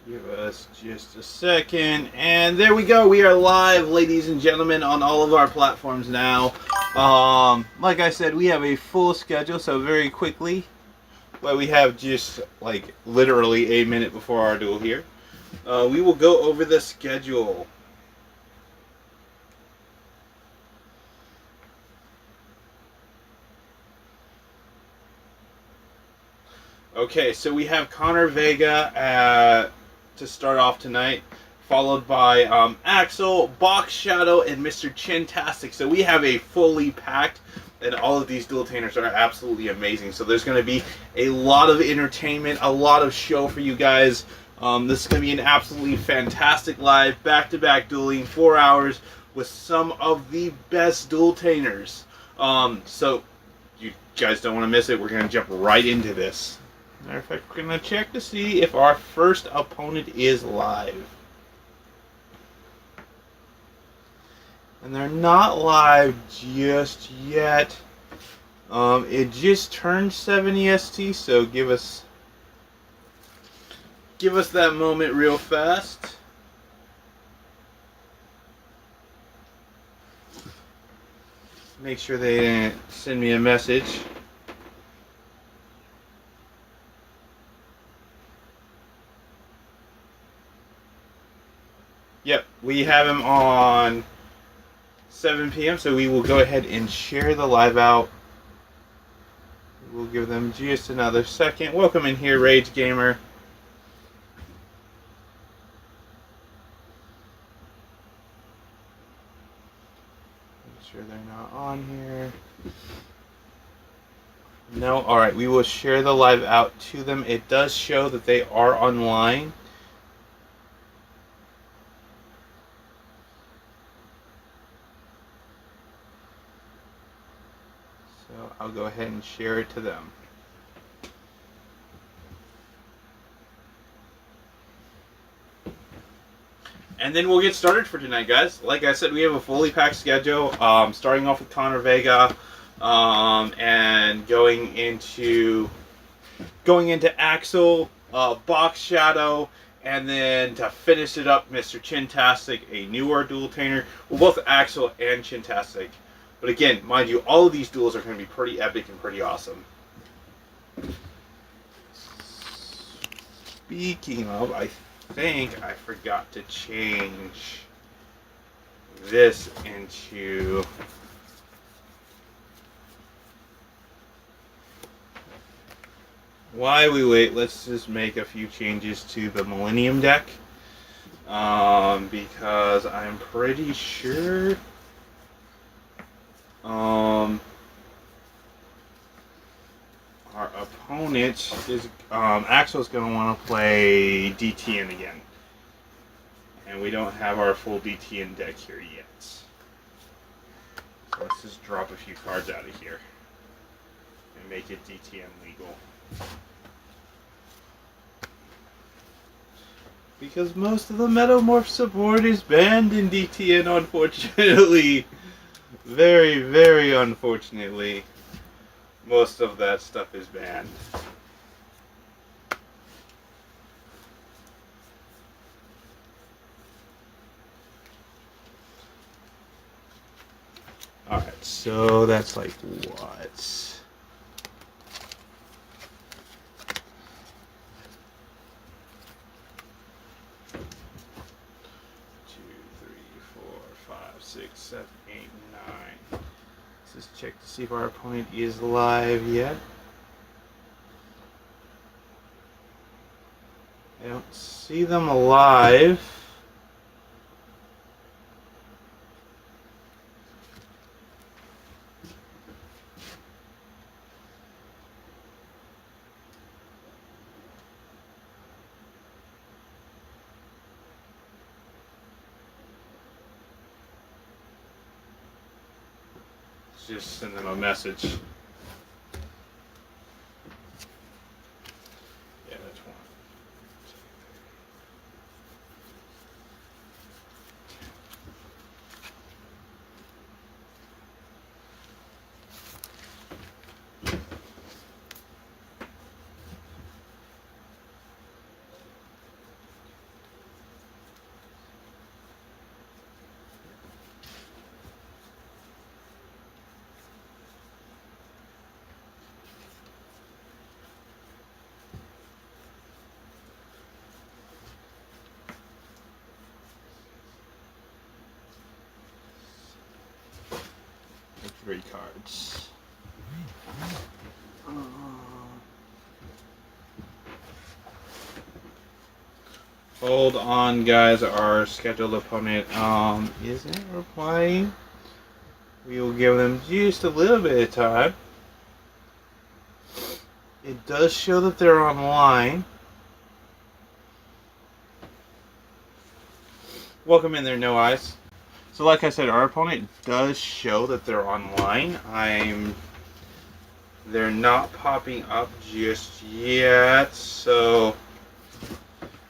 Give us just a second. And there we go. We are live, ladies and gentlemen, on all of our platforms now. Like I said, we have a full schedule, so very quickly, well, we have just like literally a minute before our duel here. We will go over the schedule. Okay, so we have Connor Vega to start off tonight, followed by Axel, Box Shadow, and Mr. Chintastic. So we have a fully packed, and all of these dueltaners are absolutely amazing. So there's going to be a lot of entertainment, a lot of show for you guys. This is going to be an absolutely fantastic live, back-to-back dueling, 4 hours, with some of the best dueltaners. So you guys don't want to miss it. We're going to jump right into this. Matter of fact, we're going to check to see if our first opponent is live. And they're not live just yet. It just turned 7 EST, so give us that moment real fast. Make sure they didn't send me a message. Yep, we have him on 7 p.m., so we will go ahead and share the live out. We'll give them just another second. Welcome in here, Rage Gamer. Make sure they're not on here. No? Alright, we will share the live out to them. It does show that they are online. So I'll go ahead and share it to them. And then we'll get started for tonight, guys. Like I said, we have a fully packed schedule. Starting off with Connor Vega, and going into Axel, Box Shadow, and then to finish it up, Mr. Chintastic, a newer dueltaner. Well, both Axel and Chintastic. But again, mind you, all of these duels are going to be pretty epic and pretty awesome. Speaking of, I think I forgot to change this into... While we wait, let's just make a few changes to the Millennium deck. Because I'm pretty sure... our opponent is Axel's going to want to play DTN again, and we don't have our full DTN deck here yet. So let's just drop a few cards out of here and make it DTN legal, because most of the Metamorph support is banned in DTN, unfortunately. Very, very unfortunately, most of that stuff is banned. Alright, so that's like what? 6, 7, 8, 9. Let's just check to see if our opponent is live yet. I don't see them alive. Just send them a message. Yeah, that's one. 3 cards. Hold on, guys. Our scheduled opponent isn't replying. We will give them just a little bit of time. It does show that they're online. Welcome in there, No Eyes. So like I said, our opponent does show that they're online. They're not popping up just yet, so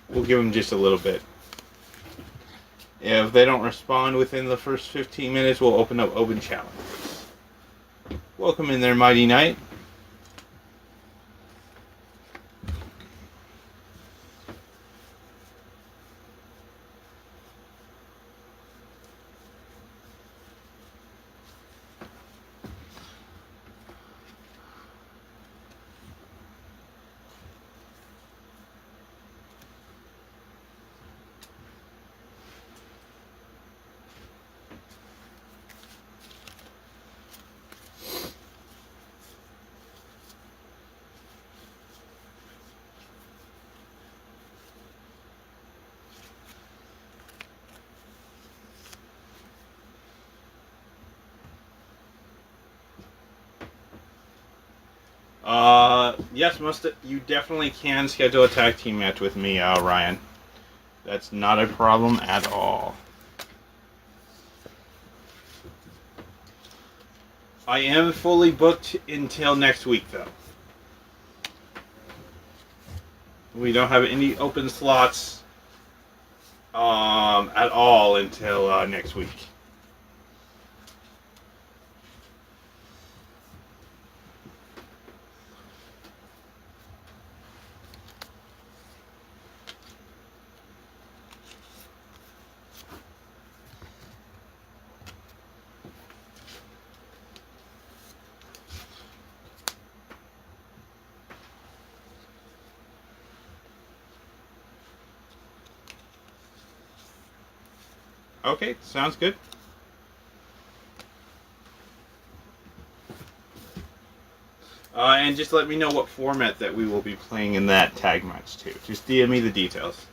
we'll give them just a little bit. If they don't respond within the first 15 minutes, we'll open up open challenges. Welcome in there, Mighty Knight. Yes, you definitely can schedule a tag team match with me, Ryan. That's not a problem at all. I am fully booked until next week, though. We don't have any open slots at all until next week. Okay, sounds good. And just let me know what format that we will be playing in that tag match too. Just DM me the details.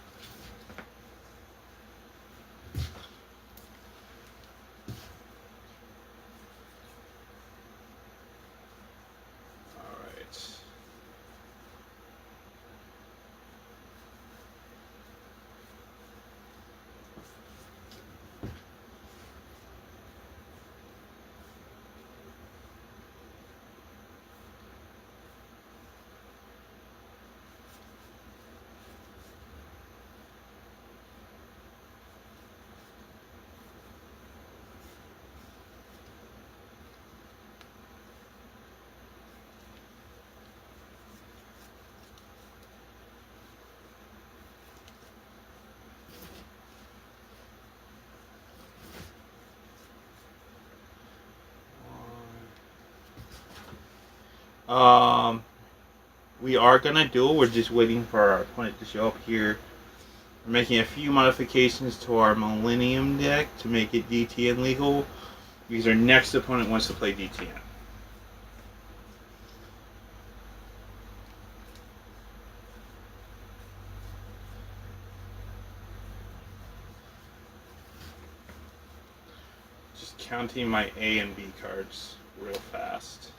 We are gonna duel. We're just waiting for our opponent to show up here. We're making a few modifications to our Millennium deck to make it DTN legal, because our next opponent wants to play DTN. Just counting my A and B cards real fast.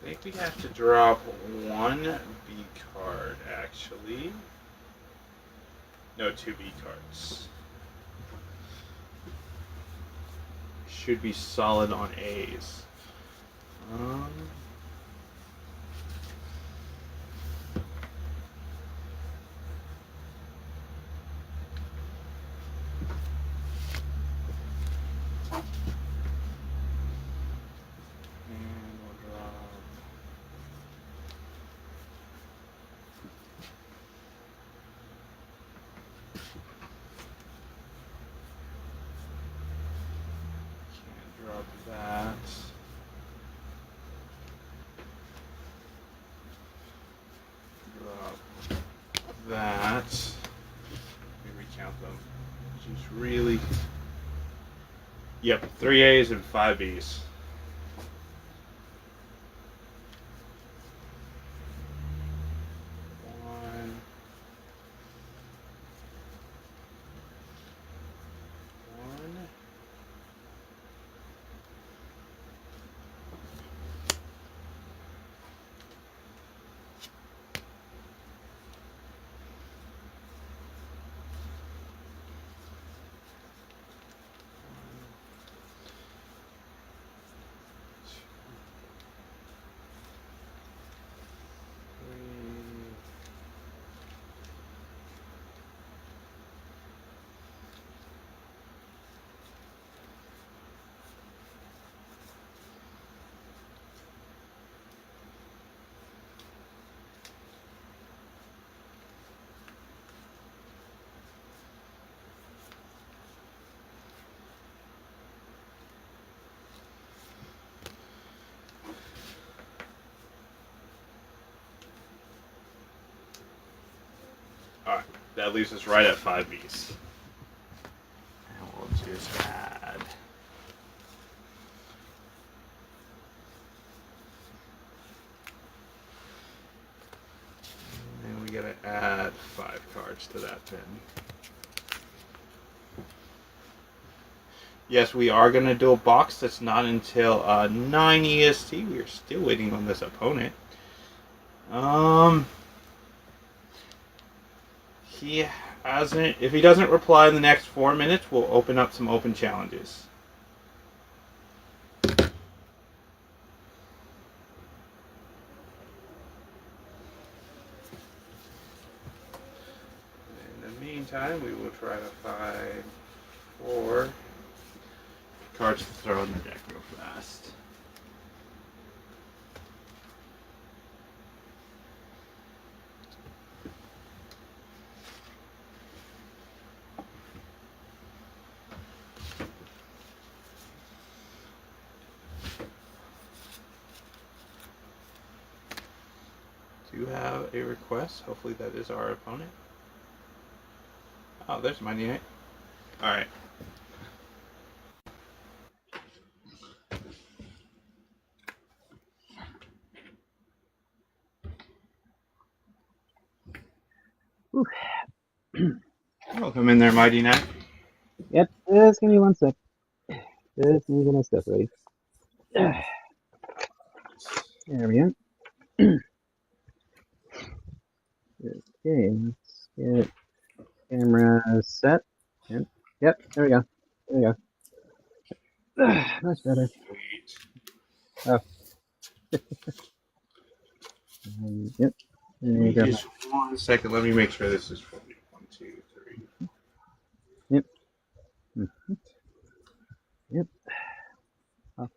I think we have to drop one B card, actually. No, 2 B cards. Should be solid on A's. Drop that. Drop that. Let me recount them. Just really. Yep, 3 A's and 5 B's. Alright, that leaves us right at 5 B's. And we'll just add. And we gotta add 5 cards to that pin. Yes, we are gonna do a box that's not until 9 EST. We are still waiting on this opponent. He hasn't. If he doesn't reply in the next 4 minutes, we'll open up some open challenges. In the meantime, we will try to find 4 cards to throw in the deck real fast. Do have a request. Hopefully that is our opponent. Oh, there's Mighty Knight. Alright. Welcome in there, Mighty Knight. Yep, just give me 1 sec. Just need to get my stuff ready. There we go. Okay, let's get camera set. Yep, there we go. There we go. Much better. Oh. Yep. There you go. Just 1 second. Let me make sure this is for me. 1, 2, 3. Yep. Mm-hmm. Yep. Oh.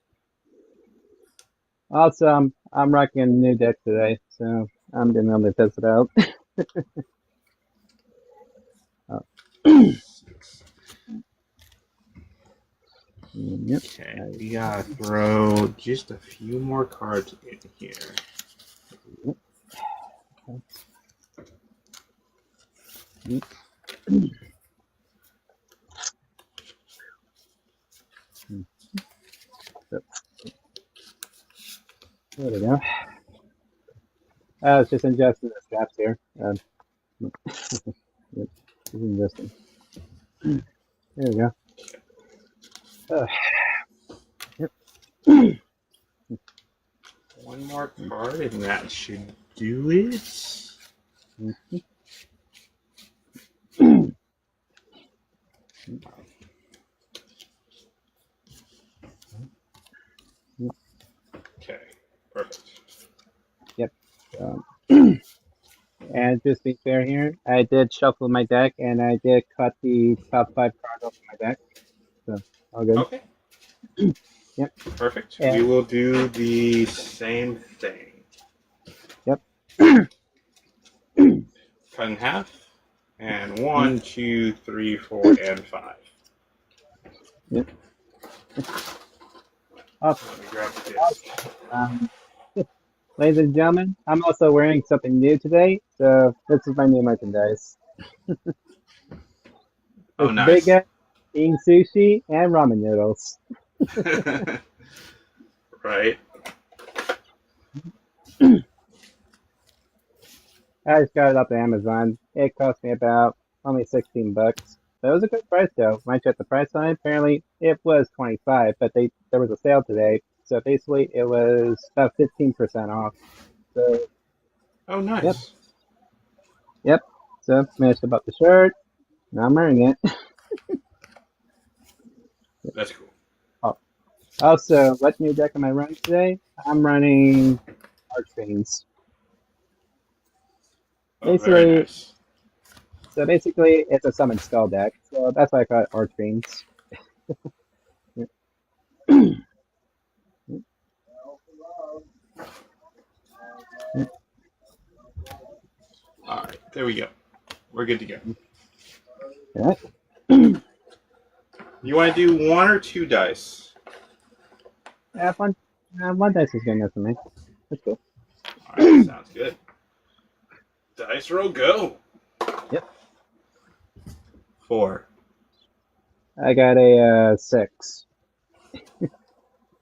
Also, I'm rocking a new deck today, so I'm gonna be able to test it out. Oh. Yep. Okay, we gotta throw just a few more cards in here. Yep. Okay. There we go. I was just adjusting the straps here. Yep, just adjusting. There we go. Yep. 1 more card, and that should do it. Mm-hmm. Okay, perfect. Yep. And just be fair here, I did shuffle my deck and I did cut the top 5 cards off my deck. So, all good. Okay. Yep. Perfect. And we will do the same thing. Yep. Cut in half. And 1, 2, 3, 4, and 5. Yep. Oh, Let me grab the disc. um, ladies and gentlemen, I'm also wearing something new today, so this is my new merchandise. Oh, It's big nice. guy eating sushi and ramen noodles. Right. I just got it up on Amazon. It cost me about only 16 bucks. But it was a good price though. When I checked the price line, apparently it was 25, but there was a sale today. So basically it was about 15% off. So Oh, yep, nice. yep. So managed to buy the shirt. Now I'm wearing it. That's cool. Oh, also, what new deck am I running today? I'm running Archfiends. Oh, very Basically, nice. basically it's a summon spell deck. So that's why I call it Archfiends. All right, there we go. We're good to go. Yeah. You want to do one or two dice? Yeah, one dice is good enough for me. That's cool. All right, sounds good. Dice roll, go. Yep. 4. I got a 6.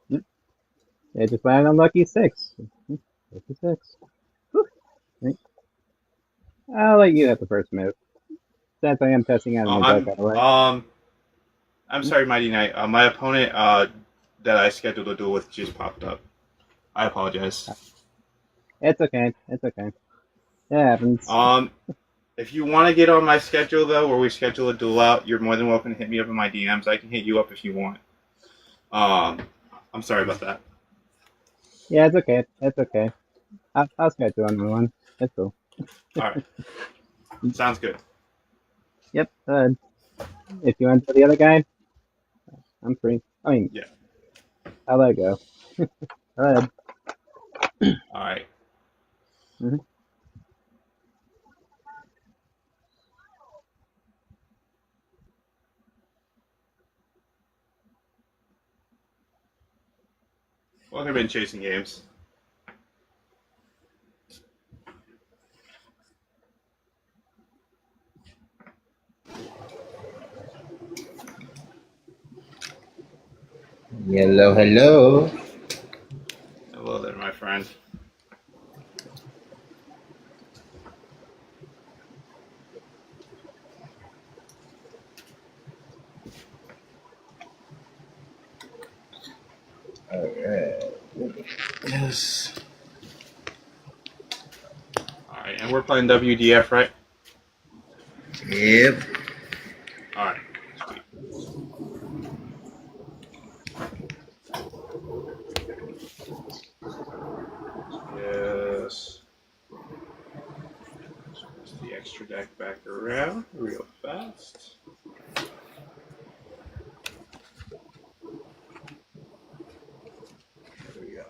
Yep. Yeah, just landed on lucky 6. Lucky 6. Whew. Right. I'll let you have the first move. Since I am testing out a Uh, new deck, I'm by the way. um I'm sorry, Mighty Knight. My opponent that I scheduled a duel with just popped up. I apologize. It's okay. It's okay. It happens. Um, if you want to get on my schedule though, where we schedule a duel out, you're more than welcome to hit me up in my DMs. I can hit you up if you want. Um, I'm sorry about that. Yeah, it's okay. It's okay. I'll schedule another one. It's cool. All right, sounds good. Yep. If you want to the other guy, I'm free. I mean, Yeah. I'll let go. Go ahead. All right. Mhm. Welcome in Chasing Games. Hello, hello. Hello there, my friend. All right. Yes. All right, and we're playing WDF, right? Yep. All right. Sweet. Yes. Switch the extra deck back around real fast. There we go.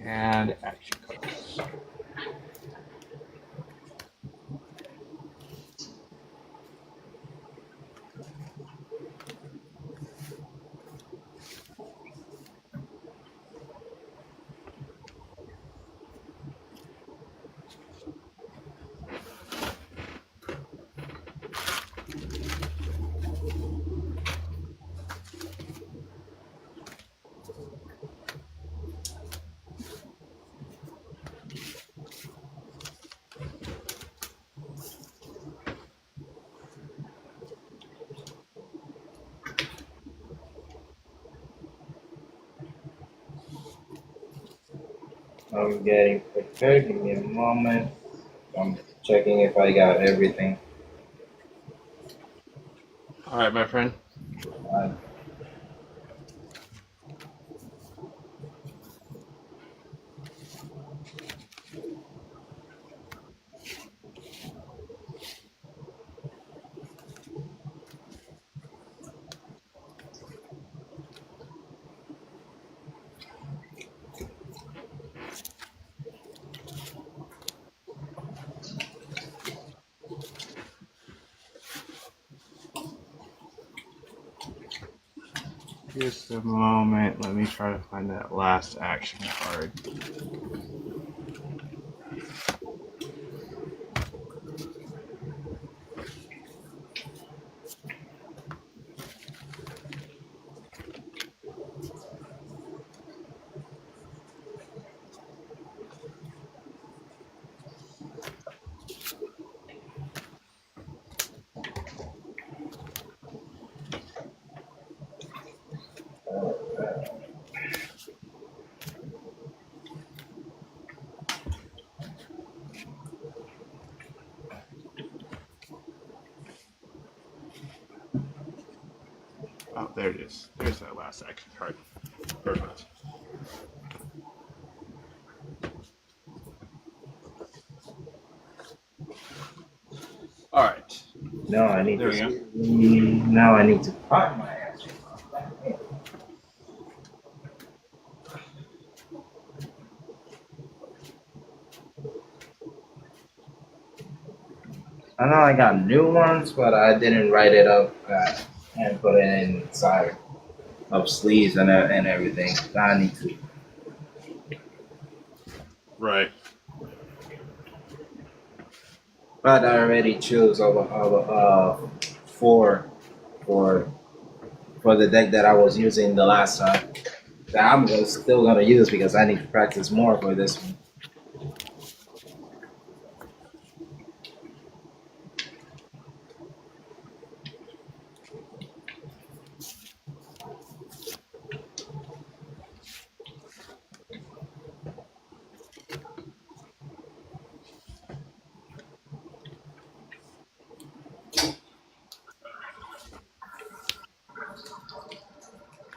And action cards. I'm getting prepared. Give me a moment. I'm checking if I got everything. All right, my friend. Uh, Just a moment. Let me try to find that last action card. Oh, there it is. There's that last action card. Perfect. All right. No, I need There to. we go. Now I need to find my action. I know I got new ones, but I didn't write it up and put it inside of sleeves and everything. I need to. Right. But I already chose four for the deck that I was using the last time. That still gonna use because I need to practice more for this one.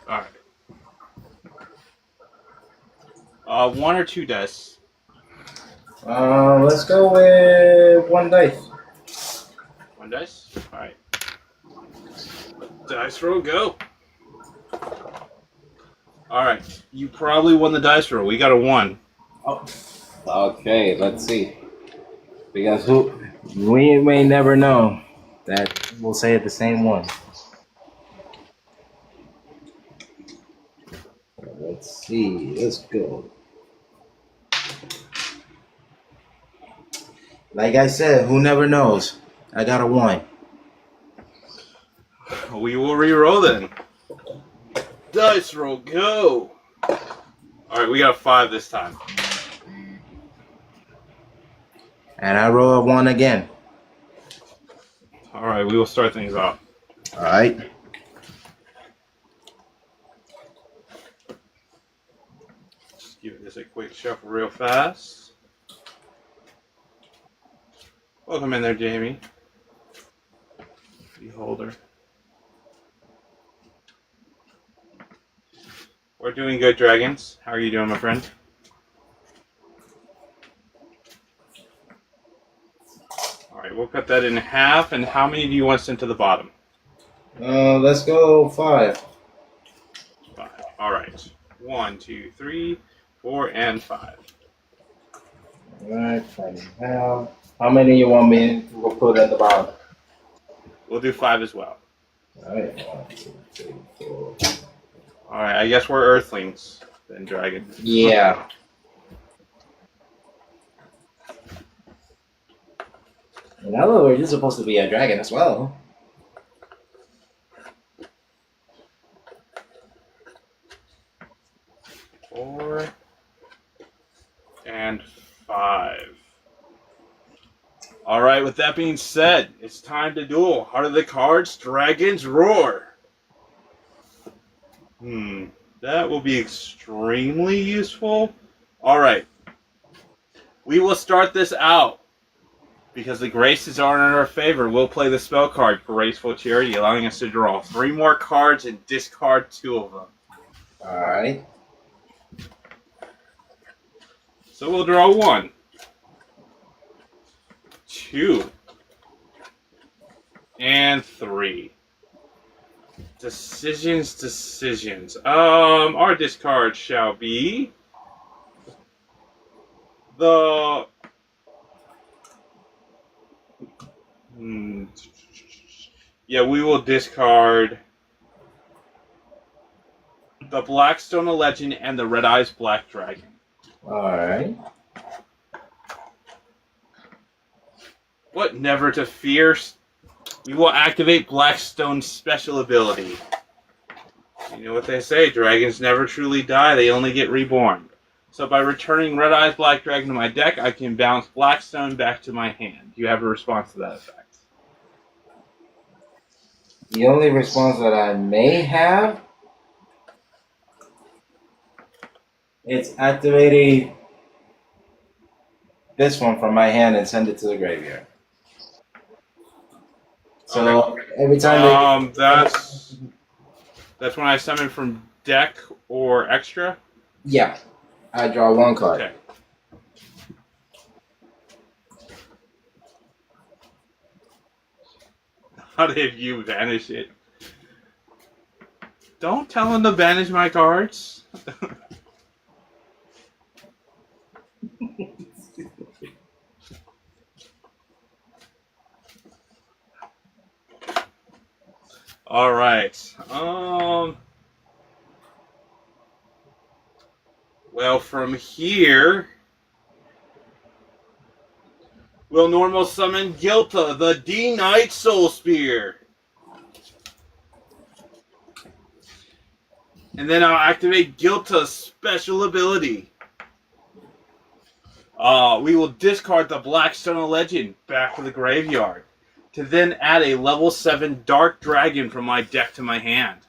All right. One or two dice. Let's go with one dice. One dice. All right. Dice roll, go. All right. You probably won the dice roll. We got a 1. Oh. Okay, let's see. Because we may never know that we'll say it the same one. Let's see. Let's go. Like I said, who never knows? I got a 1. We will re-roll then. Dice roll, go. All right, we got a 5 this time. And I roll a 1 again. All right, we will start things off. All right. Just give this a quick shuffle real fast. Welcome in there, Jamie. Beholder. We're doing good, Dragons. How are you doing, my friend? All right, we'll cut that in half. And how many do you want sent to the bottom? Let's go 5. 5. All right. 1, 2, 3, 4, and 5. All right, cut in half. How many you want me to put at the bottom? We'll do 5 as well. All right. 1, 2, 3, 4. All right, I guess we're Earthlings then, Dragons. Yeah. In other words, you're supposed to be a dragon as well. 4 and 5. All right, with that being said, it's time to duel. Heart of the cards, Dragons Roar. That will be extremely useful. All right. We will start this out. Because the graces are in our favor, we'll play the spell card, Graceful Charity, allowing us to draw 3 more cards and discard 2 of them. All right. So we'll draw 1, 2, and 3. Decisions. Our discard shall be the yeah, we will discard the Blackstone Legend, and the Red Eyes Black Dragon. Alright. What? Never to fear. We will activate Blackstone's special ability. You know what they say, dragons never truly die, they only get reborn. So by returning Red Eyes Black Dragon to my deck, I can bounce Blackstone back to my hand. Do you have a response to that effect? The only response that I may have, it's activating this one from my hand and send it to the graveyard. So Okay. every time that's when I summon from deck or extra? yeah, I draw one card. Okay. How did you banish it? Don't tell him to banish my cards. All right. Well, from here, we'll normal summon Gilta, the D-Knight Soul Spear. And then I'll activate Gilta's special ability. We will discard the Blackstone Legend back to the graveyard to then add a level 7 Dark Dragon from my deck to my hand.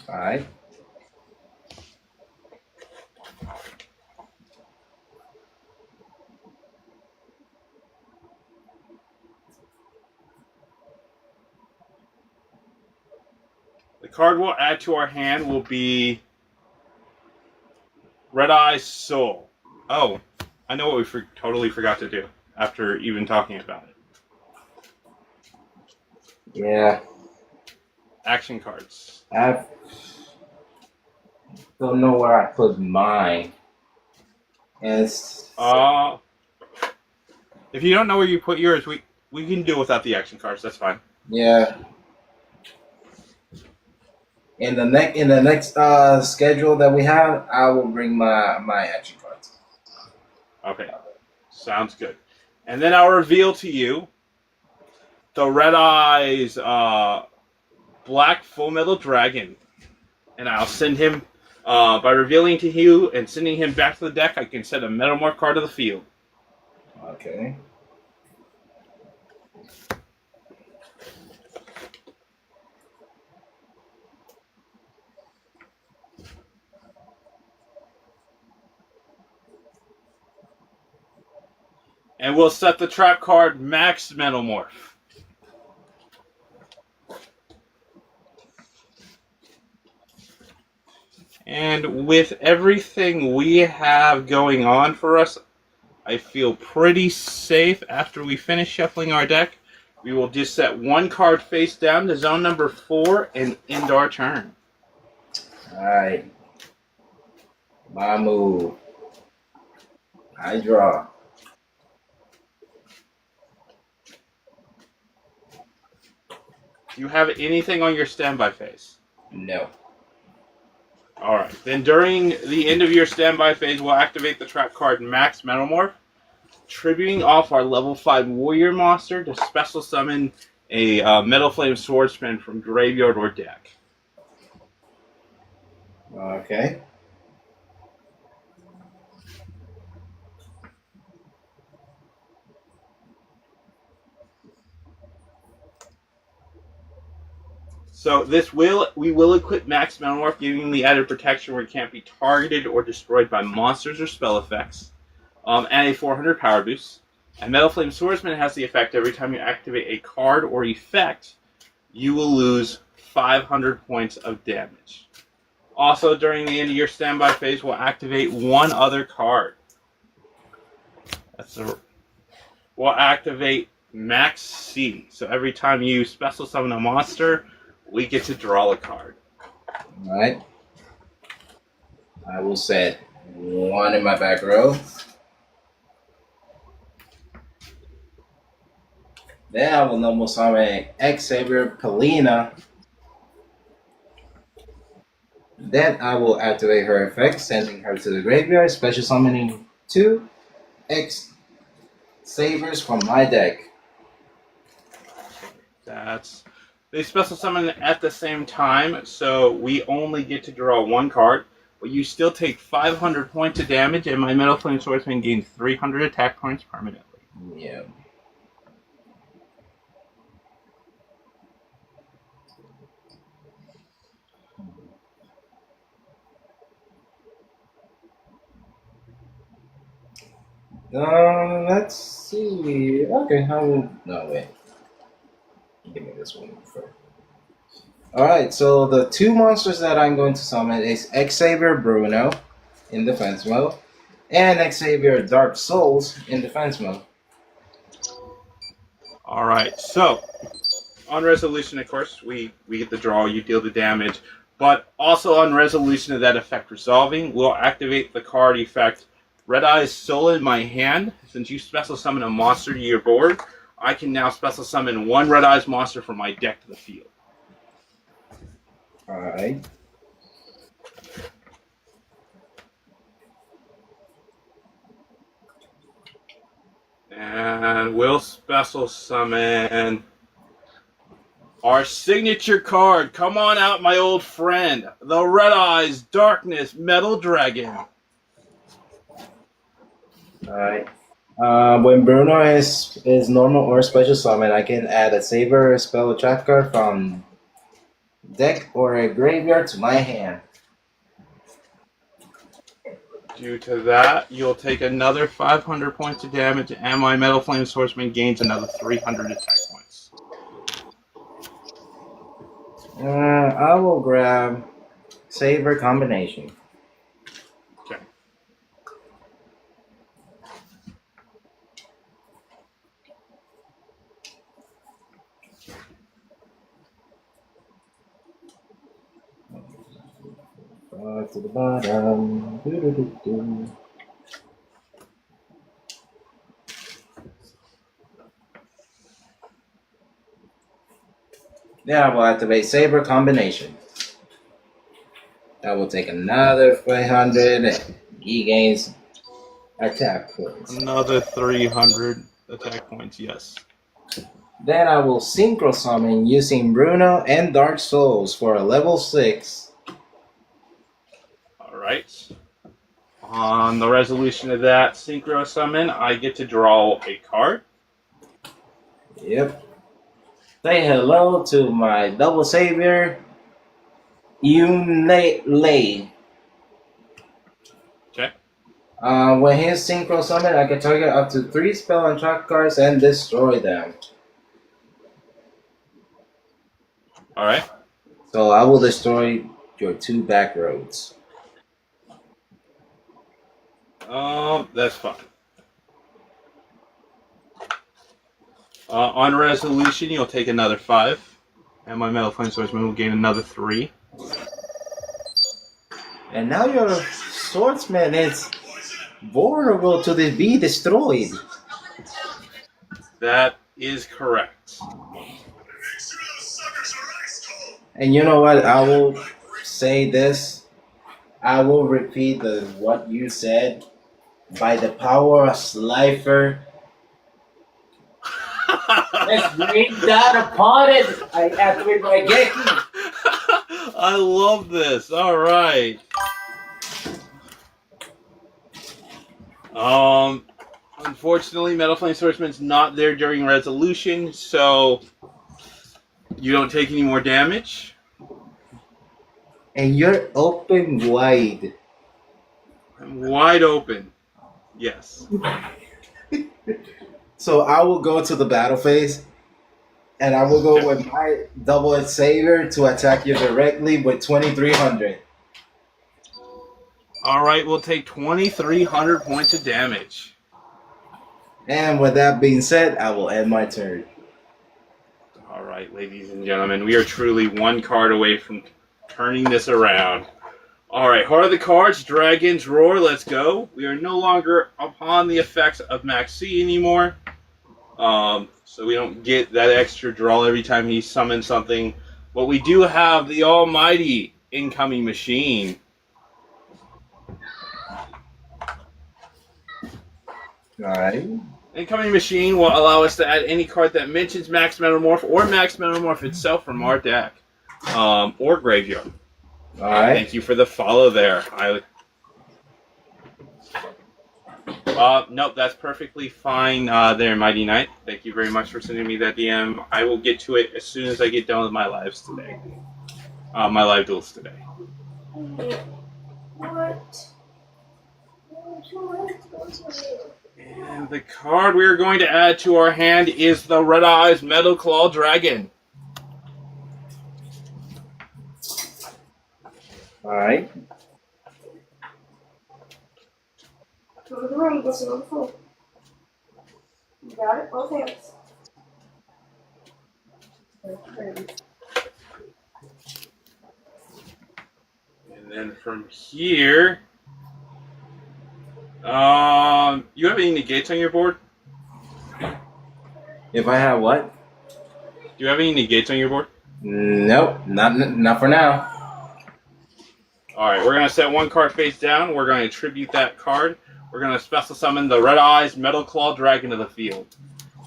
Alright. The card we'll add to our hand will be Red Eye's Soul. Oh, I know what we totally forgot to do after even talking about it. Yeah. Action cards. I don't know where I put mine. And it's if you don't know where you put yours, we can do without the action cards. That's fine. yeah. In the next schedule that we have, I will bring my action cards. Okay, sounds good. And then I'll reveal to you the Red Eyes Black Full Metal Dragon, and I'll send him by revealing to you and sending him back to the deck. I can send a Metamorph card to the field. Okay. And we'll set the trap card Max Metamorph. And with everything we have going on for us, I feel pretty safe after we finish shuffling our deck. We will just set one card face down to zone number 4 and end our turn. Alright. My move. I draw. Do you have anything on your standby phase? No. Alright, then during the end of your standby phase, we'll activate the trap card Max Metamorph, tributing off our level 5 Warrior monster to special summon a Metal Flame Swordsman from graveyard or deck. Okay. So we will equip Max Metamorph, giving him the added protection where he can't be targeted or destroyed by monsters or spell effects, and a 400 power boost. And Metal Flame Swordsman has the effect every time you activate a card or effect, you will lose 500 points of damage. Also, during the end of your standby phase, we'll activate one other card. We'll activate Max C. So every time you special summon a monster, we get to draw a card. Alright. I will set one in my back row. Then I will normal summon Xavier Polina. Then I will activate her effect, sending her to the graveyard, special summoning 2 X Sabers from my deck. They special summon at the same time, so we only get to draw one card, but you still take 500 points of damage, and my Metal Flame Swordsman gains 300 attack points permanently. Yeah. Let's see. Okay, how will... No, wait. Give me this one first. Alright, so the 2 monsters that I'm going to summon is Xavier Bruno in defense mode and Xavier Dark Souls in defense mode. Alright, so on resolution, of course, we get the draw, you deal the damage, but also on resolution of that effect resolving, we'll activate the card effect Red Eye's Soul in my hand. Since you special summon a monster to your board, I can now special summon 1 Red Eye's monster from my deck to the field. Alright. And we'll special summon our signature card. Come on out, my old friend. The Red Eyes Darkness Metal Dragon. Alright. When Bruno is normal or special summon, I can add a Saber spell trap card from deck or a graveyard to my hand. Due to that, you'll take another 500 points of damage, and my Metal Flame Swordsman gains another 300 attack points. I will grab Saber combination. Okay. To the bottom. Then I will activate Saber combination. I will take another 500 and he gains attack points. Another 300 attack points, yes. Then I will synchro summon using Bruno and Dark Souls for a level 6. Alright. On the resolution of that synchro summon, I get to draw a card. Yep. Say hello to my double savior, Lay. Okay. When he's synchro summon, I can target up to 3 spell and trap cards and destroy them. Alright. So I will destroy your 2 back roads. That's fine. On resolution, you'll take another 5, and my Metal Flame Swordsman will gain another 3. And now your swordsman is vulnerable to be destroyed. That is correct. And you know what? I will say this. I will repeat what you said. By the power of Slifer. Let's bring that upon it. I activate my Geki. I love this. All right. Unfortunately, Metal Flame Swordsman's not there during resolution, so you don't take any more damage. And you're open wide. I'm wide open. Yes. So I will go to the battle phase, and I will go with my double-edged saber to attack you directly with 2,300. All right, we'll take 2,300 points of damage. And with that being said, I will end my turn. All right, ladies and gentlemen, we are truly 1 card away from turning this around. All right, Heart of the Cards, Dragon's Roar, let's go. We are no longer upon the effects of Maxi anymore. So we don't get that extra draw every time he summons something. But we do have the almighty incoming machine. Alright. Incoming machine will allow us to add any card that mentions Max Metamorph or Max Metamorph itself from our deck or graveyard. Alright. Thank you for the follow there. Nope, that's perfectly fine there, Mighty Knight. Thank you very much for sending me that DM. I will get to it as soon as I get done with my lives today. My live duels today. What? And the card we are going to add to our hand is the Red Eyes Metal Claw Dragon. Alright. Go to the ring, get on the floor. You got it? Both hands. And then from here, you have any negates on your board? If I have what? Do you have any negates on your board? Nope, not for now. Alright, we're going to set one card face down. We're going to tribute that card. We're going to special summon the Red Eyes Metal Claw Dragon to the field.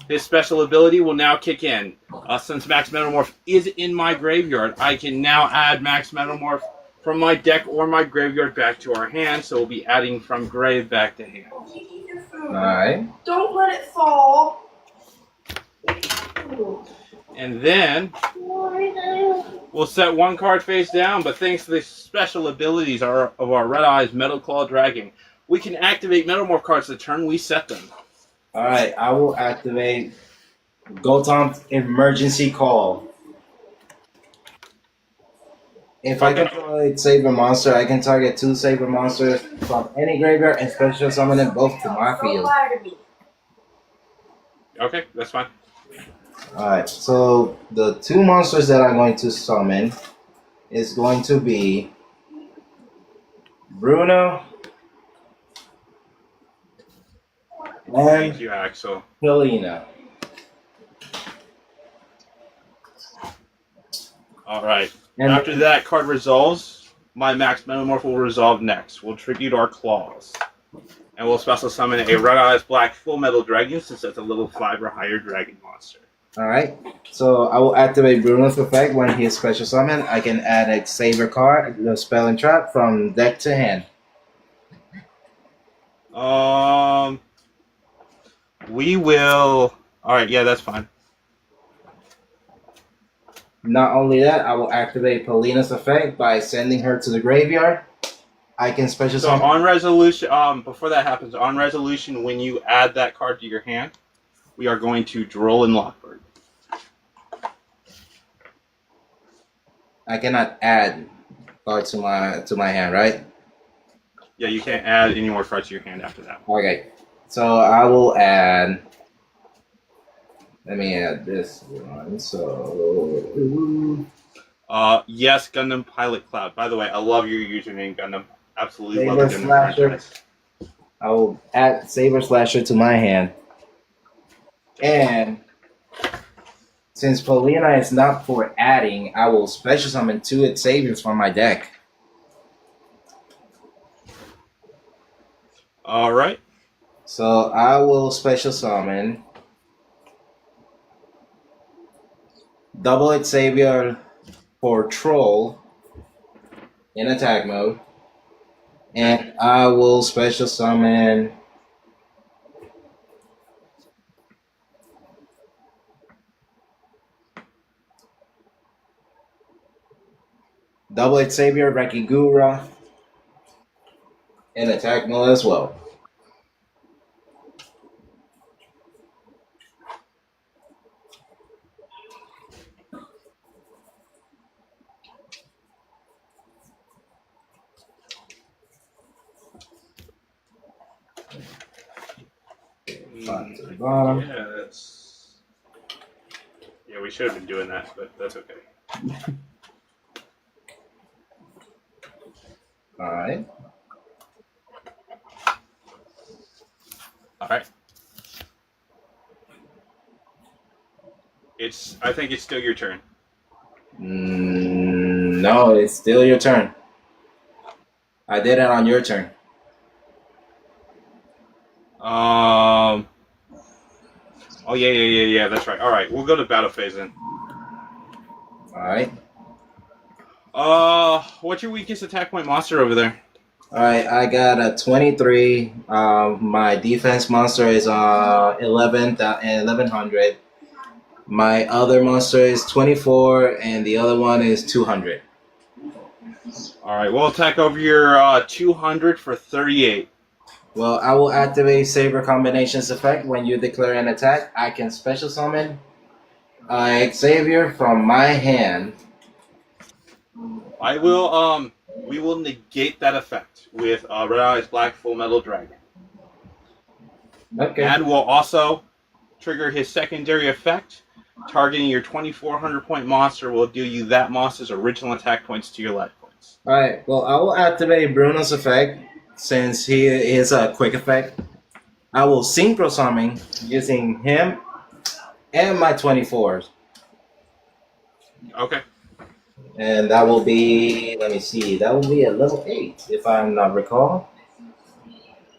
This special ability will now kick in. Since Max Metamorph is in my graveyard, I can now add Max Metamorph from my deck or my graveyard back to our hand, so we'll be adding from grave back to hand. Eat your food. Alright. Don't let it fall. And then we'll set one card face down, but thanks to the special abilities of our Red Eyes Metal Claw Dragon, we can activate Metamorph cards the turn we set them. Alright, I will activate Gotham Emergency Call. If I control a Saber monster, I can target 2 Saber monsters from any graveyard and special summon them both to my Don't field. lie to me. Okay, that's fine. Alright, so the 2 monsters that I'm going to summon is going to be Bruno Thank and you, Axel. Helena. Alright. And After that card resolves, my Max Metamorph will resolve next. We'll tribute our claws. And we'll special summon a Red Eyes Black Full Metal Dragon since it's a level 5 or higher dragon monster. Alright, so I will activate Bruno's effect when he is special summoned. I can add a Saber card, the spell and trap, from deck to hand. We will... Alright, yeah, that's fine. Not only that, I will activate Polina's effect by sending her to the graveyard. I can special So summon. on resolution, before that happens, on resolution, when you add that card to your hand, we are going to Droll and Lockbird. I cannot add cards to my hand, right? Yeah, you can't add any more cards to your hand after that. Okay, so I will add. Let me add this one. So. Yes, Gundam Pilot Cloud. By the way, I love your username, Gundam. Absolutely love Saber the Gundam Slasher. franchise. I will add Saber Slasher to my hand. And since Polina is not for adding, I will special summon 2 its saviors from my deck. Alright. So I will special summon double its savior for Troll in attack mode. And I will special summon double its savior Rakigura in attack mode as well. Bottom to the bottom. Yeah, that's... Yeah, we should have been doing that, but that's okay. Alright. Alright. I think it's still your turn. Nope. No, it's still your turn. I did it on your turn. Oh yeah. That's right. All right, we'll go to battle phase then. All right. What's your weakest attack point monster over there? All right. I got a 23. My defense monster is 1100. My other monster is 24, and the other one is 200. All right, we'll attack over your 200 for 38. Well, I will activate Saber Combinations effect when you declare an attack. I can special summon Xavier from my hand. I will we will negate that effect with Red Eyes Black Full Metal Dragon. Okay. And we'll also trigger his secondary effect. Targeting your 2400 point monster will deal you that monster's original attack points to your life points. Alright, well, I will activate Bruno's effect since he is a quick effect. I will synchro summon using him and my 24s. Okay. And that will be, let me see, that will be a level 8 if I'm not recall.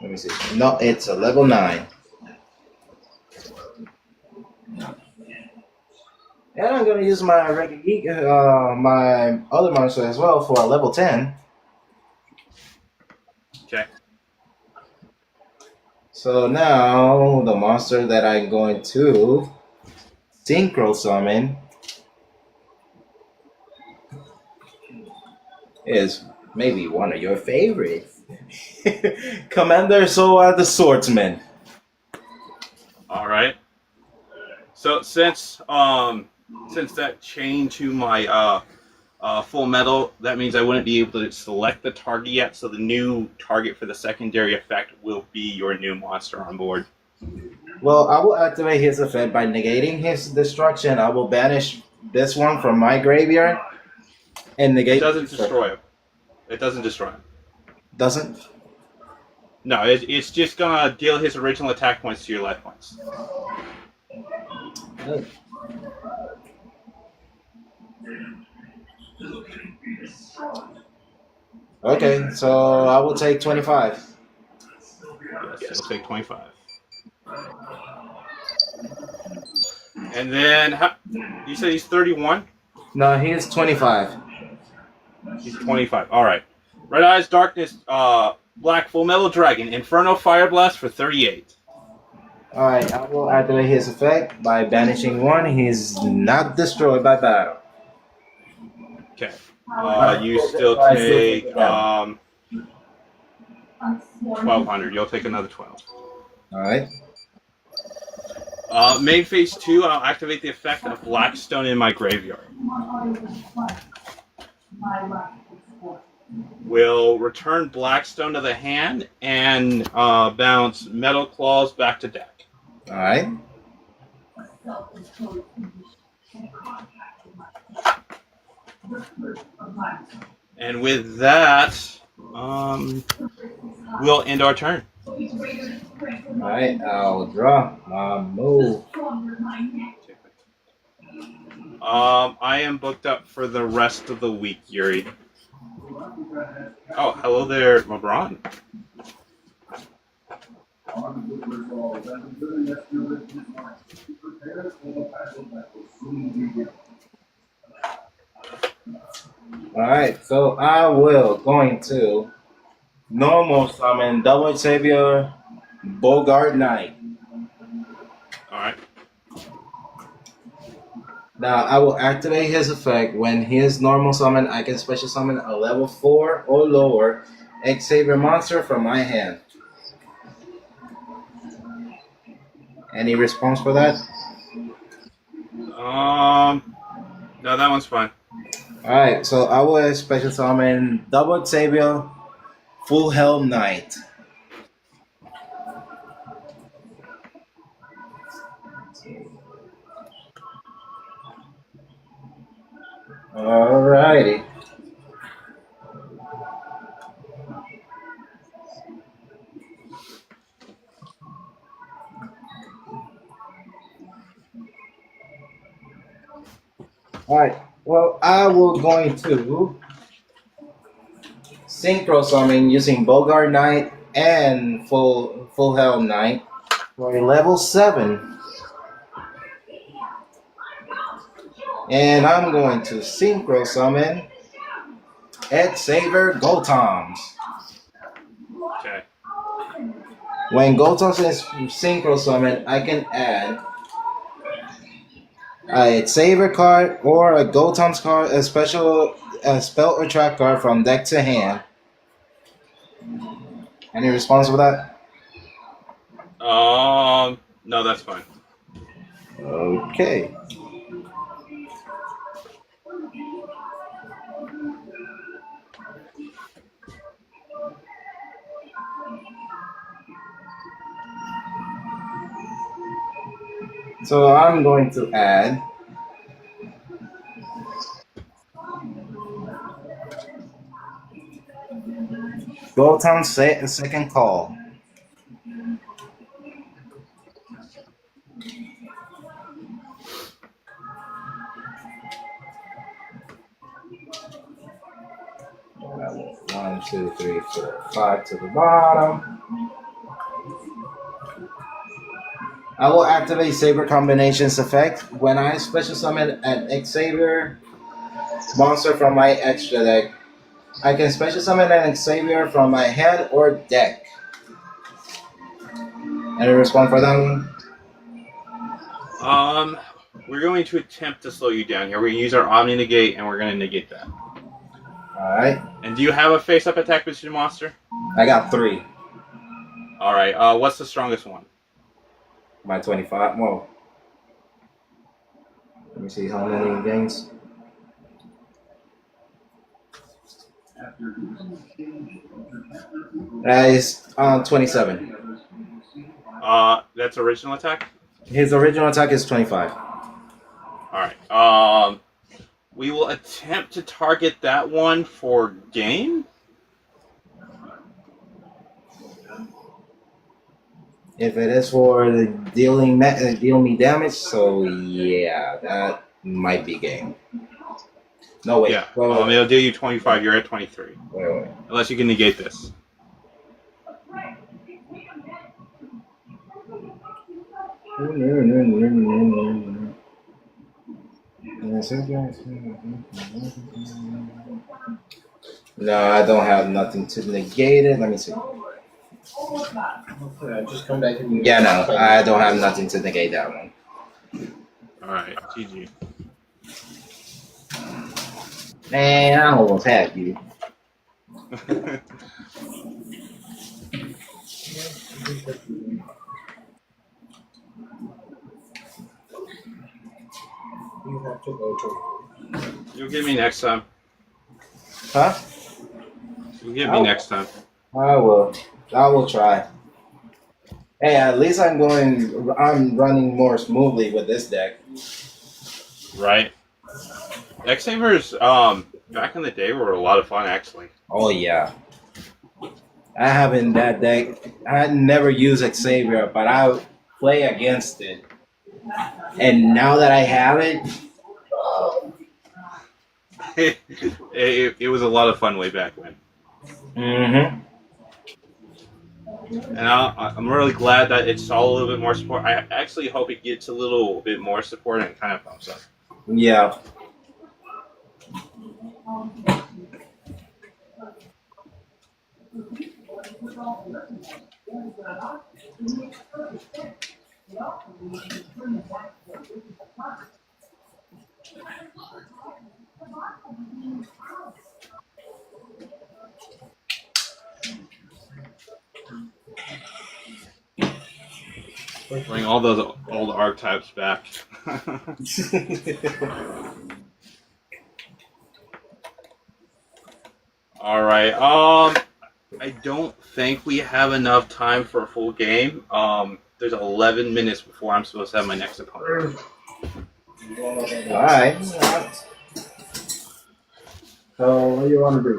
Let me see. No, it's a level 9. And I'm gonna use my my other monster as well for a level 10. Okay. So now the monster that I'm going to synchro summon is maybe one of your favorites. Commander Soa the Swordsman. All right. So since that chain to my full metal, that means I wouldn't be able to select the target yet. So the new target for the secondary effect will be your new monster on board. Well, I will activate his effect by negating his destruction. I will banish this one from my graveyard and negate. It doesn't destroy him. It doesn't destroy him. Doesn't? No, it's just gonna deal his original attack points to your life points. Okay, so I will take 25. Yes, it'll take 25. And then, you said he's 31? No, he is 25. He's 25. All right. Red Eyes Darkness, Black Full Metal Dragon, Inferno Fire Blast for 38. Alright, I will activate his effect by banishing one. He's not destroyed by battle. Okay. You still take 1200. You'll take another 12. Alright. Main phase 2, I'll activate the effect of Blackstone in my graveyard. Will return Blackstone to the hand and bounce Metal Claws back to deck. Alright. And with that, we'll end our turn. Alright, I'll draw my move. I am booked up for the rest of the week, Yuri. Oh, hello there, LeBron. Alright, so I will going to normal summon Double Savior Bogart Knight. Alright. Now I will activate his effect. When he is normal summon, I can special summon a level 4 or lower Xavier monster from my hand. Any response for that? No, that one's fine. Alright, so I will special summon Double Xavier Full Hell Knight. Alrighty. Alright, Well, I will going to synchro summon using Bogart Knight and Full Hell Knight for a level 7. And I'm going to synchro summon Xavier Gotoms. Okay. When Gotoms is synchro summon, I can add a Xavier card or a Gotoms card, a spell or trap card from deck to hand. Any response for that? No, that's fine. Okay. So I'm going to add Gotoms second call. One, two, three, four, 5 to the bottom. I will activate Saber Combinations effect when I special summon an Xavier monster from my extra deck. I can special summon an Xavier from my hand or deck. Any response for that one? We're going to attempt to slow you down here. We're going to use our Omni Negate, and we're going to negate that. Alright. And do you have a face-up attack position monster? I got 3. Alright, what's the strongest one? My 25. Well, let me see how many games. That is 27. That's original attack? His original attack is 25. Alright, we will attempt to target that one for game. If it is for the deal me damage, so yeah, that might be game. No, wait. Yeah, Wait. it'll deal you 25, you're at 23. Wait. Unless you can negate this. No, I don't have nothing to negate it. Let me see. Just come back and Yeah, no, I don't have nothing to negate that one. Alright, GG. Man, I almost had you. you have to go to. You'll give me next time. Huh? You'll give me next time. I will. I will try. Hey, at least I'm running more smoothly with this deck. Right. X-Savers, back in the day were a lot of fun, actually. Oh yeah. I haven't that deck. I never use Xavier, but I play against it. And now that I have it, it was a lot of fun way back when. mm-hmm. And I'm really glad that it saw a little bit more support. I actually hope it gets a little bit more support and it kind of bumps up. Yeah. Bring all those old archetypes back. All right. I don't think we have enough time for a full game. There's 11 minutes before I'm supposed to have my next opponent. All right. So what do you want to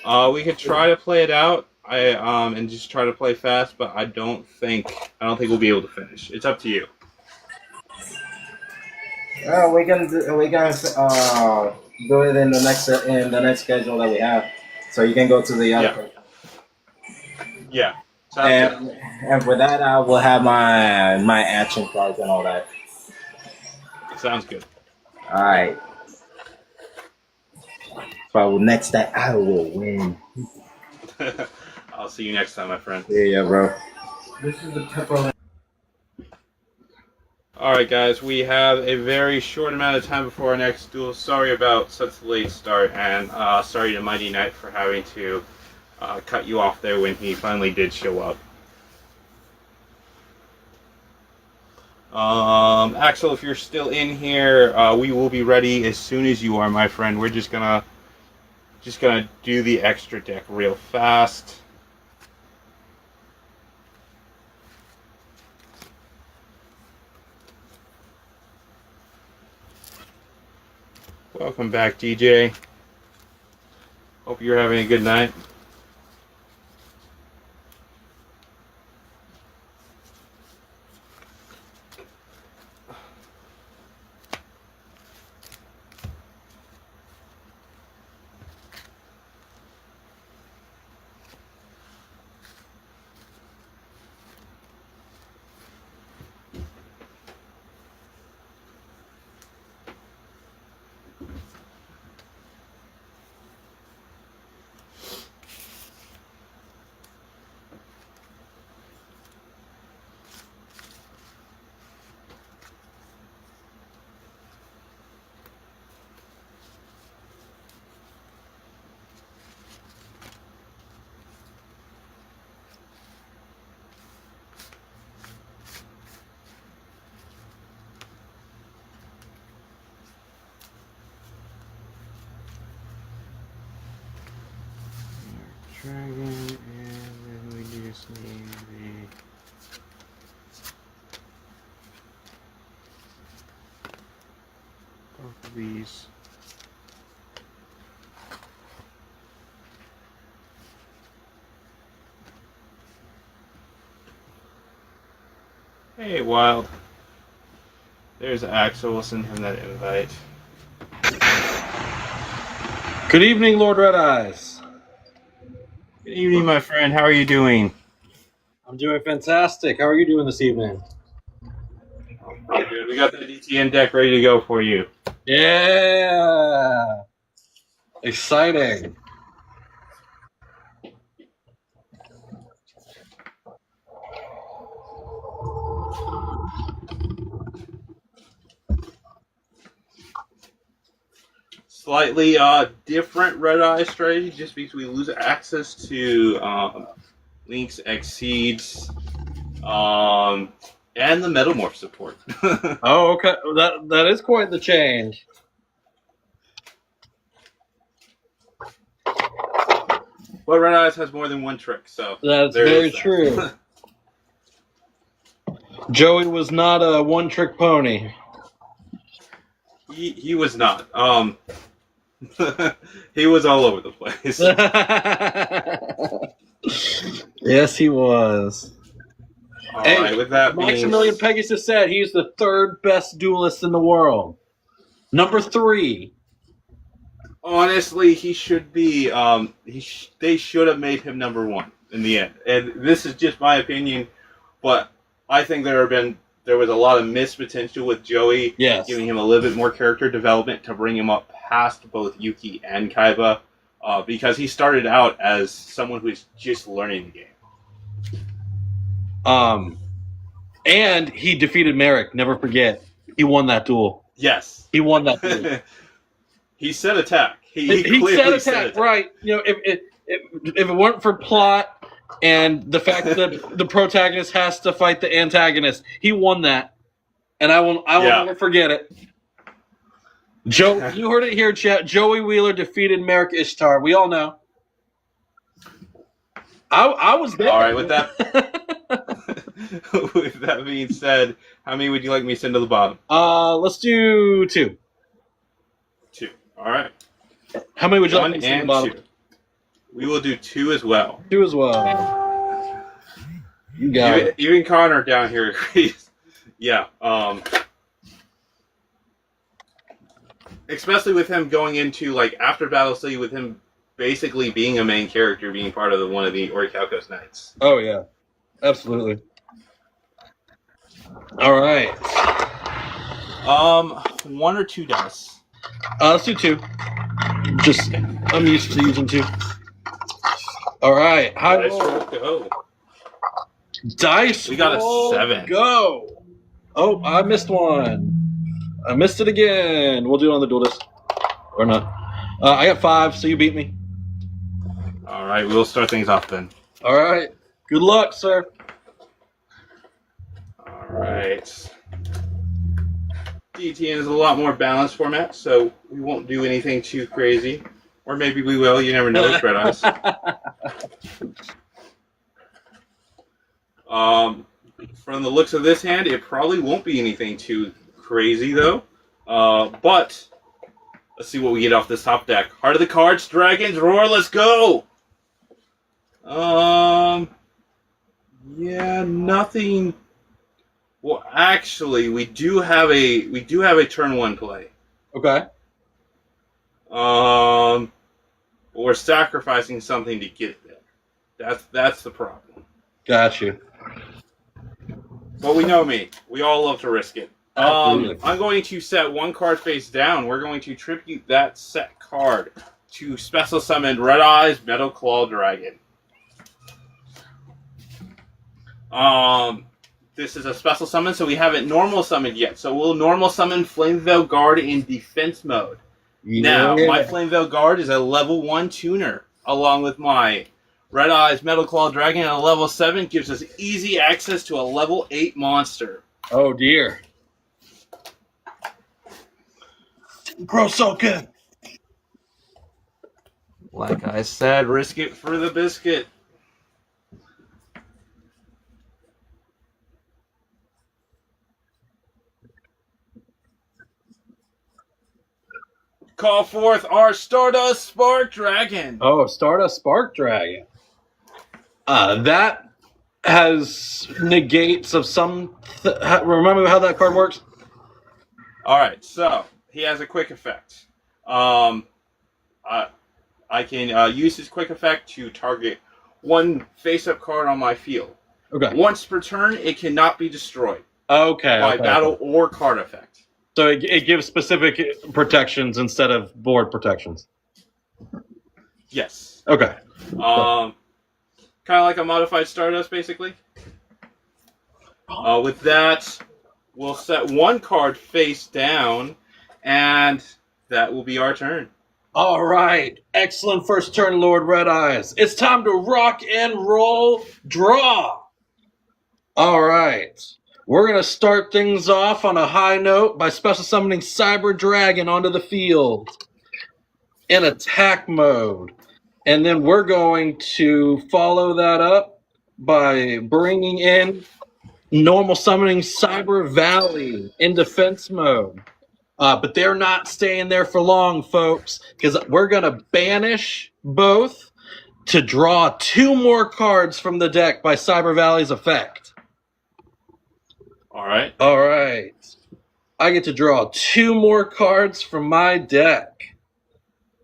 do? We could try to play it out. And just try to play fast, but I don't think we'll be able to finish. It's up to you. do it in the next schedule that we have, so you can go to the other. Yeah. person. Yeah. Sounds good. And for that, I will have my action cards and all that. Sounds good. All right. So next that I will win. I'll see you next time, my friend. Yeah, bro. This is the pepperoni. Alright, guys, we have a very short amount of time before our next duel. Sorry about such a late start, and sorry to Mighty Knight for having to cut you off there when he finally did show up. Axel, if you're still in here, we will be ready as soon as you are, my friend. We're just gonna do the extra deck real fast. Welcome back, DJ. Hope you're having a good night. Dragon, and then we just need both of these. Hey, Wild. There's Axel. We'll send him that invite. Good evening, Lord Red Eyes. Good evening, my friend. How are you doing? I'm doing fantastic. How are you doing this evening? Pretty good. We got the DTN deck ready to go for you. Yeah! Exciting. Slightly different red eye strategy just because we lose access to Link's Exceeds and the Metamorph support. Oh, okay. That is quite the change. But Red Eyes has more than one trick, so That's there very is that. true. Joey was not a one-trick pony. He was not. He was all over the place. Yes, he was. All Hey, right, with that being Maximilian Pegasus said he's the third best duelist in the world. Number 3. honestly, he should be. They should have made him number 1 in the end. And this is just my opinion, but I think there was a lot of missed potential with Joey. Yes. Giving him a little bit more character development to bring him up past both Yuki and Kaiba, because he started out as someone who's just learning the game. And he defeated Merrick. Never forget, he won that duel. Yes, He won that duel. he said attack. He said clearly attack, right? You know, if it weren't for plot and the fact that the protagonist has to fight the antagonist, he won that, and I will never forget it. Joe, you heard it here, chat. Joey Wheeler defeated Merrick Ishtar. We all know. I was there. All right, with that. With that being said, how many would you like me to send to the bottom? Let's do 2. 2. All right. How many would you 1 like me to send to and the bottom? 2. We will do 2 as well. 2 as well. You got it. Even Connor down here agrees. Yeah. especially with him going into like after Battle City, with him basically being a main character, being part of one of the Orichalcos Knights. Oh yeah, absolutely. All right. One or two dice. Let's do 2. Just I'm used to using 2. All right. High Dice roll. roll, go. Dice. We got a roll, 7. Go. Oh, I missed one. I missed it again. We'll do it on the duel list. Or not. I got 5, so you beat me. All right, we'll start things off then. All right. Good luck, sir. All right. DTN is a lot more balanced format, so we won't do anything too crazy. Or maybe we will. You never know with Red Eyes. From the looks of this hand, it probably won't be anything too crazy, though. But let's see what we get off this top deck. Heart of the Cards, Dragons, Roar, let's go! Yeah, nothing. Well, actually, we do have a turn 1 play. Okay. We're sacrificing something to get there. That's the problem. Got you. But we know me. We all love to risk it. Absolutely. I'm going to set 1 card face down. We're going to tribute that set card to special summon Red Eyes Metal Claw Dragon. This is a special summon, so we haven't normal summoned yet. So we'll normal summon Flameveil Guard in defense mode. Now, my Flameveil Guard is a level 1 tuner, along with my Red Eyes Metal Claw Dragon at a level 7, gives us easy access to a level 8 monster. Oh dear. Grow so good. Like I said, risk it for the biscuit. Call forth our Stardust Spark Dragon. Oh, Stardust Spark Dragon. That has negates of some. Remember how that card works? All right, so he has a quick effect. I can use his quick effect to target 1 face-up card on my field. Okay. Once per turn, it cannot be destroyed Okay. by battle or card effect. So it gives specific protections instead of board protections. Yes. Okay. Kind of like a modified Stardust, basically. With that, we'll set 1 card face down, and that will be our turn. All right. Excellent first turn, Lord Red Eyes. It's time to rock and roll draw. All right. We're going to start things off on a high note by special summoning Cyber Dragon onto the field in attack mode. And then we're going to follow that up by bringing in normal summoning Cyber Valley in defense mode. But they're not staying there for long, folks, because we're going to banish both to draw 2 more cards from the deck by Cyber Valley's effect. All right. All right. I get to draw 2 more cards from my deck.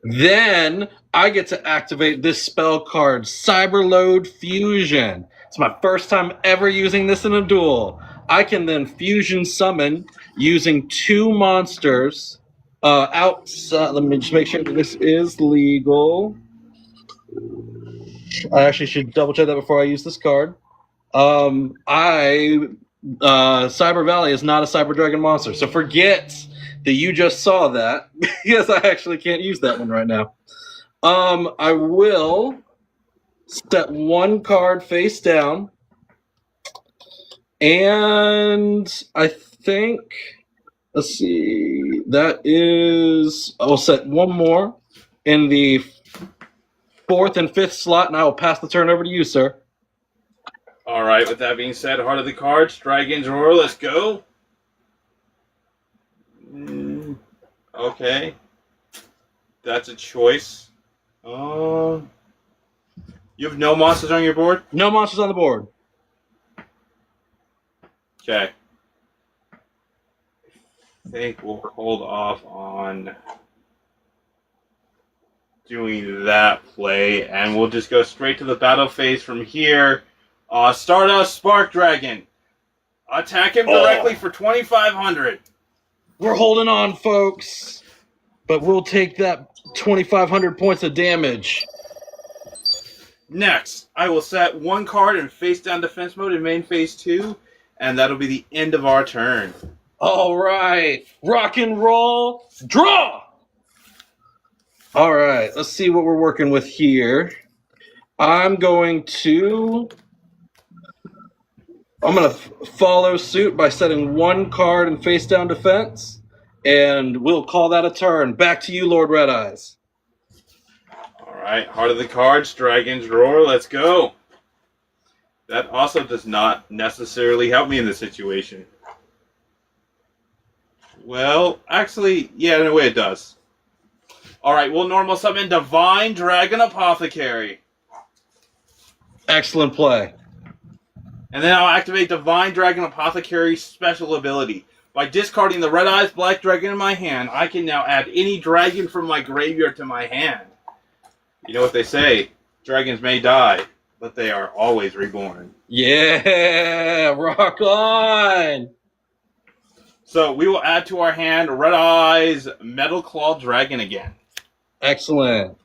Then I get to activate this spell card, Cyberload Fusion. It's my first time ever using this in a duel. I can then fusion summon using 2 monsters outside. Let me just make sure that this is legal. I actually should double check that before I use this card. Cyber Valley is not a Cyber Dragon monster, so forget that you just saw that, because I actually can't use that one right now. I will set 1 card face down, and I think, let's see, that is, I'll set 1 more in the 4th and 5th slot, and I will pass the turn over to you, sir. All right, with that being said, Heart of the Cards, Dragons Roar, let's go. Okay. That's a choice. You have no monsters on your board? No monsters on the board. Okay. think we'll hold off on doing that play, and we'll just go straight to the battle phase from here. Stardust Spark Dragon. Attack him directly for 2,500. We're holding on, folks. But we'll take that 2,500 points of damage. Next, I will set one card in face down defense mode in main phase 2, and that'll be the end of our turn. All right. Rock and roll. Draw! All right. Let's see what we're working with here. I'm going to follow suit by setting one card in face down defense, and we'll call that a turn. Back to you, Lord Red Eyes. All right, Heart of the Cards, Dragon's Roar, let's go. That also does not necessarily help me in this situation. Well, actually, yeah, in a way it does. All right, we'll normal summon Divine Dragon Apothecary. Excellent play. And then I'll activate Divine Dragon Apothecary's special ability. By discarding the Red Eyes Black Dragon in my hand, I can now add any dragon from my graveyard to my hand. You know what they say, dragons may die, but they are always reborn. Yeah, rock on! So we will add to our hand Red Eyes Metal Claw Dragon again. Excellent.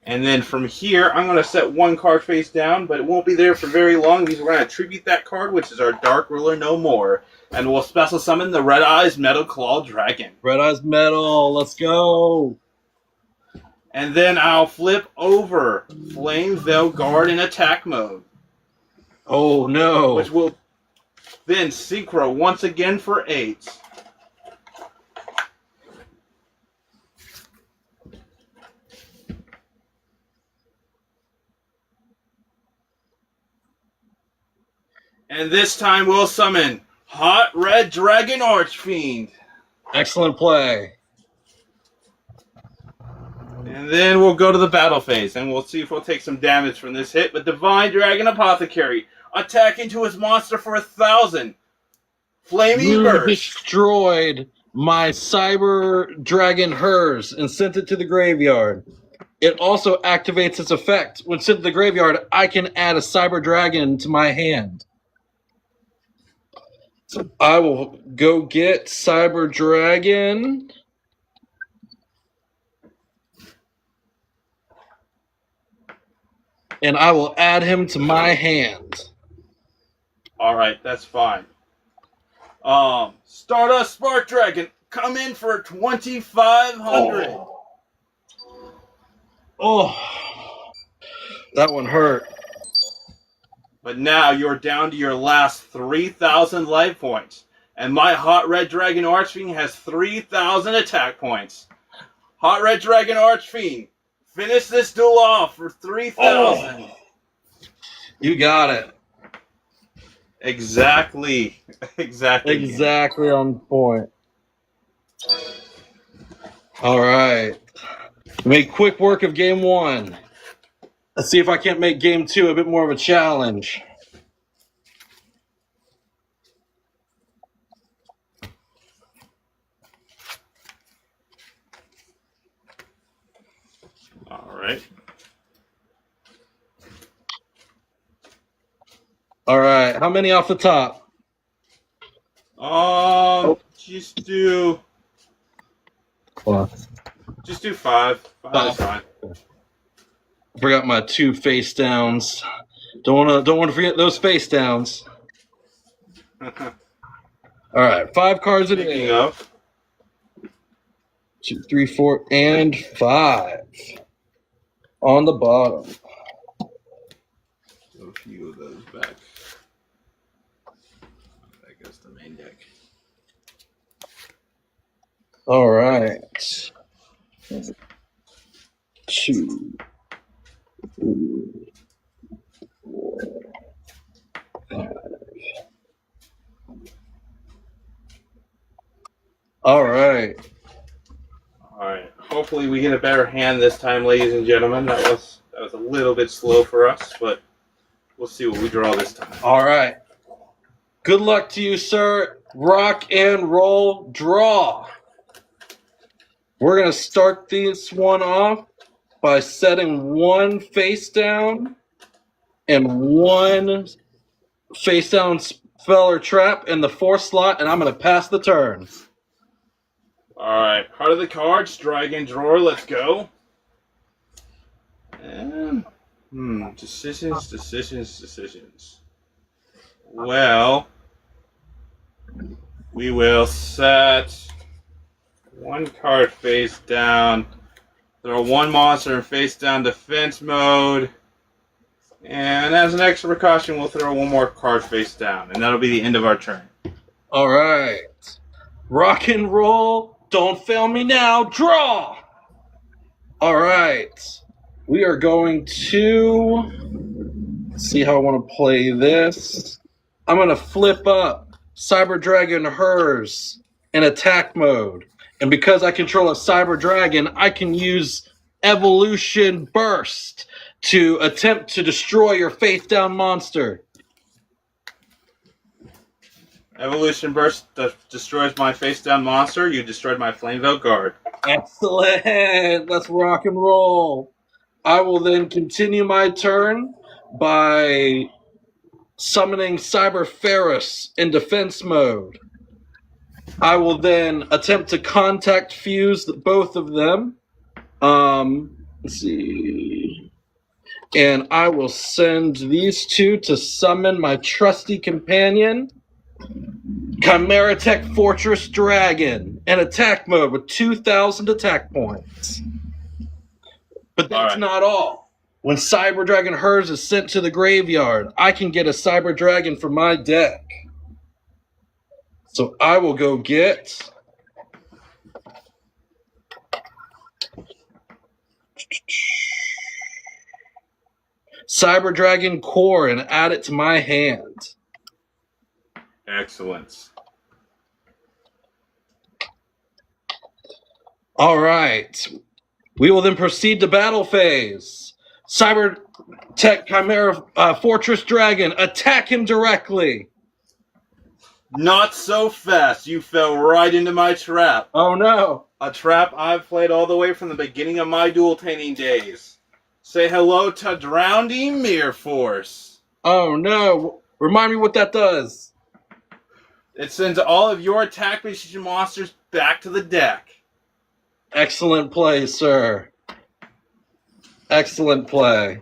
And then from here, I'm going to set one card face down, but it won't be there for very long because we're going to tribute that card, which is our Dark Ruler No More. And we'll special summon the Red Eyes Metal Claw Dragon. Red Eyes Metal, let's go! And then I'll flip over Flame Veil Guard in attack mode. Oh no! Which will then synchro once again for 8. And this time we'll summon Hot Red Dragon Archfiend. Excellent play. And then we'll go to the battle phase, and we'll see if we'll take some damage from this hit. But Divine Dragon Apothecary, attack into his monster for 1,000. Flaming You Burst. destroyed my Cyber Dragon Hers and sent it to the graveyard. It also activates its effect. When sent to the graveyard, I can add a Cyber Dragon to my hand. So I will go get Cyber Dragon. And I will add him to my hand. All right, that's fine. Stardust Spark Dragon, come in for 2,500. Oh, that one hurt. But now you're down to your last 3,000 life points. And my Hot Red Dragon Archfiend has 3,000 attack points. Hot Red Dragon Archfiend, finish this duel off for 3,000. Oh, you got it. Exactly. Exactly on point. All right. Make quick work of game 1. Let's see if I can't make game 2 a bit more of a challenge. All right. All right. How many off the top? Just do 5. 5 is fine. I forgot my 2 face downs. Don't want to forget those face downs. All right, 5 cards in Picking a up. 2, 3, 4, and 5 on the bottom. A few of those back. That goes to the main deck. All right. 2, 3, 4, 5. All right. All right. Hopefully we get a better hand this time, ladies and gentlemen. That was a little bit slow for us, but we'll see what we draw this time. All right. Good luck to you, sir. rock and roll, draw. We're going to start this one off by setting one face down and one face down spell or trap in the 4th slot, and I'm going to pass the turn. Alright, heart of the cards, dragon drawer, let's go. And, decisions. Well, we will set one card face down, throw one monster in face down defense mode, and as an extra precaution, we'll throw one more card face down, and that'll be the end of our turn. All right. Rock and roll. Don't fail me now. Draw. All right. We are going to see how I want to play this. I'm going to flip up Cyber Dragon Hers in attack mode. And because I control a Cyber Dragon, I can use Evolution Burst to attempt to destroy your face down monster. Evolution Burst destroys my face down monster. You destroyed my Flame Veil guard. Excellent. Let's rock and roll. I will then continue my turn by summoning Cyber Ferris in defense mode. I will then attempt to contact fuse both of them. Let's see. And I will send these two to summon my trusty companion, Chimera Tech Fortress Dragon, in attack mode with 2,000 attack points. But that's not all. When Cyber Dragon Hers is sent to the graveyard, I can get a Cyber Dragon from my deck. So I will go get Cyber Dragon Core and add it to my hand. Excellent. All right. We will then proceed to battle phase. Cyber Tech Chimera Fortress Dragon, attack him directly. Not so fast. You fell right into my trap. Oh no. A trap I've played all the way from the beginning of my dueltaning days. Say hello to Drowning Mirror Force. Oh no. Remind me what that does. It sends all of your attack machine monsters back to the deck. Excellent play, sir. Excellent play.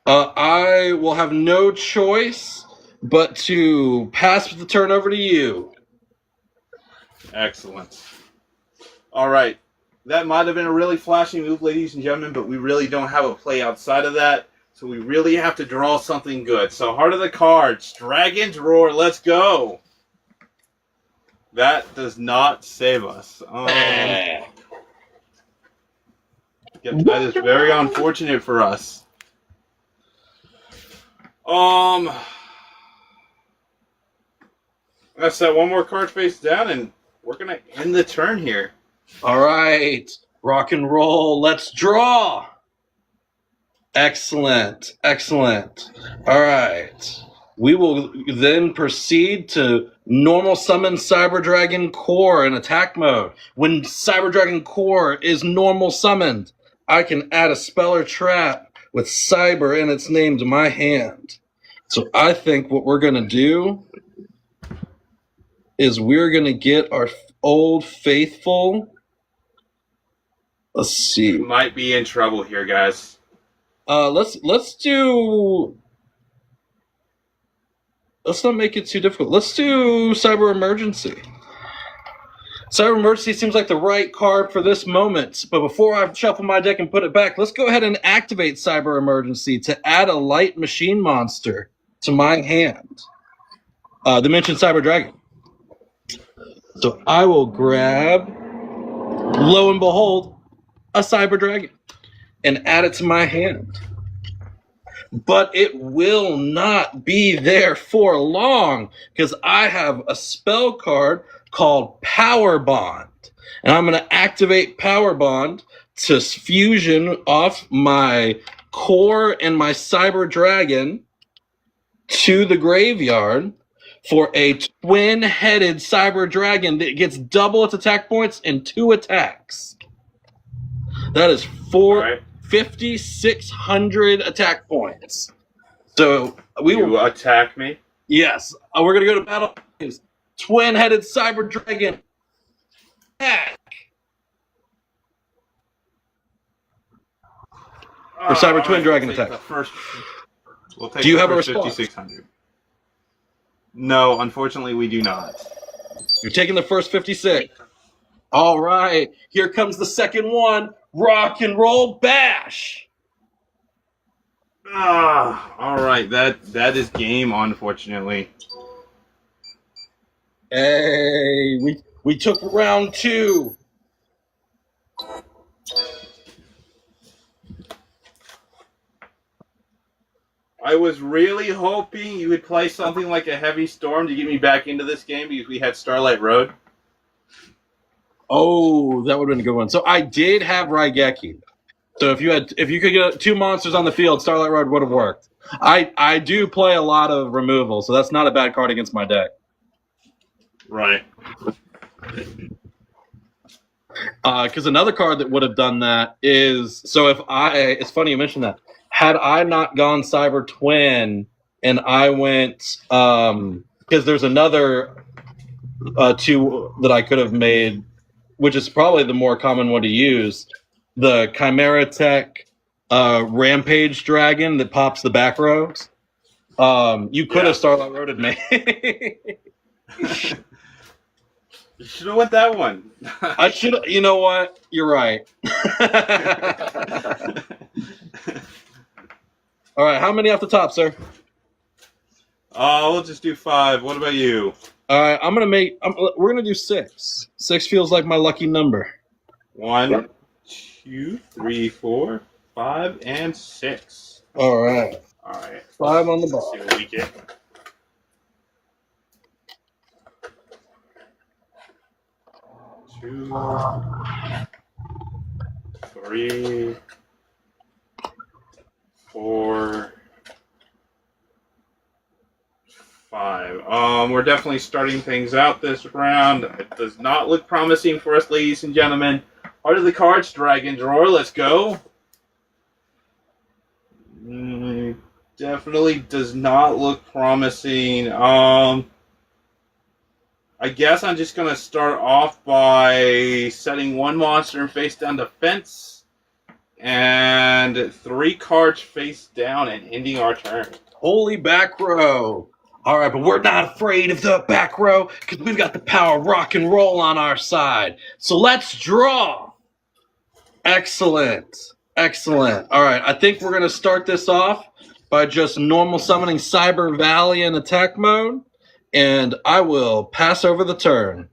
I will have no choice but to pass the turn over to you. Excellent. All right. That might have been a really flashy move, ladies and gentlemen, but we really don't have a play outside of that, so we really have to draw something good. So, heart of the cards, Dragon's Roar, let's go. That does not save us. That is very unfortunate for us. Let's set one more card face down, and we're going to end the turn here. All right. Rock and roll. Let's draw. Excellent. Excellent. All right. We will then proceed to normal summon Cyber Dragon Core in attack mode. When Cyber Dragon Core is normal summoned, I can add a spell or trap with Cyber in its name to my hand. So I think what we're going to do is we're going to get our old faithful. Let's see. We might be in trouble here, guys. Let's not make it too difficult. Let's do Cyber Emergency. Cyber Emergency seems like the right card for this moment. But before I shuffle my deck and put it back, let's go ahead and activate Cyber Emergency to add a light machine monster to my hand. Dimension Cyber Dragon. So I will grab, lo and behold, a Cyber Dragon and add it to my hand. But it will not be there for long because I have a spell card called Power Bond. And I'm going to activate Power Bond to fusion off my Core and my Cyber Dragon to the graveyard for a twin-headed cyber dragon that gets double its attack points and 2 attacks. That is All right. 5,600 attack points. So we You will. attack me. Yes, we're gonna go to battle. Twin-headed cyber dragon. Attack. Or cyber twin dragon we'll take attack. the first. We'll take Do you the have a first response? 5,600. No, unfortunately, we do not. You're taking the first 56. All right, here comes the second one. Rock and roll bash. All right. That is game, unfortunately. Hey, we took round 2. I was really hoping you would play something like a Heavy Storm to get me back into this game because we had Starlight Road. Oh, that would have been a good one. So I did have Raigeki. So if you could get 2 monsters on the field, Starlight Road would have worked. I do play a lot of removal, so that's not a bad card against my deck. Right. Because another card that would have done that is it's funny you mentioned that. Had I not gone Cyber Twin and I went because there's another 2 that I could have made, which is probably the more common one to use, the Chimera Tech Rampage Dragon that pops the back rows. You could have Starlight Roaded me. You should have went that one. I should. You know what? You're right. All right. How many off the top, sir? We'll just do 5. What about you? All right. We're gonna do 6. 6 feels like my lucky number. 1, 2, 3, 4, 5, and 6. All right. All right. 5 on the Let's ball. see what we get. 2, 3, 4, 5. We're definitely starting things out this round. It does not look promising for us, ladies and gentlemen. Heart of the Cards, Dragon Drawer. Let's go. Definitely does not look promising. I guess I'm just going to start off by setting 1 monster and face down defense. And 3 cards face down and ending our turn. Holy back row. All right, but we're not afraid of the back row because we've got the power of rock and roll on our side. So let's draw. Excellent. Excellent. All right, I think we're going to start this off by just normal summoning Cyber Valley in attack mode. And I will pass over the turn.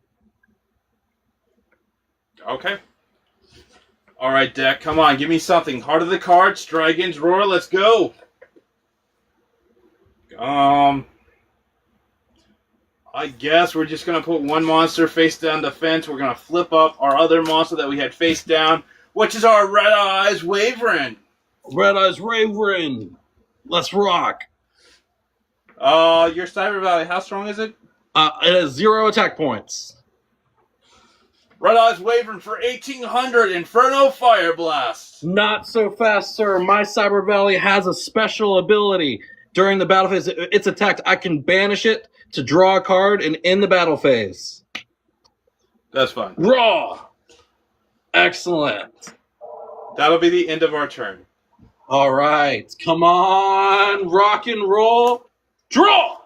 Okay. All right, deck. Come on. Give me something. Heart of the Cards, Dragon's Roar. Let's go. I guess we're just going to put 1 monster face down defense. We're going to flip up our other monster that we had face down, which is our Red Eyes Wyvern. Red Eyes Wyvern. Let's rock. Your Cyber Valley, how strong is it? It has 0 attack points. Red Eyes Wyvern for 1,800 Inferno Fire Blast. Not so fast, sir. My Cyber Valley has a special ability. During the battle phase, it's attacked. I can banish it to draw a card and end the battle phase. That's fine. Raw. Excellent. That'll be the end of our turn. All right. Come on. Rock and roll. Draw.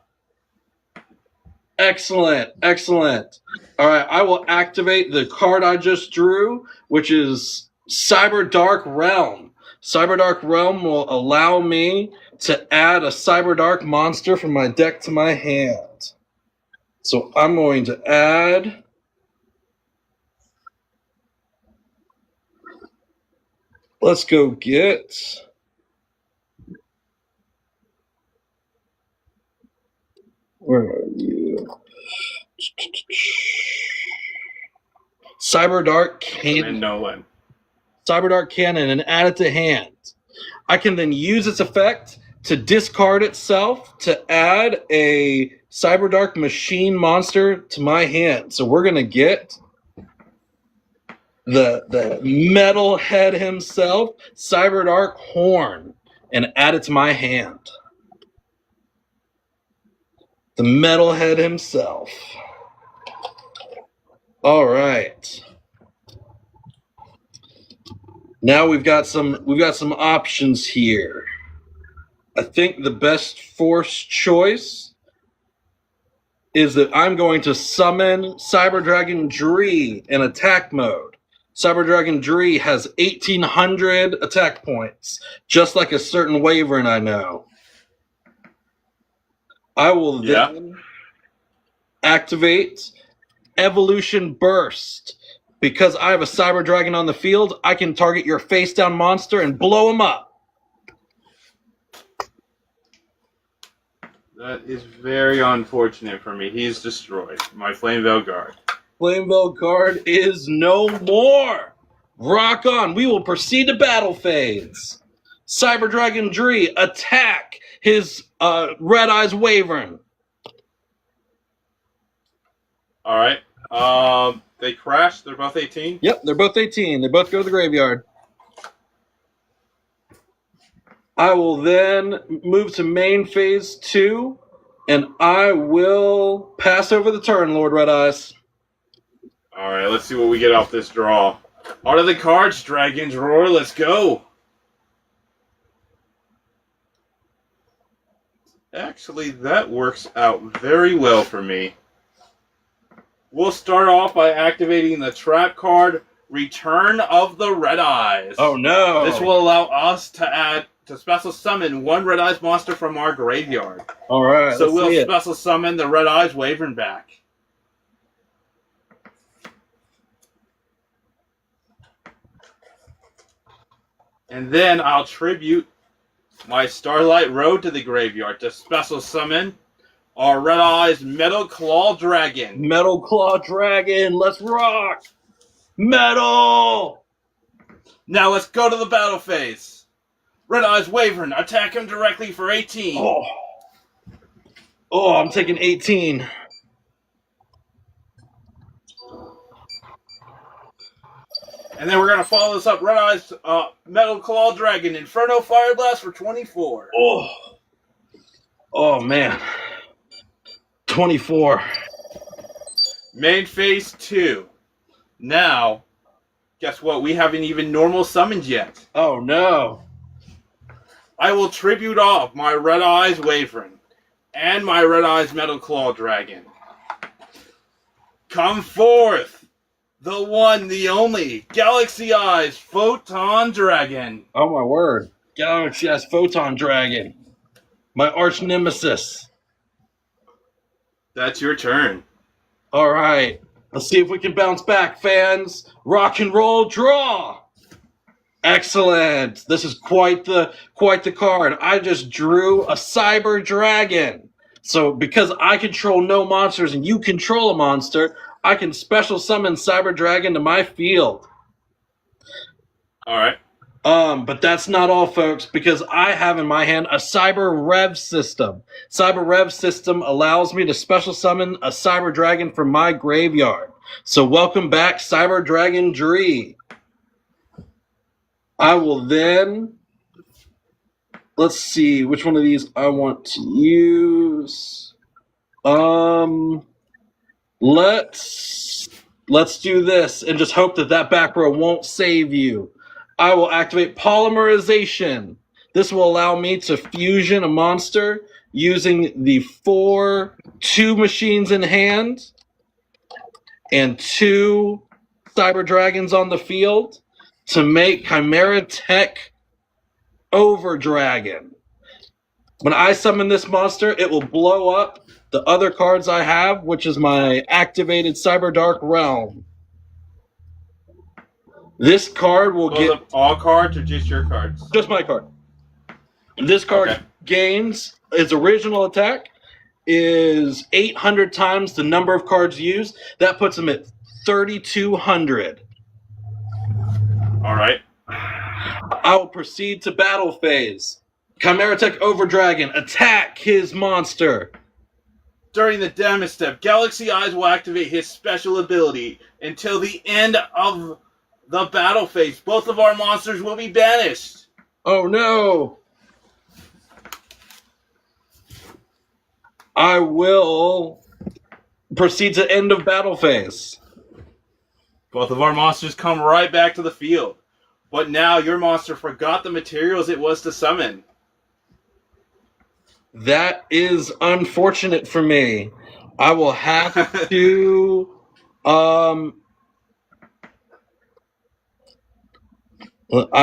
Excellent. Excellent. All right. I will activate the card I just drew, which is Cyber Dark Realm. Cyber Dark Realm will allow me to add a Cyber Dark monster from my deck to my hand. So I'm going to add... Let's go get... Where are you? Cyber Dark Cannon. And Nolan. Cyber Dark Cannon and add it to hand. I can then use its effect to discard itself to add a Cyberdark Machine monster to my hand. So we're gonna get the metalhead himself, Cyberdark Horn, and add it to my hand. The metalhead himself. All right. Now we've got some options here. I think the best force choice is that I'm going to summon Cyber Dragon Dree in attack mode. Cyber Dragon Dree has 1,800 attack points, just like a certain Wyvern I know. I will then activate Evolution Burst. Because I have a Cyber Dragon on the field, I can target your face-down monster and blow him up. That is very unfortunate for me. He's destroyed. My Flame Veil Guard. Flame Veil Guard is no more. Rock on. We will proceed to battle phase. Cyber Dragon Dree, attack his Red Eyes Wyvern. All right. They crashed. They're both 18. Yep, they're both 18. They both go to the graveyard. I will then move to main phase 2, and I will pass over the turn, Lord Red Eyes. All right, let's see what we get off this draw. Out of the cards, Dragon's Roar. Let's go. Actually, that works out very well for me. We'll start off by activating the trap card, Return of the Red Eyes. Oh no! This will allow us to special summon one Red Eyes monster from our graveyard. All right. So we'll special summon the Red Eyes Wyvern back. And then I'll tribute my Starlight Road to the graveyard to special summon our Red Eyes Metal Claw Dragon. Metal Claw Dragon, let's rock! Metal! Now let's go to the battle phase. Red Eyes Wyvern, attack him directly for 18. Oh, I'm taking 18. And then we're going to follow this up. Red Eyes Metal Claw Dragon, Inferno Fire Blast for 24. Oh man. 24. Main phase 2. Now, guess what? We haven't even normal summoned yet. Oh no. I will tribute off my Red Eyes Wyvern and my Red Eyes Metal Claw Dragon. Come forth, the one, the only, Galaxy Eyes Photon Dragon. Oh my word. Galaxy Eyes Photon Dragon. My arch nemesis. That's your turn. All right. Let's see if we can bounce back, fans. Rock and roll draw. Excellent. This is quite the card. I just drew a Cyber Dragon. So because I control no monsters and you control a monster, I can special summon Cyber Dragon to my field. All right. But that's not all, folks, because I have in my hand a Cyber Rev system. Cyber Rev system allows me to special summon a Cyber Dragon from my graveyard. So welcome back, Cyber Dragon Dree. I will then, let's see which one of these I want to use. Let's do this and just hope that back row won't save you. I will activate Polymerization. This will allow me to fusion a monster using the 2 machines in hand and 2 Cyber Dragons on the field to make Chimera Tech Overdragon. When I summon this monster, it will blow up the other cards I have, which is my activated Cyber Dark Realm. This card will get all cards or just your cards? just my card. This card gains its original attack is 800 times the number of cards used. That puts him at 3,200. All right. I will proceed to battle phase. Chimera Tech Overdragon, attack his monster. During the damage step, Galaxy Eyes will activate his special ability. Until the end of the battle phase, both of our monsters will be banished. Oh no! I will proceed to end of battle phase. Both of our monsters come right back to the field. But now your monster forgot the materials it was to summon. That is unfortunate for me. I will have to I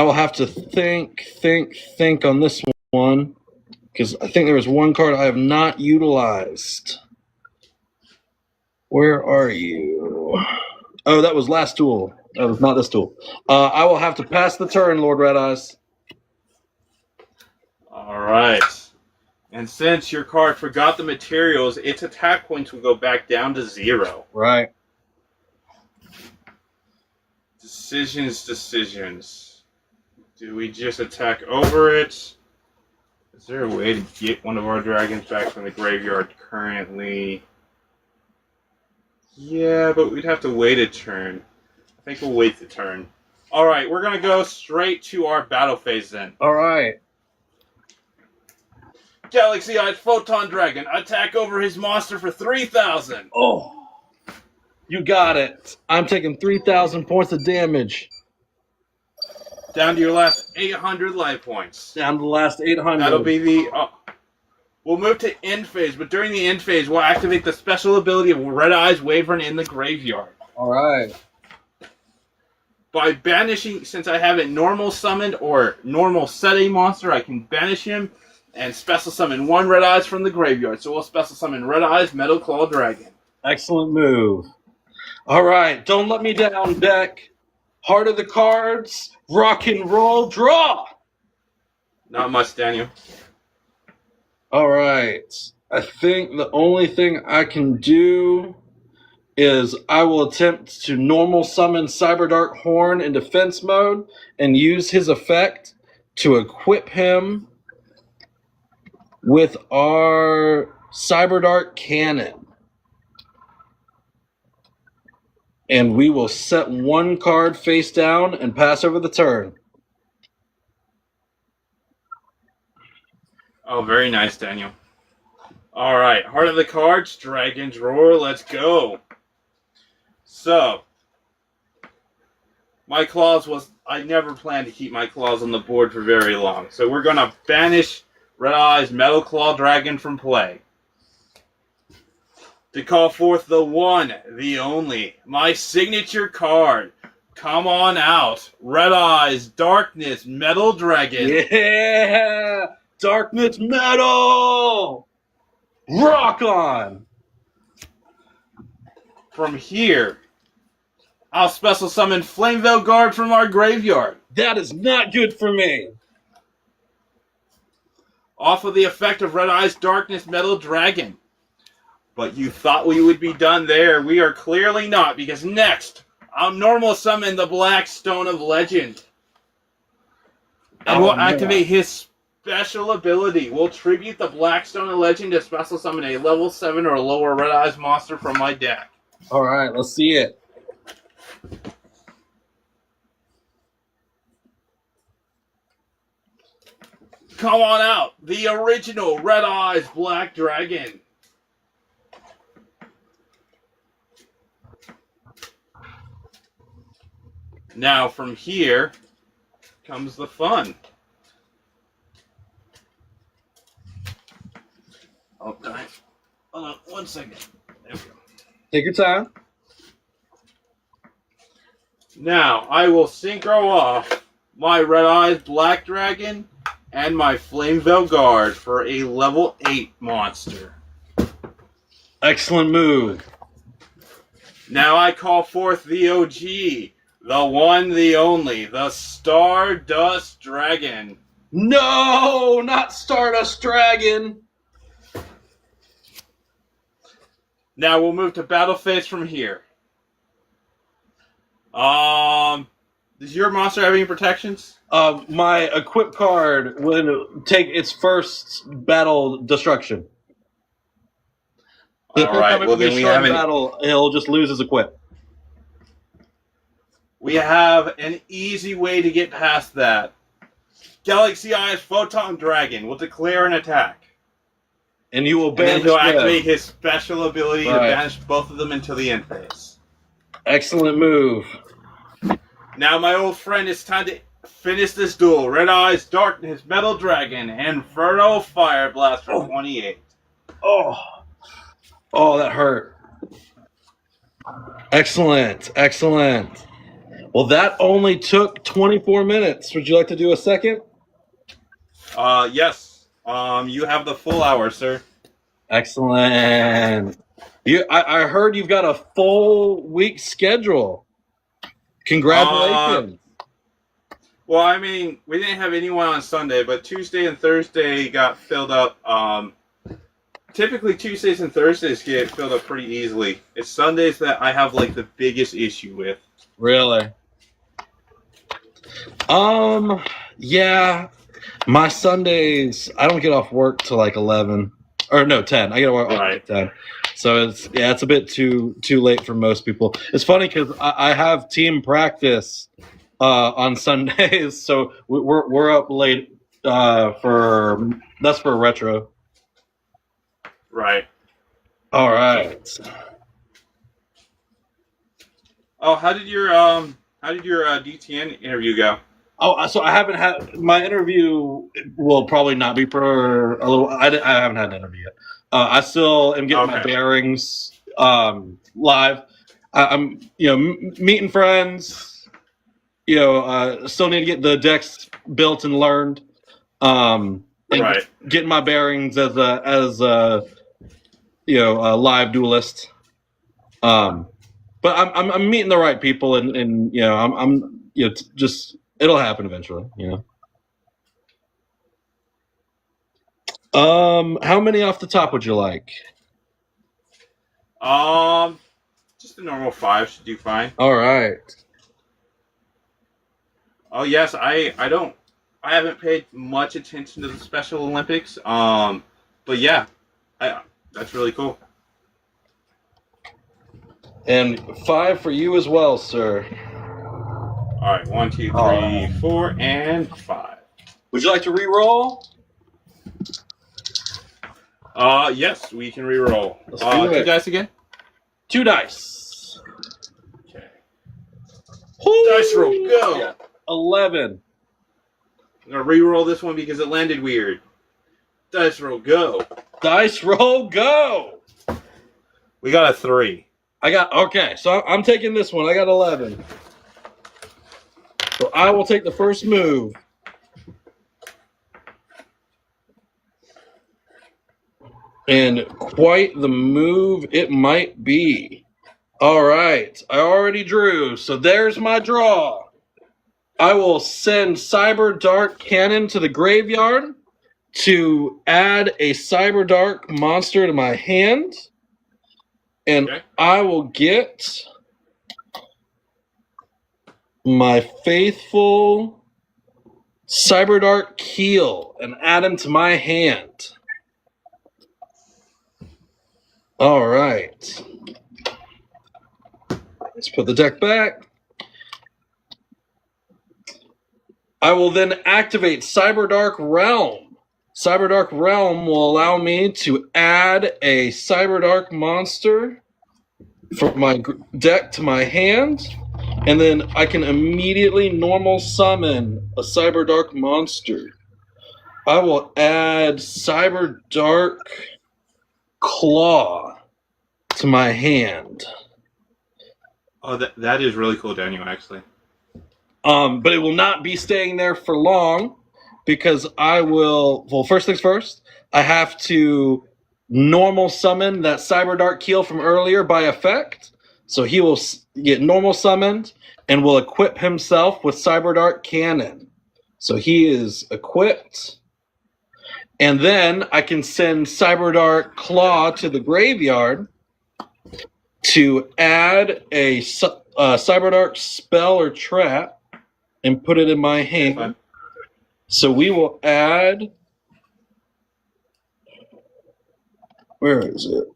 will have to think on this one, because I think there was one card I have not utilized. Where are you? Oh, that was last duel. That was not this duel. I will have to pass the turn, Lord Red Eyes. Alright. And since your card forgot the materials, its attack points will go back down to 0. Right. Decisions. Do we just attack over it? Is there a way to get one of our dragons back from the graveyard currently? Yeah, but we'd have to wait a turn. I think we'll wait the turn. Alright, we're going to go straight to our battle phase then. Alright. Galaxy Eyed Photon Dragon, attack over his monster for 3,000. Oh! You got it. I'm taking 3,000 points of damage. Down to your last 800 life points. Down to the last 800. That'll be the... we'll move to end phase, but during the end phase, we'll activate the special ability of Red Eyes Wyvern in the graveyard. Alright. By banishing, since I haven't normal summoned or normal set a monster, I can banish him and special summon one Red Eyes from the graveyard. So we'll special summon Red Eyes Metal Claw Dragon. Excellent move. Alright, don't let me down, deck. Heart of the cards, rock and roll, draw! Not much, Daniel. Alright. I think the only thing I can do is I will attempt to normal summon Cyberdark Horn in defense mode and use his effect to equip him with our Cyberdark Cannon. And we will set one card face down and pass over the turn. Oh, very nice, Daniel. Alright, Heart of the Cards, Dragon's Roar, let's go. So, my claws was... I never planned to keep my claws on the board for very long. So we're going to banish Red Eyes Metal Claw Dragon from play. To call forth the one, the only, my signature card. Come on out. Red Eyes, Darkness, Metal Dragon. Yeah! Darkness Metal! Rock on! From here, I'll special summon Flamevale Guard from our graveyard. That is not good for me. Off of the effect of Red Eyes, Darkness, Metal Dragon. But you thought we would be done there. We are clearly not, because next, I'll normal summon the Black Stone of Legend. And we'll activate his special ability. We'll tribute the Black Stone of Legend to special summon a level 7 or lower Red Eyes monster from my deck. Alright, let's see it. Come on out, the original Red Eyes Black Dragon. Now, from here comes the fun. Oh, darn. Hold on 1 second. There we go. Take your time. Now, I will synchro off my Red Eyes Black Dragon and my Flamevale Guard for a level 8 monster. Excellent move. Now I call forth the OG, the one, the only, the Stardust Dragon. No, not Stardust Dragon. Now we'll move to battle phase from here. Does your monster have any protections? My equip card would take its first battle destruction. All right, Time it well, will be then we short have in an- battle. He'll just lose his equip. We have an easy way to get past that. Galaxy Eyes Photon Dragon will declare an attack. And you will And then banish he'll them. activate his special ability to Right. banish both of them until the end phase. Excellent move. Now, my old friend, it's time to finish this duel. Red Eyes, Darkness, Metal Dragon, Inferno Fire Blast for 28. Oh, that hurt. Excellent. Well, that only took 24 minutes. Would you like to do a second? Yes. You have the full hour, sir. Excellent. I heard you've got a full week schedule. Congratulations. Well, I mean, we didn't have anyone on Sunday, but Tuesday and Thursday got filled up. Typically, Tuesdays and Thursdays get filled up pretty easily. It's Sundays that I have, like, the biggest issue with. Really? Yeah. My Sundays, I don't get off work till like 11. Or no, 10. I get off work at 10. So it's a bit too late for most people. It's funny because I have team practice on Sundays, so we're up late for retro. Right. All right. Oh, how did your DTN interview go? Oh, so I haven't had my interview. Will probably not be for a little. I haven't had an interview yet. I still am getting my bearings live. I'm meeting friends. Still need to get the decks built and learned. And getting my bearings as a live duelist. But I'm meeting the right people, and I'm just. It'll happen eventually, How many off the top would you like? Just a normal 5 should do fine. All right. Oh yes, I haven't paid much attention to the Special Olympics. But yeah, that's really cool. And 5 for you as well, sir. All right, 1, 2, 3, 4, and 5. Would you like to re-roll? Yes, we can re-roll. Let's do it. 2 dice again? 2 dice. Okay. Dice roll, go! Yeah. 11. I'm gonna re-roll this one because it landed weird. Dice roll, go! Dice roll, go! We got a 3. Okay, so I'm taking this one. I got 11. So I will take the first move. And quite the move it might be. All right, I already drew, so there's my draw. I will send Cyber Dark Cannon to the graveyard to add a Cyber Dark monster to my hand. And I will get my faithful Cyberdark Keel and add him to my hand. All right. Let's put the deck back. I will then activate Cyberdark Realm. Cyberdark Realm will allow me to add a Cyberdark monster from my deck to my hand. And then I can immediately normal summon a Cyberdark monster. I will add Cyberdark Claw to my hand. Oh, that is really cool, Daniel, actually. But it will not be staying there for long because I will... Well, first things first, I have to normal summon that Cyberdark Keel from earlier by effect. So he will get normal summoned and will equip himself with Cyberdark Cannon. So he is equipped. And then I can send Cyberdark Claw to the graveyard to add a Cyberdark spell or trap and put it in my hand. So we will add Where is it?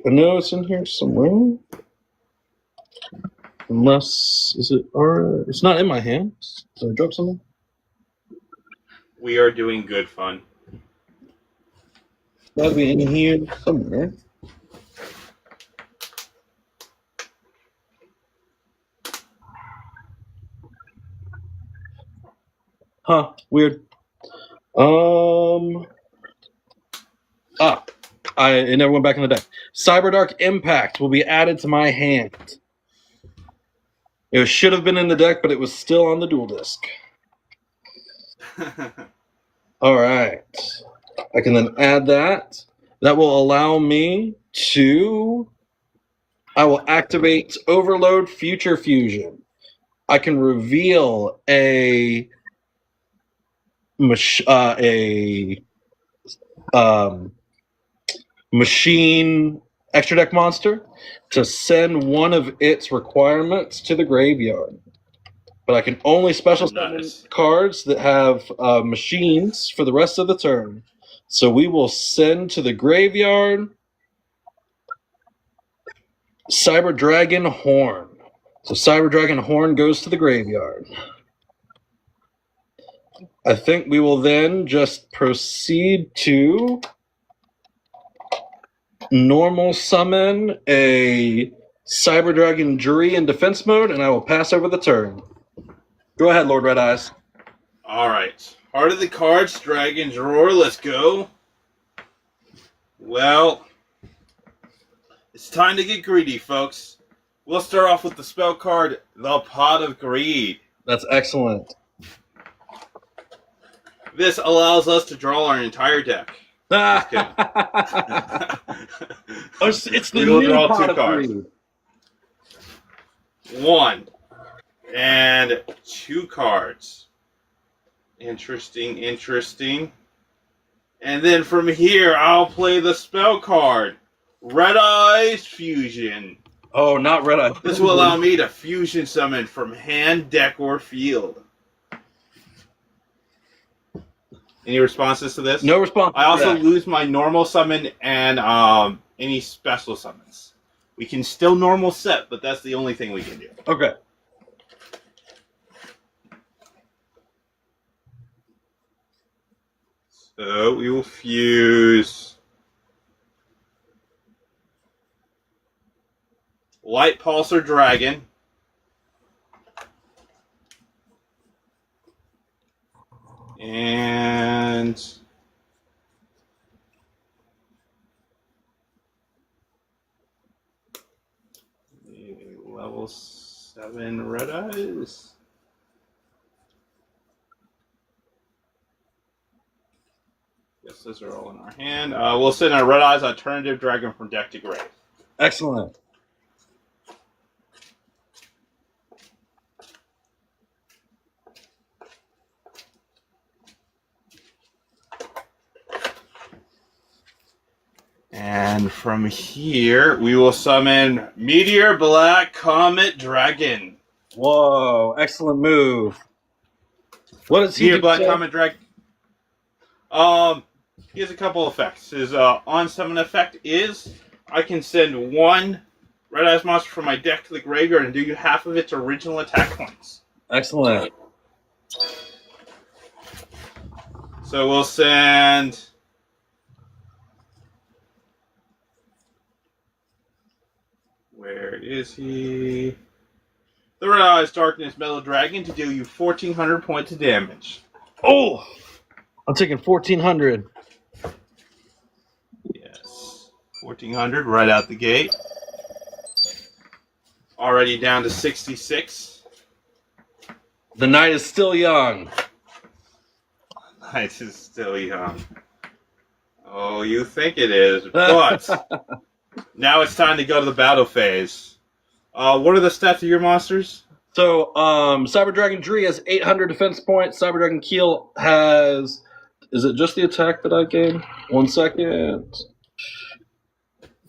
I know it's in here somewhere. Unless is it? Or it's not in my hands. Did I drop something? We are doing good fun. Gotta be in here somewhere. Huh? Weird. It never went back in the deck. Cyberdark Impact will be added to my hand. It should have been in the deck, but it was still on the dual disc. All right. I can then add that. That will allow me to... I will activate Overload Future Fusion. I can reveal a machine extra deck monster to send one of its requirements to the graveyard. But I can only special summon cards that have machines for the rest of the turn. So we will send to the graveyard Cyber Dragon Horn. So Cyber Dragon Horn goes to the graveyard. I think we will then just proceed to normal summon a Cyber Dragon Jury in defense mode, and I will pass over the turn. Go ahead, Lord Red Eyes. All right. Heart of the cards, Dragon's Roar. Let's go. Well, it's time to get greedy, folks. We'll start off with the spell card, the Pot of Greed. That's excellent. This allows us to draw our entire deck. Just kidding. It's the We will new draw Pot two of cards. Greed. 1 and 2 cards. Interesting. And then from here, I'll play the spell card, Red Eyes Fusion. Oh, not Red Eye. This will allow me to fusion summon from hand, deck, or field. Any responses to this? No response. I also lose my normal summon and any special summons. We can still normal set, but that's the only thing we can do. Okay. So we will fuse Light Pulsar Dragon. And level 7 Red Eyes. Yes, those are all in our hand. We'll send a Red Eyes Alternative Dragon from deck to grave. Excellent. And from here, we will summon Meteor Black Comet Dragon. Whoa, excellent move. What does he Meteor do? Black Comet Dragon. He has a couple effects. His on summon effect is I can send 1 Red Eyes monster from my deck to the graveyard and do half of its original attack points. Excellent. So we'll send where is he? The Red Eyes Darkness Metal Dragon to deal you 1,400 points of damage. Oh, I'm taking 1,400. Yes. 1,400 right out the gate. Already down to 66. The night is still young. Night is still young. Oh, you think it is, but now it's time to go to the battle phase. What are the stats of your monsters? So, Cyber Dragon Dree has 800 defense points. Cyber Dragon Keel has... Is it just the attack that I gained? 1 second.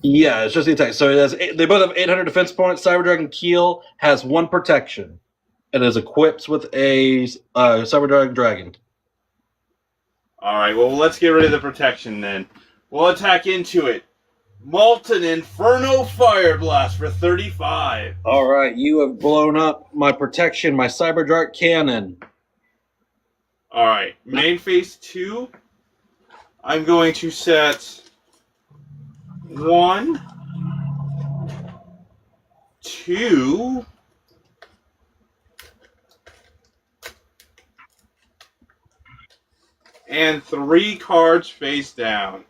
Yeah, it's just the attack. So it has they both have 800 defense points. Cyber Dragon Keel has 1 protection. It is equipped with a Cyber Dragon. All right. Well, let's get rid of the protection then. We'll attack into it. Molten Inferno Fire Blast for 35. All right, you have blown up my protection, my Cyber Dart Cannon. All right. Main phase 2. I'm going to set 1, 2, and 3 cards face down.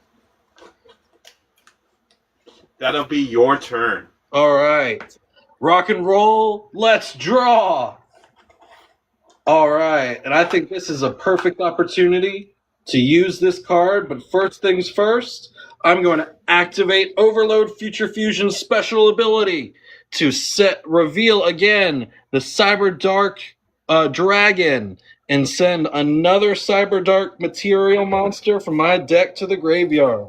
That'll be your turn. All right, rock and roll. Let's draw. All right, and I think this is a perfect opportunity to use this card. But first things first, I'm going to activate Overload Future Fusion special ability to reveal again the Cyber Dark Dragon and send another Cyber Dark material monster from my deck to the graveyard.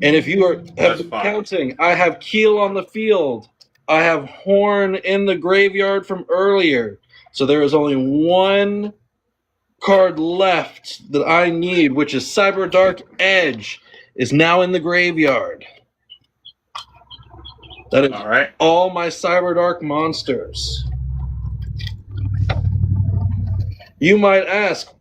And if you have been counting, I have Keel on the field. I have Horn in the graveyard from earlier. So there is only one card left that I need, which is Cyber Dark Edge, is now in the graveyard. That is all my Cyber Dark monsters. You might ask,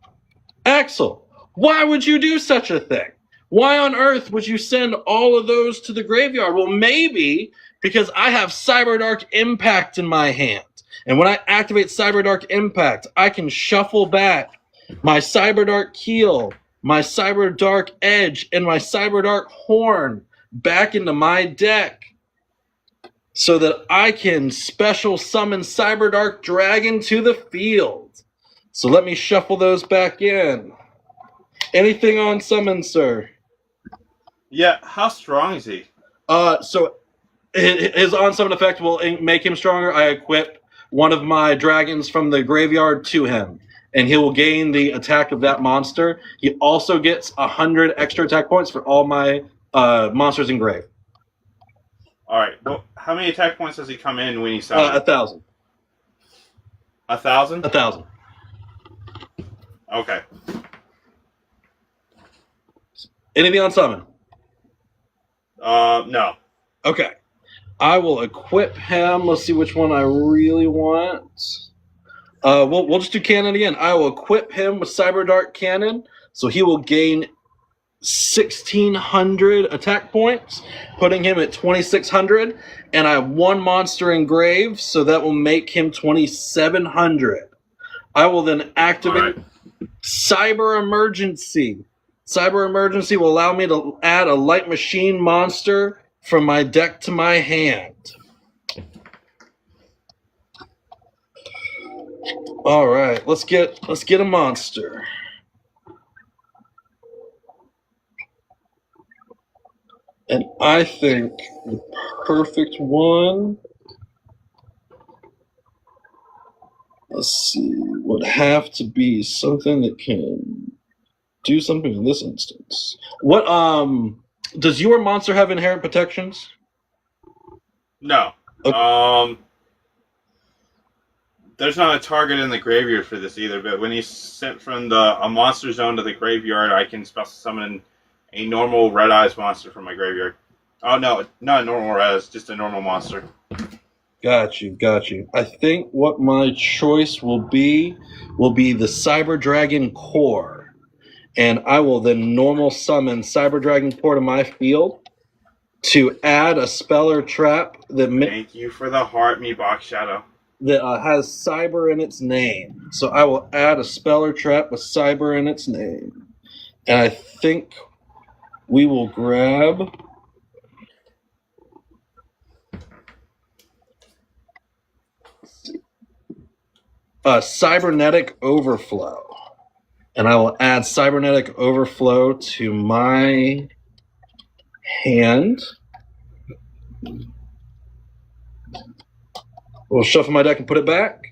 Axel, why would you do such a thing? Why on earth would you send all of those to the graveyard? Well, maybe because I have Cyber Dark Impact in my hand. And when I activate Cyber Dark Impact, I can shuffle back my Cyber Dark Keel, my Cyber Dark Edge, and my Cyber Dark Horn back into my deck so that I can special summon Cyber Dark Dragon to the field. So let me shuffle those back in. Anything on summon, sir? Yeah, how strong is he? So his on summon effect will make him stronger. I equip one of my dragons from the graveyard to him, and he will gain the attack of that monster. He also gets 100 extra attack points for all my monsters in grave. All right. Well, how many attack points does he come in when he summons? 1,000. 1,000? 1,000. Okay. Anything on summon? No. Okay. I will equip him. Let's see which one I really want. We'll just do cannon again. I will equip him with Cyber Dark Cannon, so he will gain 1,600 attack points, putting him at 2,600. And I have one monster in grave, so that will make him 2,700. I will then activate Cyber Emergency. Cyber Emergency will allow me to add a light machine monster from my deck to my hand. All right, let's get a monster. And I think the perfect one, let's see, would have to be something that can do something in this instance. What does your monster have inherent protections? No. Okay. There's not a target in the graveyard for this either, but when he's sent from a monster zone to the graveyard, I can special summon a normal Red Eyes monster from my graveyard. Oh, no, not a normal Red Eyes, just a normal monster. Got you. I think what my choice will be the Cyber Dragon Core. And I will then normal summon Cyber Dragon Core to my field to add a spell or trap that... Thank you for the heart, me Box Shadow. That has Cyber in its name. So I will add a spell or trap with Cyber in its name. And I think we will grab... Cybernetic Overflow. And I will add Cybernetic Overflow to my hand. We'll shuffle my deck and put it back.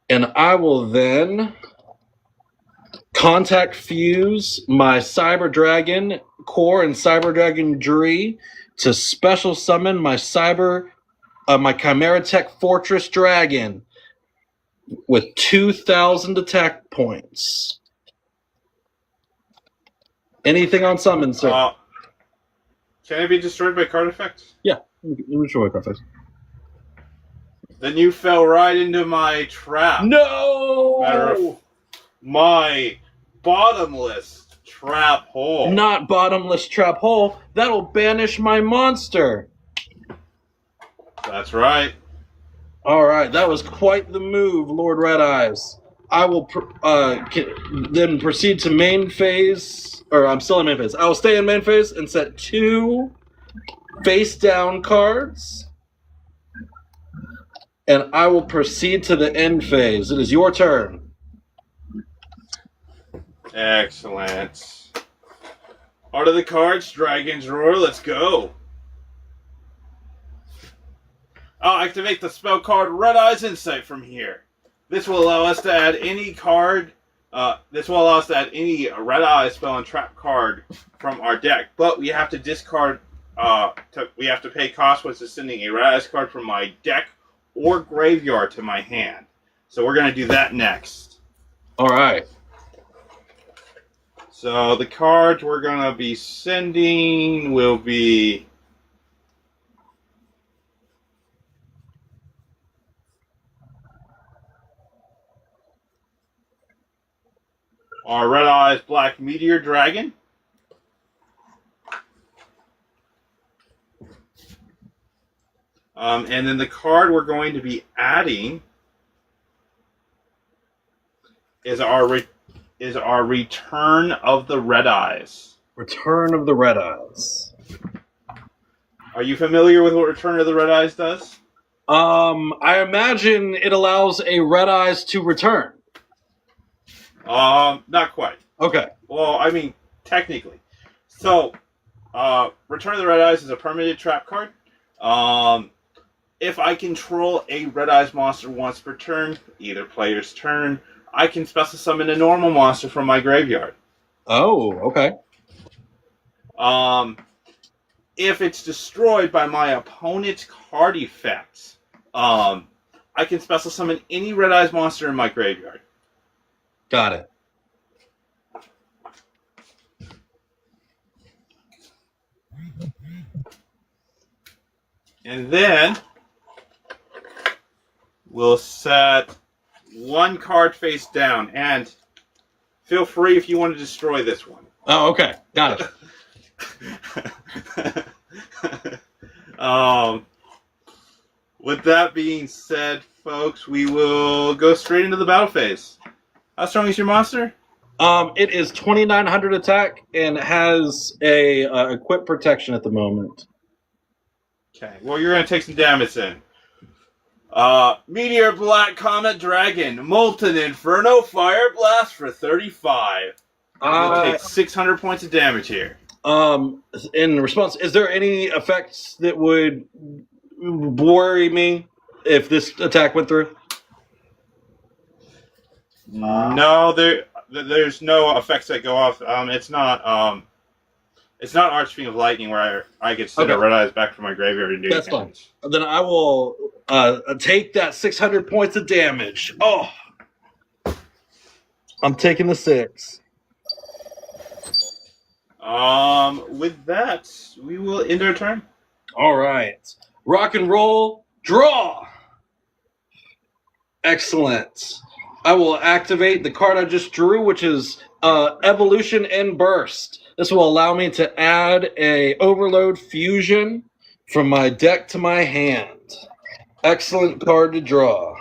And I will then contact fuse my Cyber Dragon Core and Cyber Dragon Dree to special summon my Cyber my Chimera Tech Fortress Dragon with 2,000 attack points. Anything on summon, sir? Can it be destroyed by card effects? Yeah, let me show you card effects. Then you fell right into my trap. No! Matter of my bottomless trap hole. Not bottomless trap hole. That'll banish my monster. That's right. All right, that was quite the move, Lord Red Eyes. I will then proceed to main phase, or I'm still in main phase. I will stay in main phase and set 2 face down cards, and I will proceed to the end phase. It is your turn. Excellent. Out of the cards, Dragon's Roar, let's go. I'll activate the spell card Red Eyes Insight from here. This will allow us to add any card. This will allow us to add any Red Eyes spell and trap card from our deck, but we have to discard. We have to pay cost when sending a Red Eyes card from my deck or graveyard to my hand. So we're gonna do that next. All right. So the cards we're gonna be sending will be. Our Red Eyes Black Meteor Dragon. And then the card we're going to be adding is our Return of the Red Eyes. Return of the Red Eyes. Are you familiar with what Return of the Red Eyes does? I imagine it allows a Red Eyes to return. Not quite. Okay. Well, I mean, technically. So, Return of the Red Eyes is a permanent trap card. If I control a Red Eyes monster once per turn, either player's turn, I can special summon a normal monster from my graveyard. Oh, okay. If it's destroyed by my opponent's card effects, I can special summon any Red Eyes monster in my graveyard. Got it. And then we'll set 1 card face down, and feel free if you want to destroy this one. Oh, okay. Got it. With that being said, folks, we will go straight into the battle phase. How strong is your monster? It is 2,900 attack and has a equip protection at the moment. Okay, well, you're going to take some damage then. Meteor Black Comet Dragon, Molten Inferno Fire Blast for 35. You'll take 600 points of damage here. In response, is there any effects that would worry me if this attack went through? No, there's no effects that go off. It's not Archfiend of Lightning where I get send a Red Eyes back from my graveyard and do That's damage. Fine. Then I will take that 600 points of damage. Oh, I'm taking the 6. With that, we will end our turn. All right. Rock and roll. Draw. Excellent. I will activate the card I just drew, which is Evolution and Burst. This will allow me to add a Overload Fusion from my deck to my hand. Excellent card to draw.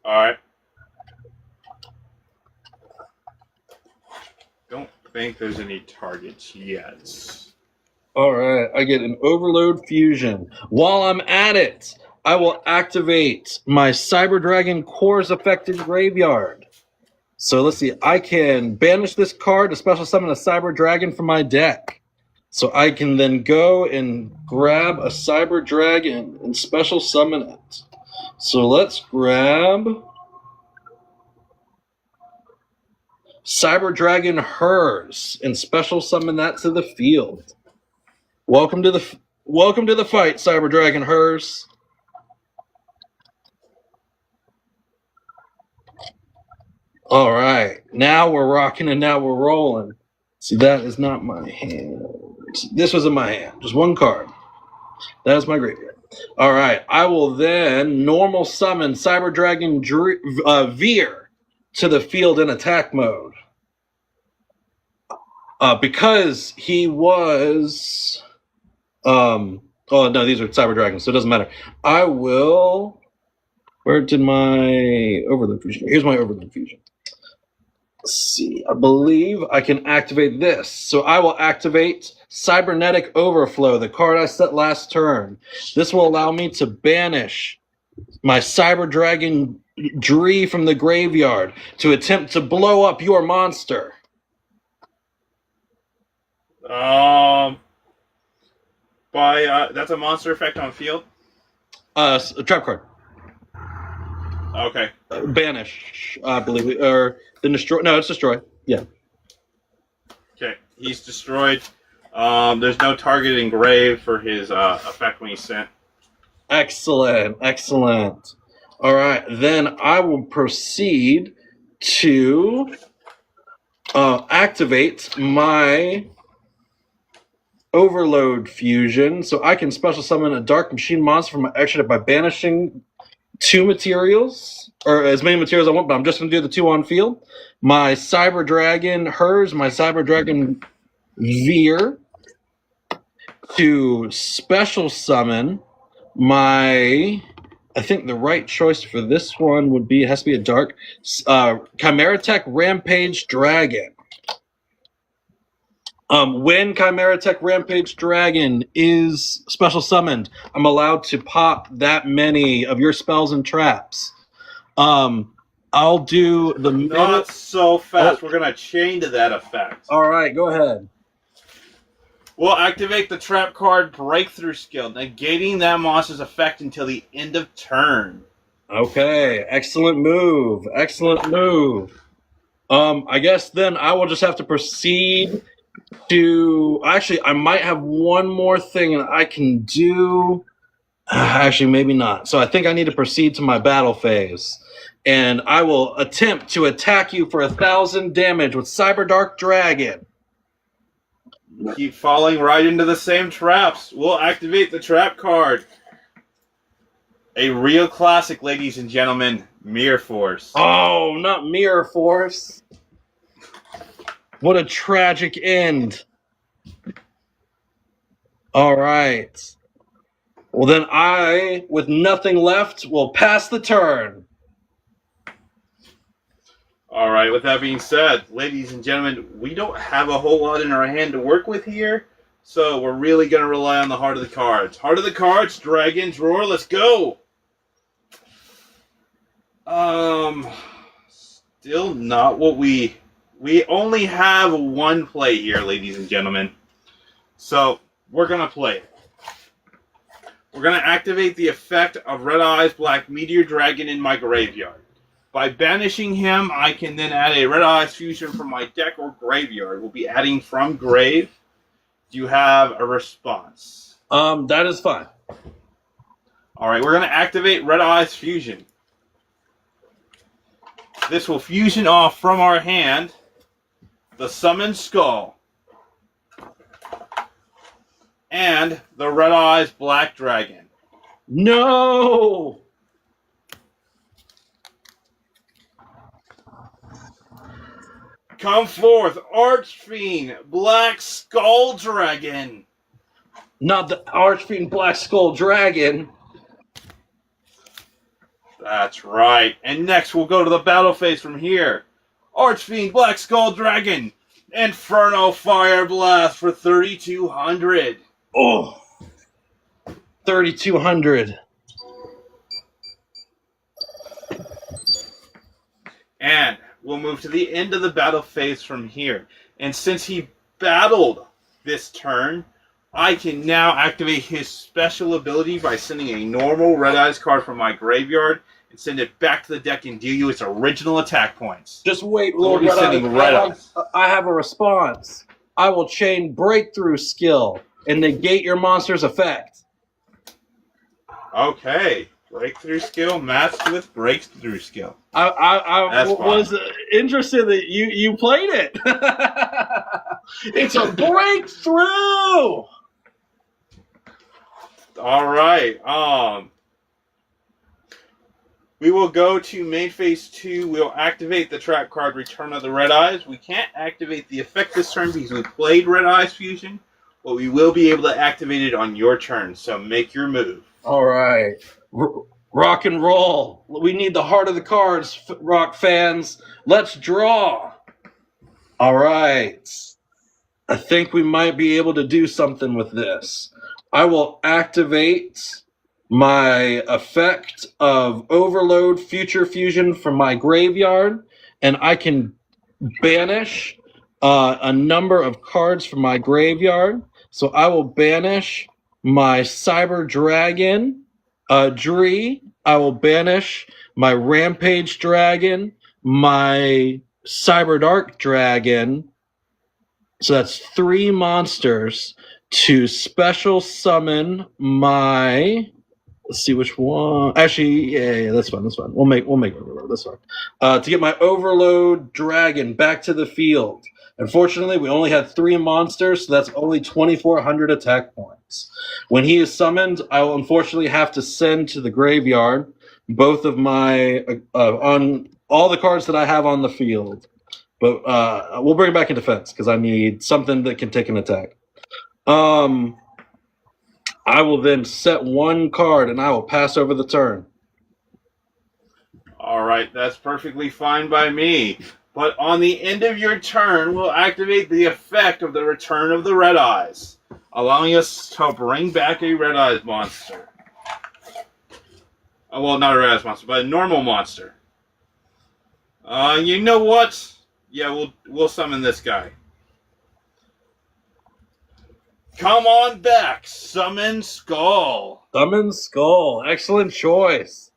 All right. Don't think there's any targets yet. All right. I get an Overload Fusion. While I'm at it, I will activate my Cyber Dragon Core's affected graveyard. So let's see. I can banish this card to special summon a Cyber Dragon from my deck. So I can then go and grab a Cyber Dragon and special summon it. So let's grab Cyber Dragon Hers and special summon that to the field. Welcome to the fight, Cyber Dragon Hers. All right. Now we're rocking and now we're rolling. See, that is not my hand. This was in my hand. Just one card. That is my graveyard. All right. I will then normal summon Cyber Dragon Veer to the field in attack mode. Because he was... oh, no, these are Cyber Dragons, so it doesn't matter. I will... Where did my Overload Fusion? Here's my Overload Fusion. Let's see. I believe I can activate this. So I will activate Cybernetic Overflow, the card I set last turn. This will allow me to banish my Cyber Dragon Dree from the graveyard to attempt to blow up your monster. That's a monster effect on field? A trap card. Okay. Banish, I believe. Or then destroy. No, it's destroy. Yeah. Okay. He's destroyed. There's no target engraved for his effect when he's sent. Excellent. Excellent. All right. Then I will proceed to activate my Overload Fusion, so I can special summon a Dark Machine monster from my extra deck by banishing 2 materials, or as many materials I want, but I'm just going to do the 2 on field. My Cyber Dragon Hers, my Cyber Dragon Veer, to special summon my... I think the right choice for this one would be, it has to be a dark, Chimera Tech Rampage Dragon. When Chimera Tech Rampage Dragon is special summoned, I'm allowed to pop that many of your spells and traps. I'll do the Not so fast. We're gonna chain to that effect. All right, go ahead. We'll activate the trap card Breakthrough skill, negating that monster's effect until the end of turn. Okay, excellent move. Excellent move. I guess then I will just have to proceed to... Actually, I might have one more thing that I can do. Actually, maybe not. So I think I need to proceed to my battle phase. And I will attempt to attack you for 1,000 damage with Cyber Dark Dragon. Keep falling right into the same traps. We'll activate the trap card. A real classic, ladies and gentlemen. Mirror Force. Oh, not Mirror Force. What a tragic end. All right. Well, then I, with nothing left, will pass the turn. All right, with that being said, ladies and gentlemen, we don't have a whole lot in our hand to work with here, so we're really going to rely on the heart of the cards. Heart of the cards, Dragon's Roar, let's go! Still not what we only have one play here, ladies and gentlemen. So, we're going to play it. We're going to activate the effect of Red Eyes Black Meteor Dragon in my graveyard. By banishing him, I can then add a Red Eyes Fusion from my deck or graveyard. We'll be adding from grave. Do you have a response? That is fine. All right, we're going to activate Red Eyes Fusion. This will fusion off from our hand the Summoned Skull and the Red Eyes Black Dragon. No! Come forth, Archfiend, Black Skull Dragon. Not the Archfiend Black Skull Dragon. That's right. And next we'll go to the battle phase from here. Archfiend, Black Skull Dragon, Inferno Fire Blast for 3,200. Oh, 3,200. And we'll move to the end of the battle phase from here. And since he battled this turn, I can now activate his special ability by sending a normal Red Eyes card from my graveyard and send it back to the deck and deal you its original attack points. Just wait, So we'll Lord be Red sending Eyes. Red Eyes. I have a response. I will chain Breakthrough skill and negate your monster's effect. Okay. Breakthrough skill matched with breakthrough skill. I That's was interested that you played it. It's a breakthrough. All right. We will go to main phase 2. We'll activate the trap card Return of the Red Eyes. We can't activate the effect this turn because we played Red Eyes Fusion, but we will be able to activate it on your turn. So make your move. All right. Rock and roll. We need the heart of the cards, Rock fans. Let's draw. All right. I think we might be able to do something with this. I will activate my effect of Overload Future Fusion from my graveyard, and I can banish a number of cards from my graveyard. So I will banish my Cyber Dragon, Dree. I will banish my Rampage Dragon, my Cyber Dark Dragon. So that's 3 monsters to special summon my. Let's see which one. Actually, yeah, that's fine. That's fine. We'll make Overload. That's fine. To get my Overload Dragon back to the field. Unfortunately, we only had 3 monsters, so that's only 2,400 attack points. When he is summoned, I will unfortunately have to send to the graveyard both of my on all the cards that I have on the field. But we'll bring it back in defense because I need something that can take an attack. I will then set 1 card and I will pass over the turn. All right, that's perfectly fine by me. But on the end of your turn, we'll activate the effect of the Return of the Red Eyes, allowing us to bring back a Red Eyes monster. Well, not a Red Eyes monster, but a normal monster. You know what? Yeah, we'll summon this guy. Come on back, Summon Skull. Summon Skull. Excellent choice.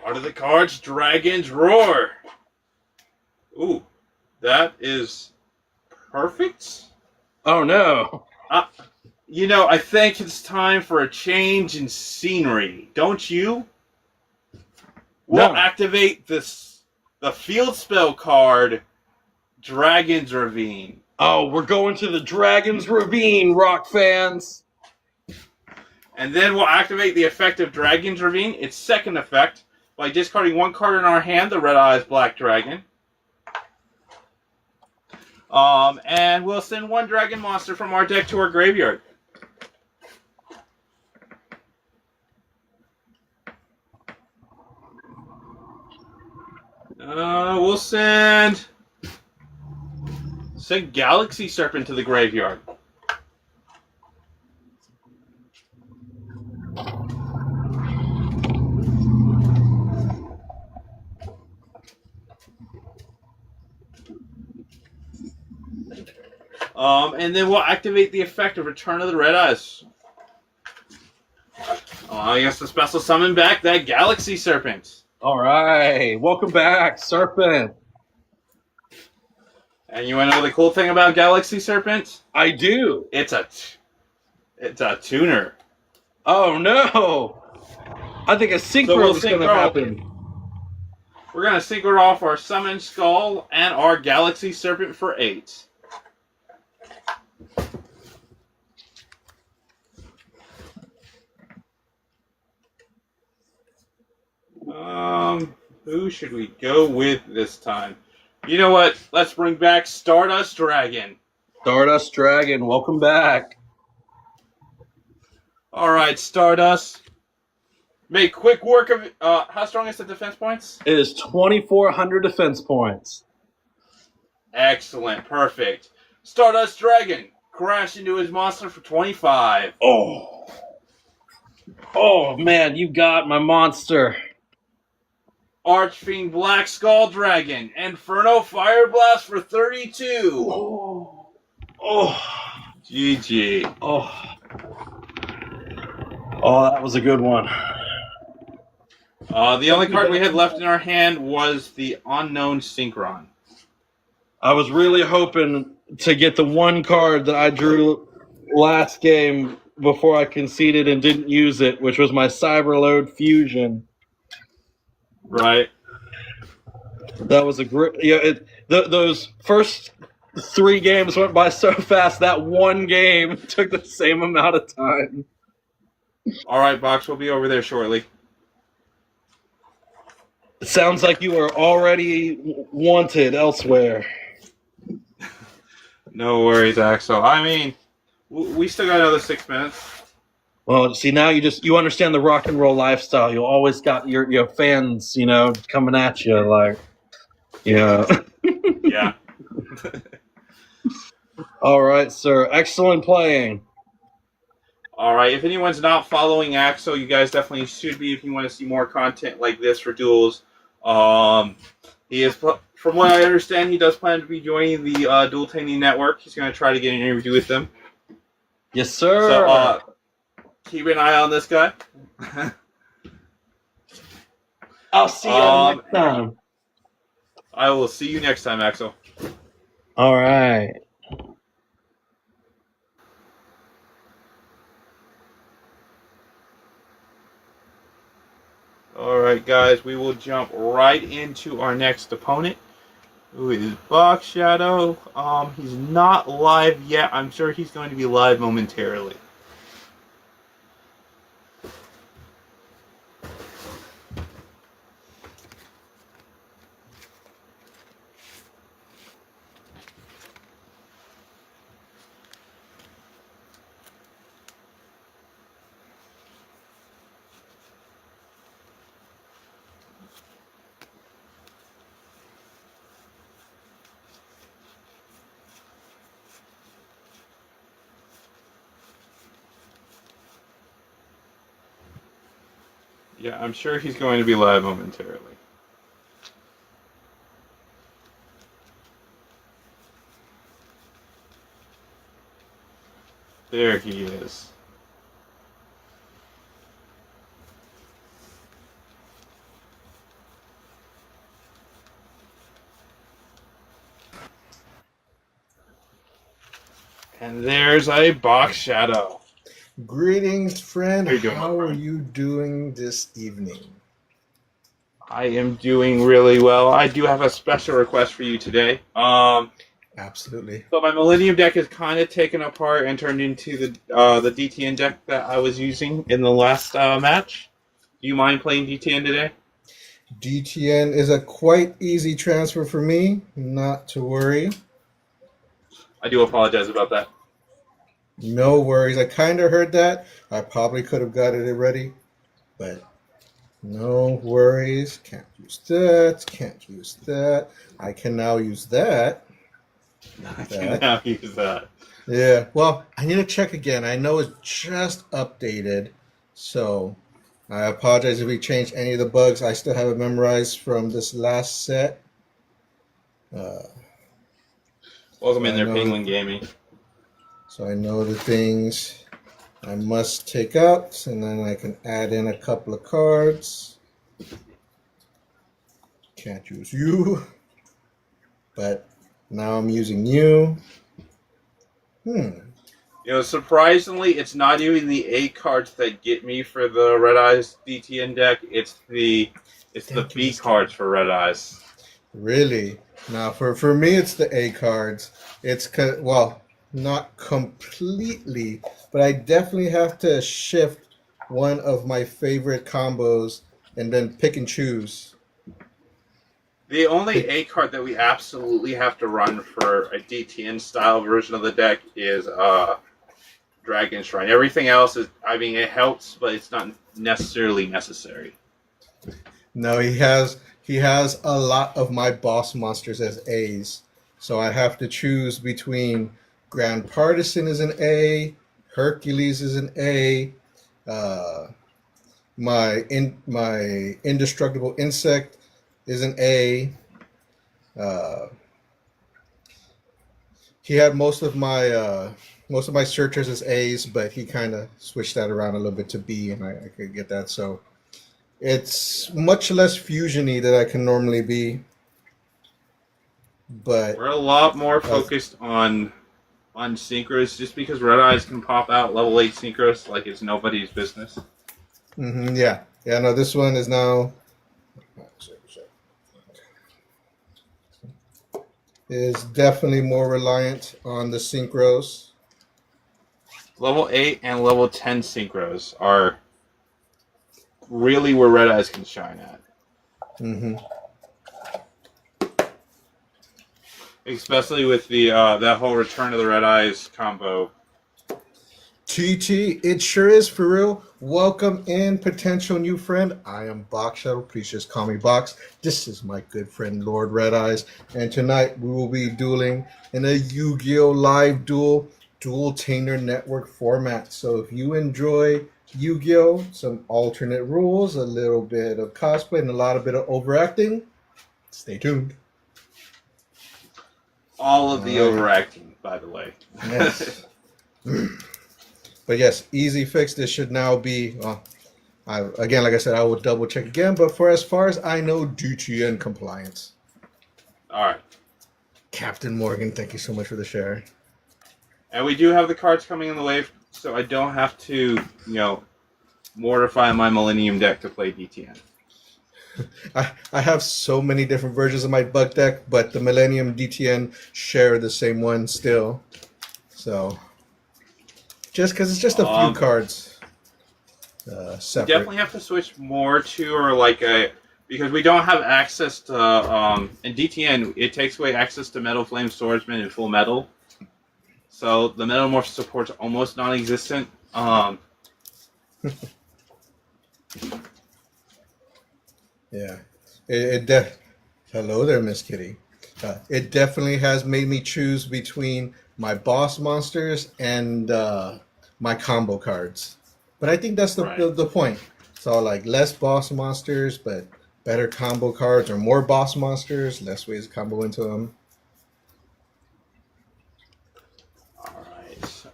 Art of the cards, Dragon's Roar. Ooh, that is perfect. Oh, no. You know, I think it's time for a change in scenery, don't you? We'll activate the field spell card, Dragon's Ravine. Oh, we're going to the Dragon's Ravine, Rock fans. And then we'll activate the effect of Dragon's Ravine, its second effect, by discarding 1 card in our hand, the Red Eyes Black Dragon. And we'll send 1 dragon monster from our deck to our graveyard. We'll send Galaxy Serpent to the graveyard. And then we'll activate the effect of Return of the Red Eyes. I guess the special summon back that Galaxy Serpent. All right. Welcome back, Serpent. And you want to know the cool thing about Galaxy Serpent? I do. It's a tuner. Oh, no. I think a synchro is going to happen. We're going to synchro off our Summon Skull and our Galaxy Serpent for 8. Who should we go with this time? You know what? Let's bring back Stardust Dragon. Stardust Dragon, welcome back. All right, Stardust. Make quick work of it. How strong is the defense points? It is 2,400 defense points. Excellent. Perfect. Stardust Dragon. Crash into his monster for 25. Oh. Oh, man, you got my monster. Archfiend Black Skull Dragon. Inferno Fire Blast for 32. Oh. Oh. GG. Oh. Oh, that was a good one. The only card we had left in our hand was the Unknown Synchron. I was really hoping to get the one card that I drew last game before I conceded and didn't use it, which was my Cyberload Fusion. Right. That was a great. Yeah, those first 3 games went by so fast. That one game took the same amount of time. All right, Box. We'll be over there shortly. It sounds like you are already wanted elsewhere. No worries, Axel. I mean, we still got another 6 minutes. Well, see, now you understand the rock and roll lifestyle. You always got your fans, coming at you like, yeah. Yeah. All right, sir. Excellent playing. All right. If anyone's not following Axel, you guys definitely should be if you want to see more content like this for duels. He is, from what I understand, he does plan to be joining the Dueltanimg network. He's going to try to get an interview with them. Yes, sir. So keep an eye on this guy. I'll see you next time. I will see you next time, Axel. All right. All right, guys, we will jump right into our next opponent, who is Box Shadow. He's not live yet. I'm sure he's going to be live momentarily. Yeah, I'm sure he's going to be live momentarily. There he is. And there's a Box Shadow. Greetings, friend. How you doing, How my are friend? you doing this evening? I am doing really well. I do have a special request for you today. Absolutely. So my Millennium deck is kind of taken apart and turned into the DTN deck that I was using in the last match. Do you mind playing DTN today? DTN is a quite easy transfer for me, not to worry. I do apologize about that. No worries. I kind of heard that. I probably could have got it already, but no worries. Can't use that. Can't use that. I can now use that. I can now use that. Yeah. Well, I need to check again. I know it's just updated, so I apologize if we changed any of the bugs. I still have it memorized from this last set. Welcome in I there, know. Penguin Gaming. So I know the things I must take out, and then I can add in a couple of cards. Can't use you, but now I'm using you. Surprisingly, it's not even the 8 cards that get me for the Red Eyes DTN deck. It's the B cards for Red Eyes. Really? Now, for me, it's the A cards. It's not completely, but I definitely have to shift one of my favorite combos and then pick and choose. The only 8 card that we absolutely have to run for a DTN style version of the deck is Dragon Shrine. Everything else is, it helps, but it's not necessarily necessary. No, he has a lot of my boss monsters as A's, so I have to choose between Grand Partisan is an A, Hercules is an A, my indestructible insect is an A. He had most of my searchers as A's, but he kind of switched that around a little bit to B, and I could get that. So it's much less fusion-y than I can normally be. But We're a lot more focused on on synchros just because Red Eyes can pop out level 8 synchros like it's nobody's business. Yeah. Yeah, no, this one is now is definitely more reliant on the synchros. Level 8 and level 10 synchros are really where Red Eyes can shine at. Mm-hmm. Especially with the that whole Return of the Red Eyes combo. TT, it sure is for real. Welcome in, potential new friend. I am Box Shuttle. Please just call me Box. This is my good friend Lord Red Eyes, and tonight we will be dueling in a Yu-Gi-Oh! Live dueltanimg network format. So if you enjoy Yu-Gi-Oh! Some alternate rules, a little bit of cosplay, and a lot of bit of overacting, stay tuned. All of the All right. overacting, by the way. Yes. But yes, easy fix. This should now be, again, like I said, I will double check again. But for as far as I know, DTN compliance. All right. Captain Morgan, thank you so much for the share. And we do have the cards coming in the wave, so I don't have to, mortify my Millennium deck to play DTN. I have so many different versions of my bug deck, but the Millennium DTN share the same one still. So, just because it's just a few cards separate. We definitely have to switch more to, or because we don't have access to, in DTN, it takes away access to Metal Flame Swordsman and Full Metal. So the Metamorph support's almost non-existent. Yeah. Hello there, Miss Kitty. It definitely has made me choose between my boss monsters and my combo cards. But I think that's the point. So like less boss monsters, but better combo cards, or more boss monsters, less ways to combo into them. All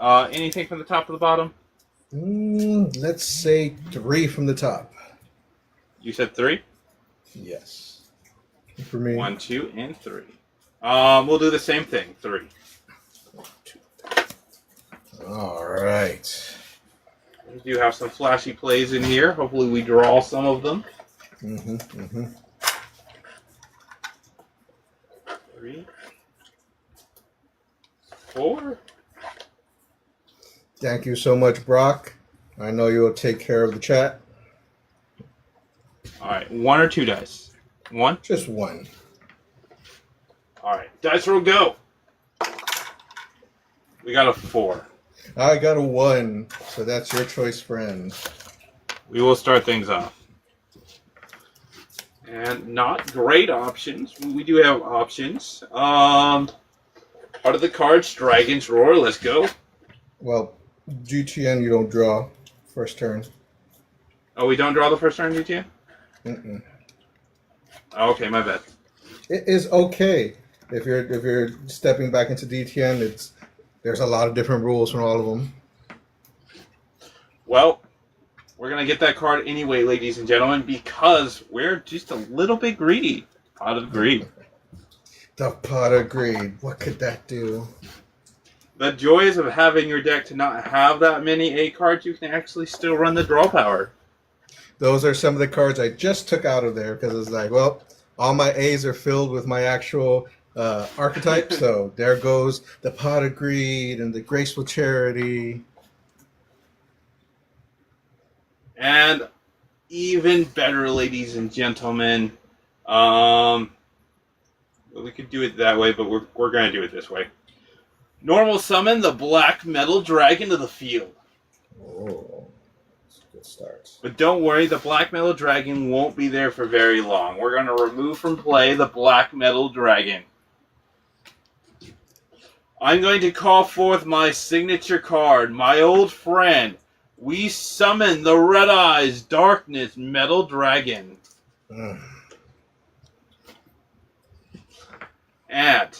right. Anything from the top to the bottom? Let's say 3 from the top. You said 3? Yes. For me. 1, 2, and 3. We'll do the same thing. 3. 1, 2, 3. All right. We do have some flashy plays in here. Hopefully we draw some of them. 3. 4. Thank you so much, Brock. I know you'll take care of the chat. All right. 1 or 2 dice? 1? Just 1. All right. Dice roll, go. We got a 4. I got a 1, so that's your choice, friend. We will start things off. And not great options. We do have options. Part of the cards, Dragon's Roar. Let's go. Well, GTN, you don't draw first turn. Oh, we don't draw the first turn, GTN? Mm-mm. Okay, my bad. It is okay if you're stepping back into DTN. There's a lot of different rules from all of them. Well, we're gonna get that card anyway, ladies and gentlemen, because we're just a little bit greedy. Pot of greed. The pot of greed. What could that do? The joys of having your deck to not have that many A cards, you can actually still run the draw power. Those are some of the cards I just took out of there because it's like, well, all my A's are filled with my actual archetype. So there goes the pot of greed and the graceful charity. And even better, ladies and gentlemen, we could do it that way, but we're going to do it this way. Normal summon the Black Metal Dragon to the field. Oh, that's a good start. But don't worry, the Black Metal Dragon won't be there for very long. We're going to remove from play the Black Metal Dragon. I'm going to call forth my signature card, my old friend. We summon the Red Eyes Darkness Metal Dragon. And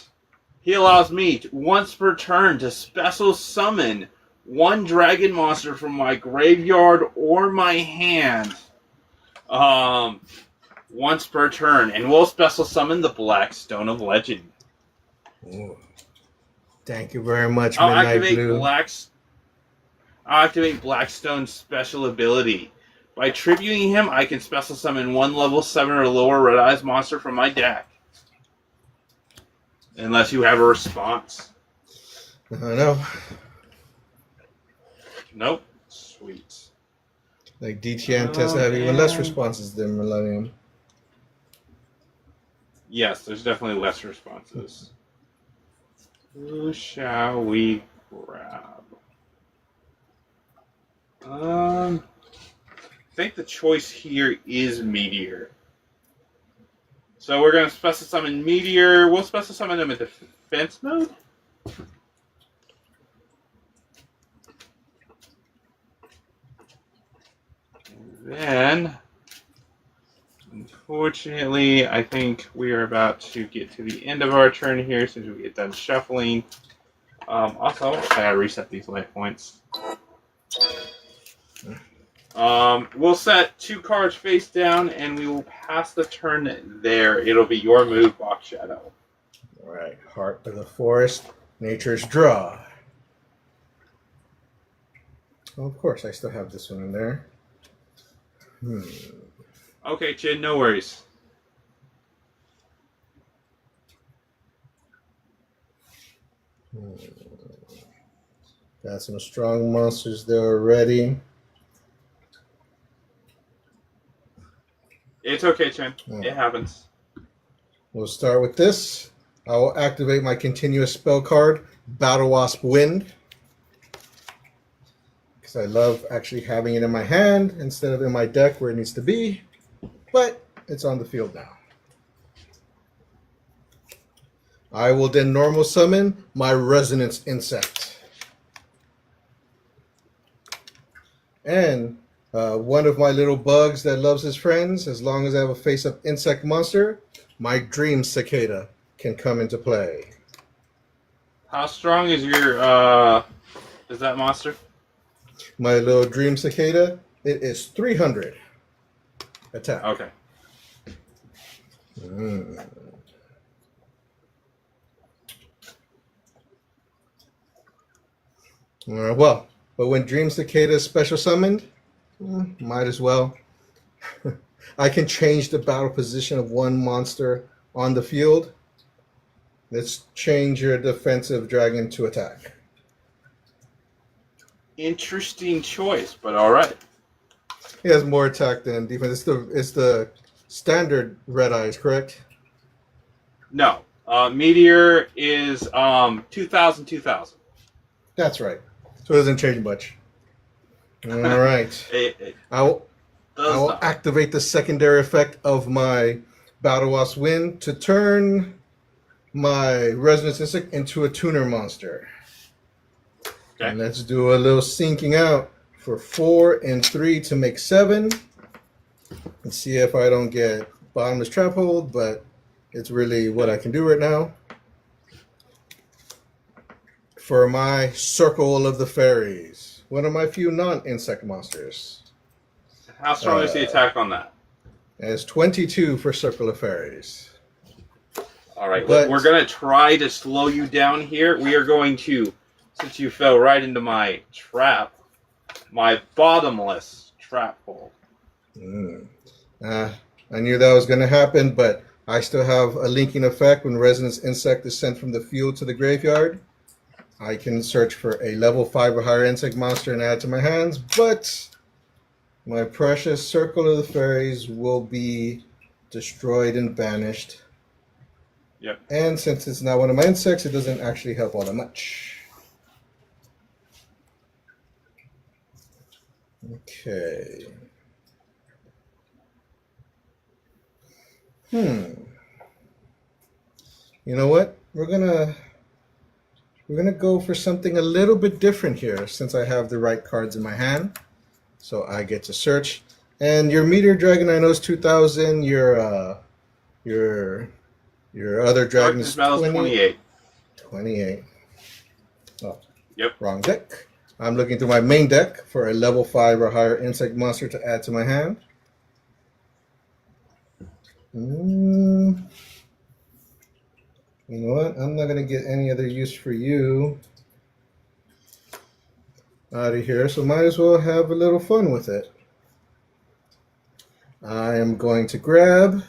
he allows me once per turn to special summon one dragon monster from my graveyard or my hand. Once per turn. And we'll special summon the Black Stone of Legend. Ooh. Thank you very much, I'll Midnight activate Blue. I'll activate Blackstone's special ability. By tributing him, I can special summon one level 7 or lower Red Eyes monster from my deck. Unless you have a response. I know. Nope. Sweet. Like DTN tends to have even less responses than Millennium. Yes, there's definitely less responses. Who shall we grab? I think the choice here is Meteor. So we're going to special summon Meteor. We'll special summon him in defense mode. Then, unfortunately, I think we are about to get to the end of our turn here since we get done shuffling. Also, I gotta reset these life points. We'll set 2 cards face down, and we will pass the turn there. It'll be your move, Box Shadow. All right, Heart of the Forest, Nature's Draw. Oh, of course, I still have this one in there. Okay, Chin, no worries. Got some strong monsters there already. It's okay, Chin. Oh. It happens. We'll start with this. I will activate my continuous spell card, Battle Wasp Wind. Because I love actually having it in my hand instead of in my deck where it needs to be. But it's on the field now. I will then normal summon my Resonance Insect. And one of my little bugs that loves his friends, as long as I have a face-up insect monster, my Dream Cicada can come into play. How strong is your, is that monster? My little Dream Cicada, it is 300 attack. Okay. Well, but when Dream Cicada is special summoned, might as well. I can change the battle position of one monster on the field. Let's change your defensive dragon to attack. Interesting choice, but alright. He has more attack than defense. It's the standard Red Eyes, correct? No. Meteor is 2,000, 2,000. That's right. So it doesn't change much. All right. I will activate the secondary effect of my Battle Wasp Wind to turn my Resonance Insect into a tuner monster. Okay. And let's do a little sinking out for 4 and 3 to make 7. And see if I don't get bottomless trap hold, but it's really what I can do right now. For my Circle of the Fairies, one of my few non-insect monsters. How strong is the attack on that? It's 22 for Circle of Fairies. All right, we're going to try to slow you down here. We are going to, since you fell right into my trap, my bottomless trap hold. I knew that was going to happen, but I still have a linking effect. When Resonance Insect is sent from the field to the graveyard, I can search for a level 5 or higher insect monster and add to my hands, but my precious Circle of the Fairies will be destroyed and banished. Yep. And since it's not one of my insects, it doesn't actually help all that much. Okay. You know what? We're gonna go for something a little bit different here since I have the right cards in my hand. So I get to search. And your Meteor Dragon I know is 2,000. Your other dragon is 28. 28. Oh, yep. Wrong deck. I'm looking through my main deck for a level 5 or higher insect monster to add to my hand. You know what? I'm not going to get any other use for you out of here, so might as well have a little fun with it. I am going to grab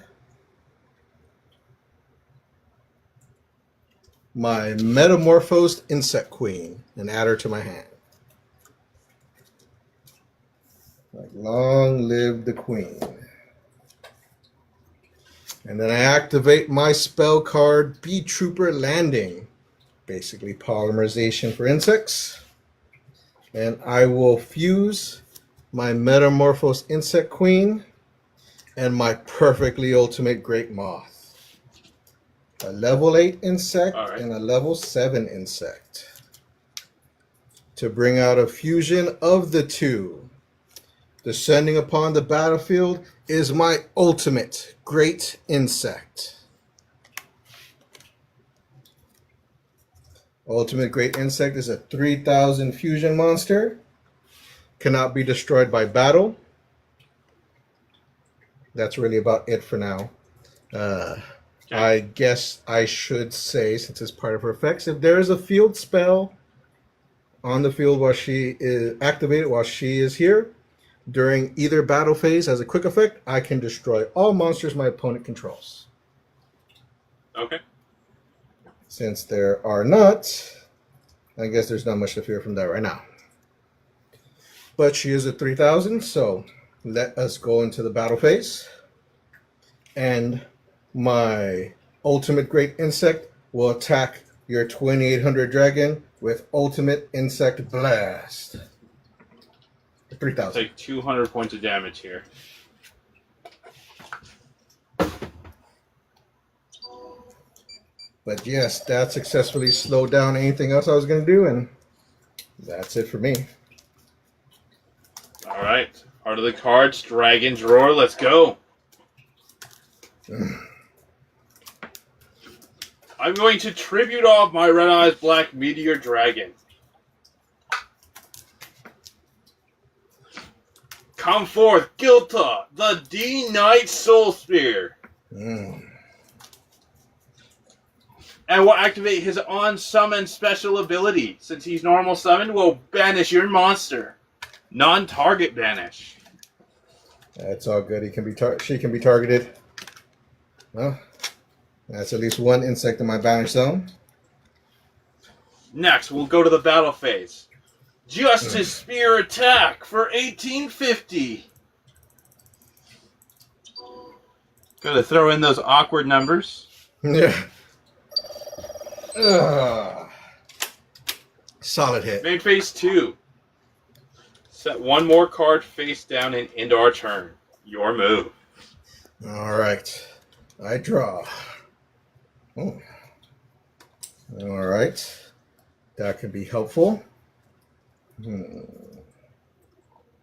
my Metamorphosed Insect Queen and add her to my hand. Like, long live the queen. And then I activate my spell card, Bee Trooper Landing. Basically polymerization for insects. And I will fuse my Metamorphosed Insect Queen and my perfectly ultimate Great Moth. A level 8 insect and a level 7 insect. To bring out a fusion of the two. Descending upon the battlefield is my ultimate Great Insect. Ultimate Great Insect is a 3000 fusion monster. Cannot be destroyed by battle. That's really about it for now. I guess I should say, since it's part of her effects, if there is a field spell on the field while she is activated while she is here, during either battle phase as a quick effect, I can destroy all monsters my opponent controls. Okay. Since there are not, I guess there's not much to fear from that right now. But she is a 3000, so let us go into the battle phase. And my ultimate Great Insect will attack your 2800 dragon with Ultimate Insect Blast. 3000. Take 200 points of damage here. But yes, that successfully slowed down anything else I was going to do, and that's it for me. All right. Heart of the cards, Dragon's Roar. Let's go. I'm going to tribute off my Red Eyes Black Meteor Dragon. Come forth, Gilta, the D-Knight Soul Spear. And will activate his on-summon special ability. Since he's normal summoned, will banish your monster. Non-target banish. That's all good. He can be she can be targeted. Well, that's at least one insect in my banish zone. Next, we'll go to the battle phase. Justice Spear attack for 1850. Gotta throw in those awkward numbers. Yeah. Solid hit. Main phase 2. Set one more card face down and end our turn. Your move. All right. I draw. Oh. All right. That can be helpful.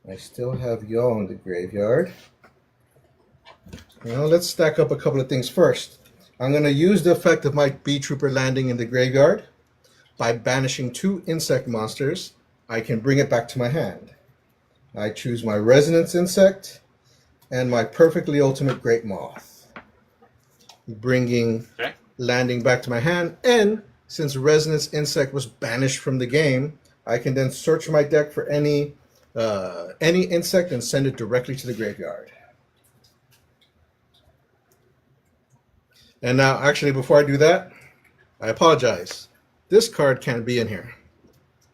I still have y'all in the graveyard. Now let's stack up a couple of things first. I'm going to use the effect of my Bee Trooper landing in the graveyard. By banishing 2 insect monsters, I can bring it back to my hand. I choose my Resonance Insect and my Perfectly Ultimate Great Moth. Bringing landing back to my hand, and since Resonance Insect was banished from the game, I can then search my deck for any insect and send it directly to the graveyard. And now, actually, before I do that, I apologize. This card can't be in here.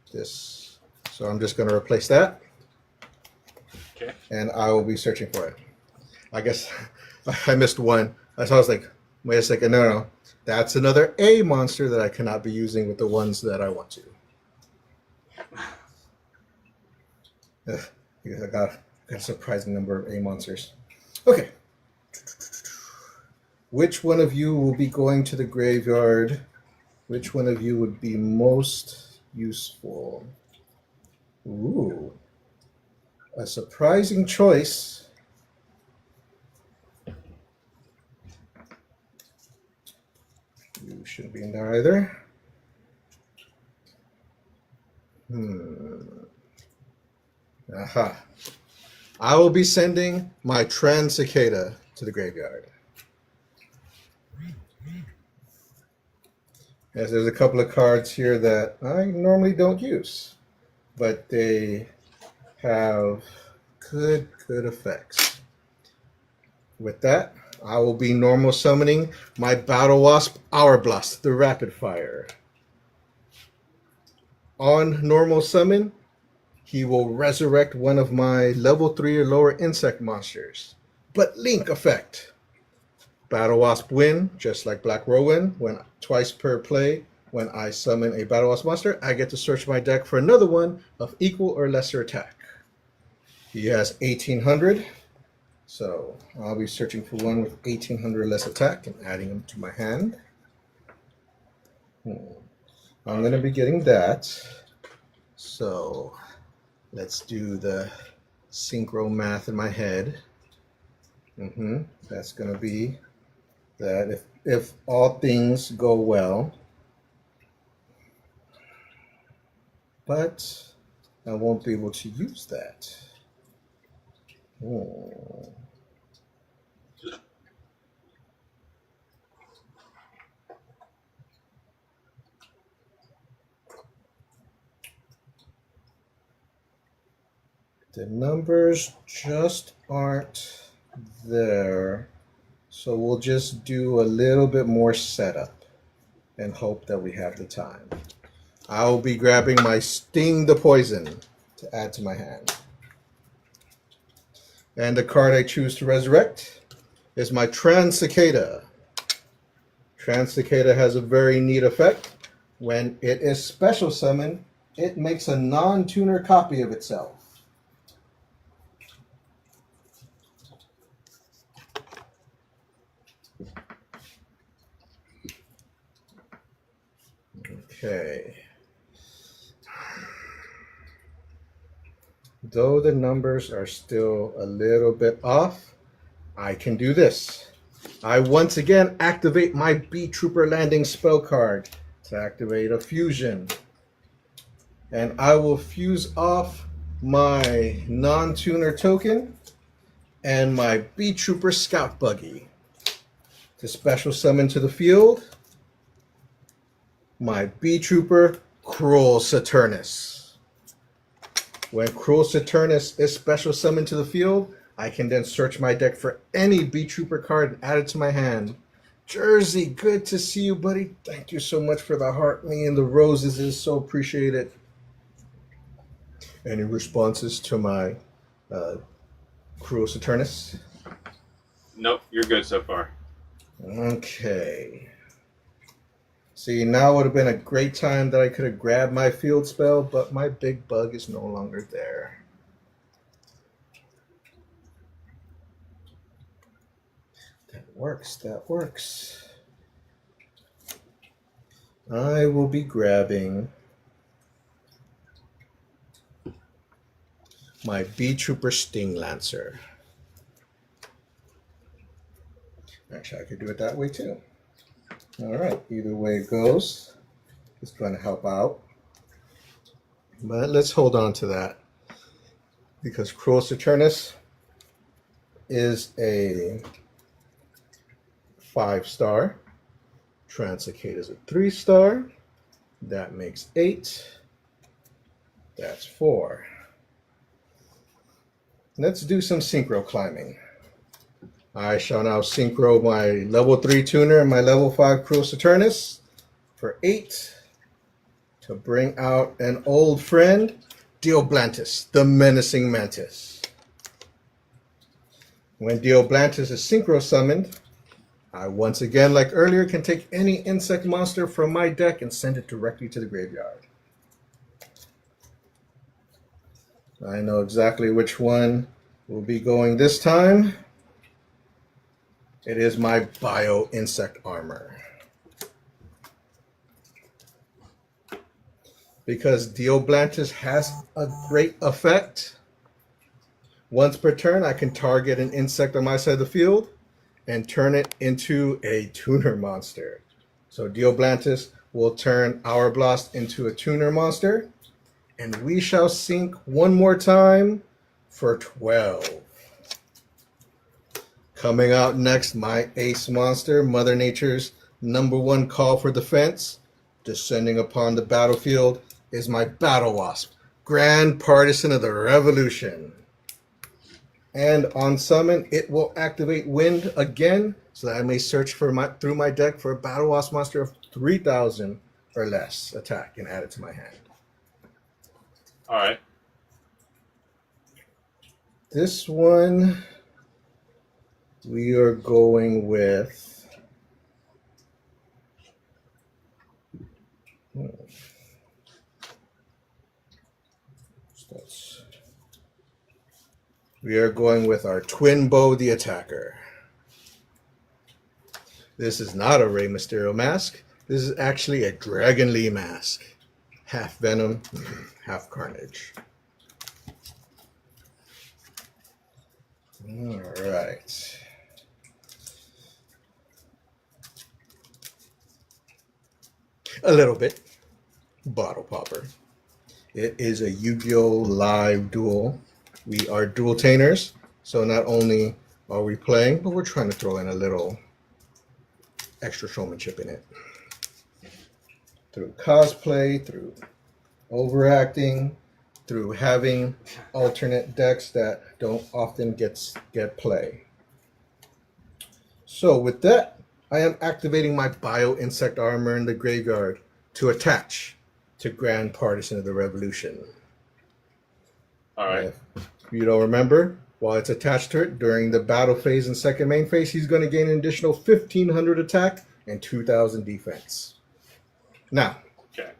So I'm just going to replace that. Okay. And I will be searching for it. I guess I missed one. So I was like, wait a second, no. That's another A monster that I cannot be using with the ones that I want to. I got a surprising number of A monsters. Okay. Which one of you will be going to the graveyard? Which one of you would be most useful? Ooh. A surprising choice. You shouldn't be in there either. Aha. I will be sending my Trans Cicada to the graveyard. as there's a couple of cards here that I normally don't use, but they have good effects. With that, I will be normal summoning my Battle Wasp Hourblast, the Rapid Fire. On normal summon, he will resurrect one of my level 3 or lower insect monsters. But Link effect. Battle Wasp win, just like Black Rowan, when twice per play, when I summon a Battle Wasp monster, I get to search my deck for another one of equal or lesser attack. He has 1800, so I'll be searching for one with 1800 less attack and adding them to my hand. I'm going to be getting that. So let's do the synchro math in my head. That's going to be that if all things go well. But I won't be able to use that. The numbers just aren't there. So we'll just do a little bit more setup and hope that we have the time. I'll be grabbing my Sting the Poison to add to my hand. And the card I choose to resurrect is my Transcicada. Transcicada has a very neat effect. When it is special summoned, it makes a non-tuner copy of itself. Okay. Though the numbers are still a little bit off, I can do this. I once again activate my Beat Trooper Landing spell card to activate a fusion. And I will fuse off my non-tuner token and my Beat Trooper Scout Buggy to special summon to the field my Beat Trooper Cruel Saturnus. When Cruel Saturnus is special summoned to the field, I can then search my deck for any Beat Trooper card and add it to my hand. Jersey, good to see you, buddy. Thank you so much for the heart. Me and the roses is so appreciated. Any responses to my Cruel Saturnus? Nope, you're good so far. Okay. See, now would have been a great time that I could have grabbed my field spell, but my big bug is no longer there. That works. I will be grabbing my Beat Trooper Sting Lancer. Actually, I could do it that way too. All right, either way it goes, it's going to help out. But let's hold on to that because Cruel Saturnus is a 5-star. Transcicada is a 3-star. That makes 8. That's 4. Let's do some synchro climbing. I shall now synchro my level 3 tuner and my level 5 Cruel Saturnus for 8 to bring out an old friend, Dioblantis, the Menacing Mantis. When Dioblantis is synchro summoned, I once again, like earlier, can take any insect monster from my deck and send it directly to the graveyard. I know exactly which one will be going this time. It is my Bio Insect Armor. Because Dioblantis has a great effect. Once per turn, I can target an insect on my side of the field and turn it into a tuner monster. So Dioblantis will turn Hourblast into a tuner monster. And we shall sync one more time for 12. Coming out next, my ace monster, Mother Nature's #1 call for defense, Descending upon the battlefield is my Battle Wasp, Grand Partisan of the Revolution. And on summon, it will activate Wind again, so that I may search through my deck for a Battle Wasp monster of 3,000 or less attack and add it to my hand. All right. This one, we are going with... We are going with our Twin Bow the Attacker. This is not a Rey Mysterio mask. This is actually a Dragon Lee mask. Half Venom, half Carnage. All right. A little bit. Bottle Popper. It is a Yu-Gi-Oh! Live duel. We are dueltaners, so not only are we playing, but we're trying to throw in a little extra showmanship in it. Through cosplay, through overacting, through having alternate decks that don't often get play. So with that, I am activating my Bio Insect Armor in the graveyard to attach to Grand Partisan of the Revolution. All right. If you don't remember, while it's attached to it during the battle phase and second main phase, he's going to gain an additional 1,500 attack and 2,000 defense. Now,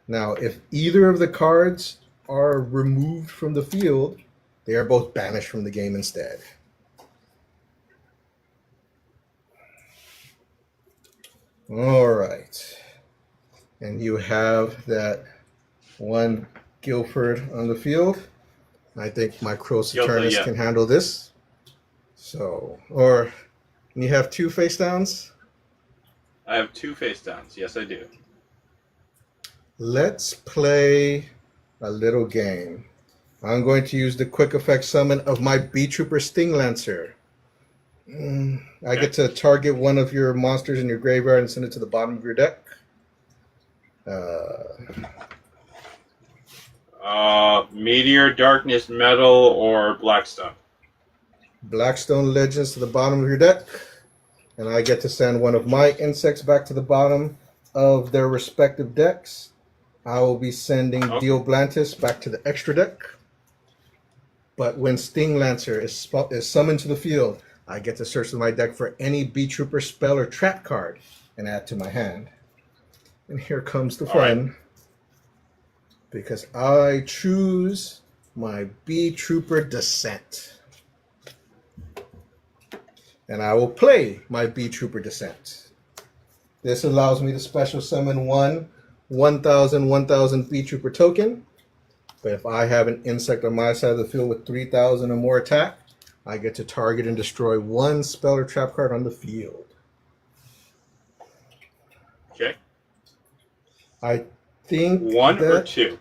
if either of the cards are removed from the field, they are both banished from the game instead. All right. And you have that one Guilford on the field. I think my Crow Saturnus can handle this. So, or you have two face downs? I have two face downs. Yes, I do. Let's play a little game. I'm going to use the quick effect summon of my B-Trooper Sting Lancer. I get to target one of your monsters in your graveyard and send it to the bottom of your deck. Meteor, Darkness, Metal, or Blackstone. Blackstone Legends to the bottom of your deck. And I get to send one of my insects back to the bottom of their respective decks. I will be sending Dio Blantis back to the extra deck. But when Sting Lancer is summoned to the field, I get to search through my deck for any B-Trooper spell or trap card and add to my hand. And here comes the fun. Right. Because I choose my B-Trooper Descent. And I will play my B-Trooper Descent. This allows me to special summon 1,000 B-Trooper token. But if I have an insect on my side of the field with 3,000 or more attack, I get to target and destroy one spell or trap card on the field. Okay. I think one or two?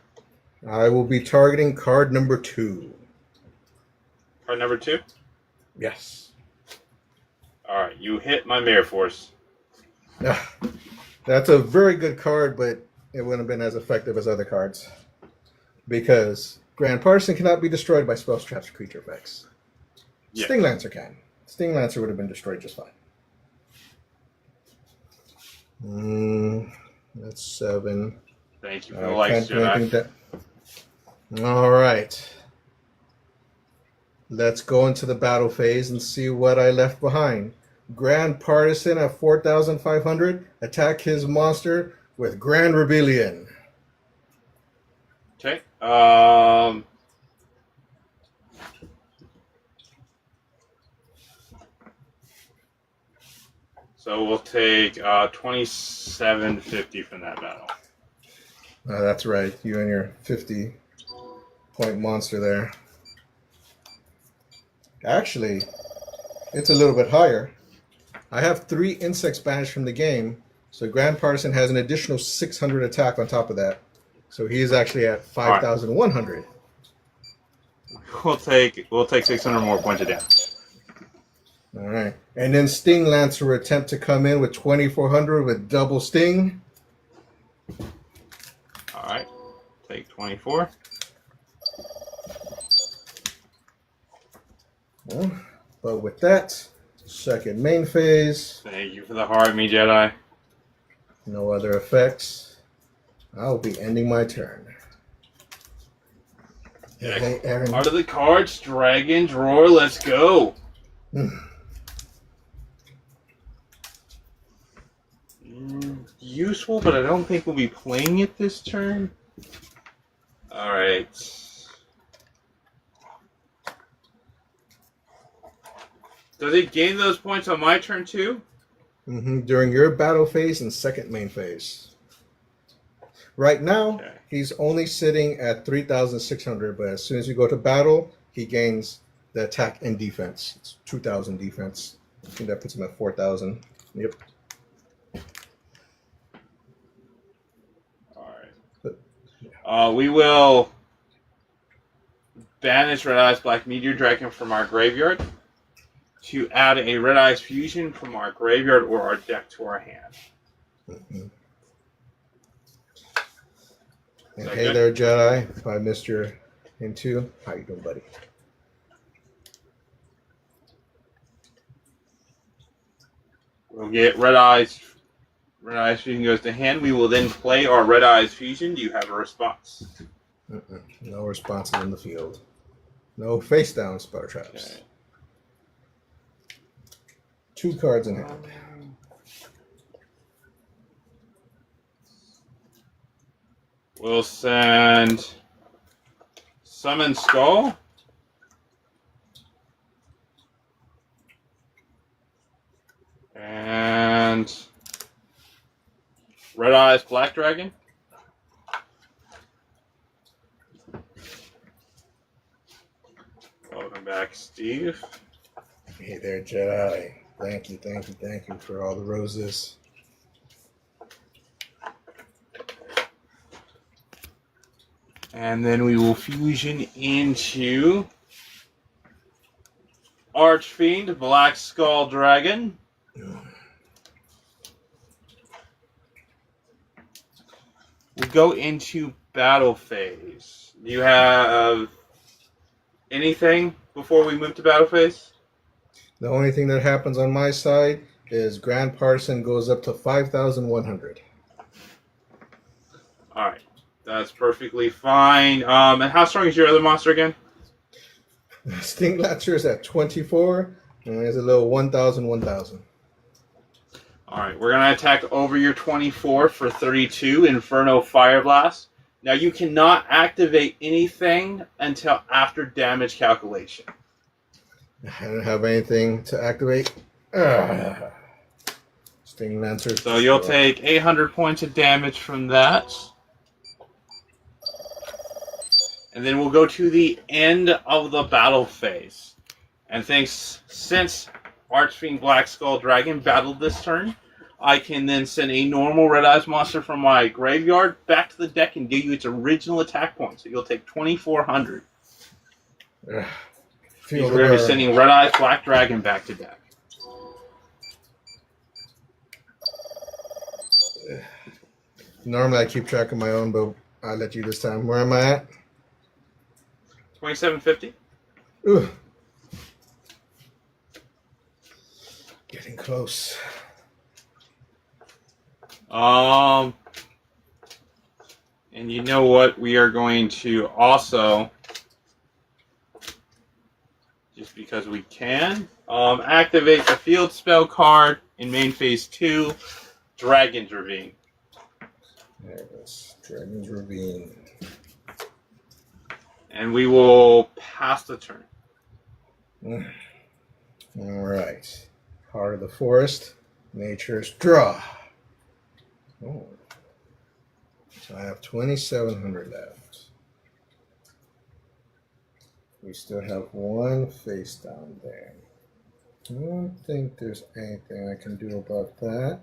I will be targeting card number 2. Card number 2? Yes. All right, you hit my Mirror Force. That's a very good card, but it wouldn't have been as effective as other cards. Because Grand Partisan cannot be destroyed by spells, traps, or creature effects. Yeah. Sting Lancer can. Sting Lancer would have been destroyed just fine. That's 7. Thank you for the likes, Jedi. All right. Let's go into the battle phase and see what I left behind. Grand Partisan at 4,500. Attack his monster with Grand Rebellion. Okay. So we'll take 2750 from that battle. That's right. You and your 50-point monster there. Actually, it's a little bit higher. I have 3 insects banished from the game, so Grand Partisan has an additional 600 attack on top of that. So he's actually at 5,100. We'll take 600 more points of damage. All right, and then Sting Lancer will attempt to come in with 2,400 with double sting. take 24. Well, but with that, second main phase, Thank you for the heart, me Jedi. no other effects. I'll be ending my turn. Hey, Aaron. Heart of the cards, Dragon's Roar, let's go. Useful, but I don't think we'll be playing it this turn. Alright. Does it gain those points on my turn too? During your battle phase and second main phase. Right now, Okay. he's only sitting at 3,600, but as soon as you go to battle, he gains the attack and defense. It's 2,000 defense. I think that puts him at 4,000. Yep. Alright. We will banish Red Eyes Black Meteor Dragon from our graveyard to add a Red Eyes Fusion from our graveyard or our deck to our hand. And Okay. hey there, Jedi. If I missed your hint too, how you doing, buddy? We'll get Red Eyes. Red Eyes Fusion goes to hand. We will then play our Red Eyes Fusion. Do you have a response? No responses in the field. No face down spell traps. Okay. 2 cards in hand. We'll send Summon Skull. And Red Eyes Black Dragon. Welcome back, Steve. Hey there, Jedi. Thank you for all the roses. And then we will fusion into Archfiend Black Skull Dragon. We'll go into battle phase. Do you have anything before we move to battle phase? The only thing that happens on my side is Grand Partisan goes up to 5,100. Alright. That's perfectly fine. And how strong is your other monster again? Stinglatcher is at 24, and there's a little 1,000, 1,000. Alright, we're going to attack over your 24 for 32, Inferno Fire Blast. Now you cannot activate anything until after damage calculation. I don't have anything to activate. Stinglancer. So you'll take 800 points of damage from that. And then we'll go to the end of the battle phase. And since Archfiend Black Skull Dragon battled this turn, I can then send a normal Red Eyes monster from my graveyard back to the deck and give you its original attack point. So you'll take 2,400. We're going to be sending Red Eyes Black Dragon back to deck. Normally I keep track of my own, but I'll let you this time. Where am I at? 2750. Ooh. Getting close. And you know what? We are going to also, just because we can, activate the field spell card in main phase 2, Dragon's Ravine. There it is. Dragon's Ravine. And we will pass the turn. All right. Heart of the Forest. Nature's Draw. Oh. So I have 2,700 left. We still have one face down there. I don't think there's anything I can do about that.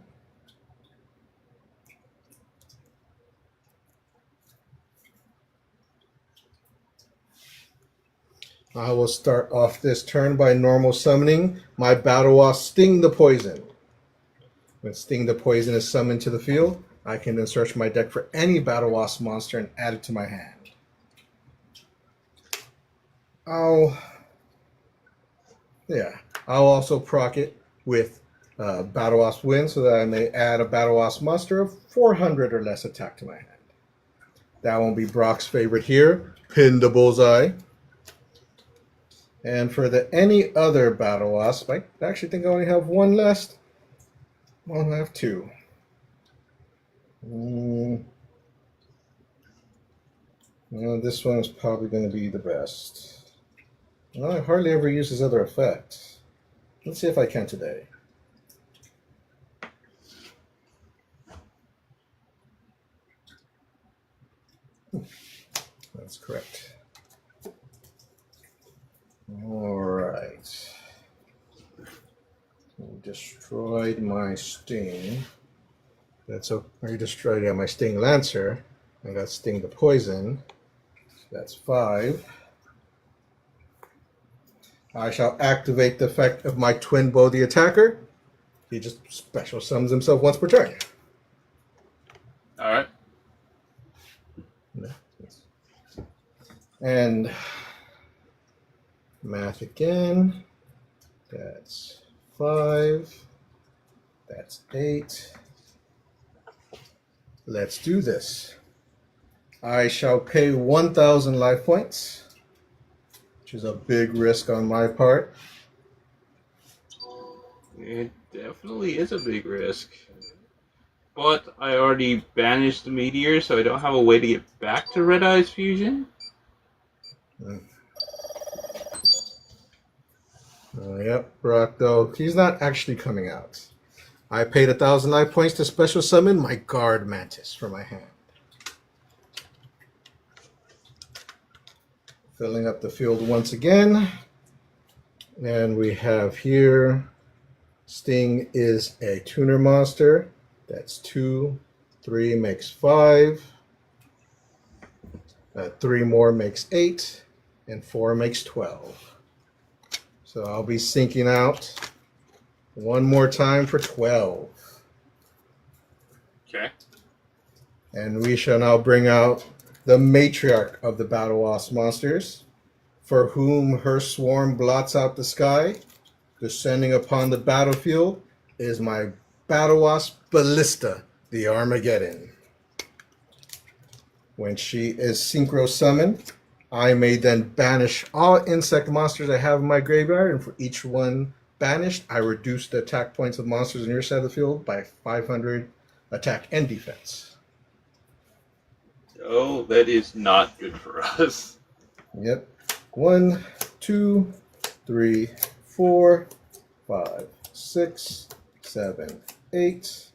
I will start off this turn by normal summoning my Battle Wasp Sting the Poison. When Sting the Poison is summoned to the field, I can then search my deck for any Battle Wasp monster and add it to my hand. I'll also proc it with Battle Wasp Win so that I may add a Battle Wasp monster of 400 or less attack to my hand. That won't be Brock's favorite here. Pin the bullseye. And for the any other Battle Wasp, I actually think I only have one left. Well, I have two. Well, this one is probably going to be the best. Well, I hardly ever use his other effect. Let's see if I can today. That's correct. All right. Destroyed my Sting. That's a. Or you destroyed my Sting Lancer. I got Sting the Poison. That's 5. I shall activate the effect of my Twin Bow the Attacker. He just special summons himself once per turn. All right. And math again. That's 5. That's 8. Let's do this. I shall pay 1,000 life points, which is a big risk on my part. It definitely is a big risk. But I already banished the meteor, so I don't have a way to get back to Red Eye's fusion. Yep, Brock, though, he's not actually coming out. I paid 1,000 life points to special summon my Guard Mantis from my hand. Filling up the field once again. And we have here, Sting is a tuner monster. That's 2. 3 makes 5. 3 more makes 8. And 4 makes 12. So I'll be sinking out one more time for 12. Okay. And we shall now bring out the matriarch of the Battle Wasp monsters, for whom her swarm blots out the sky. Descending upon the battlefield is my Battle Wasp Ballista, the Armageddon. When she is synchro summoned, I may then banish all insect monsters I have in my graveyard, and for each one banished, I reduce the attack points of monsters on your side of the field by 500 attack and defense. Oh, that is not good for us. Yep. 1, 2, 3, 4, 5, 6, 7, 8,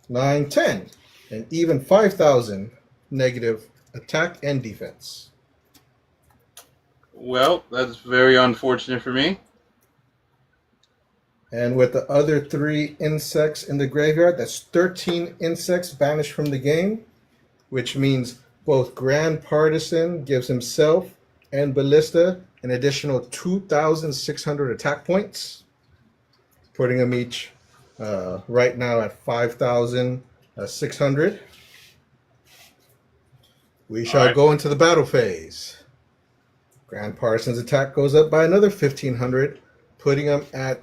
9, 10. And even 5,000 negative attack and defense. Well, that's very unfortunate for me. And with the other 3 insects in the graveyard, that's 13 insects banished from the game, which means both Grand Partisan gives himself and Ballista an additional 2,600 attack points, putting them each right now at 5,600. We shall go into the battle phase. Grand Partisan's attack goes up by another 1,500, putting him at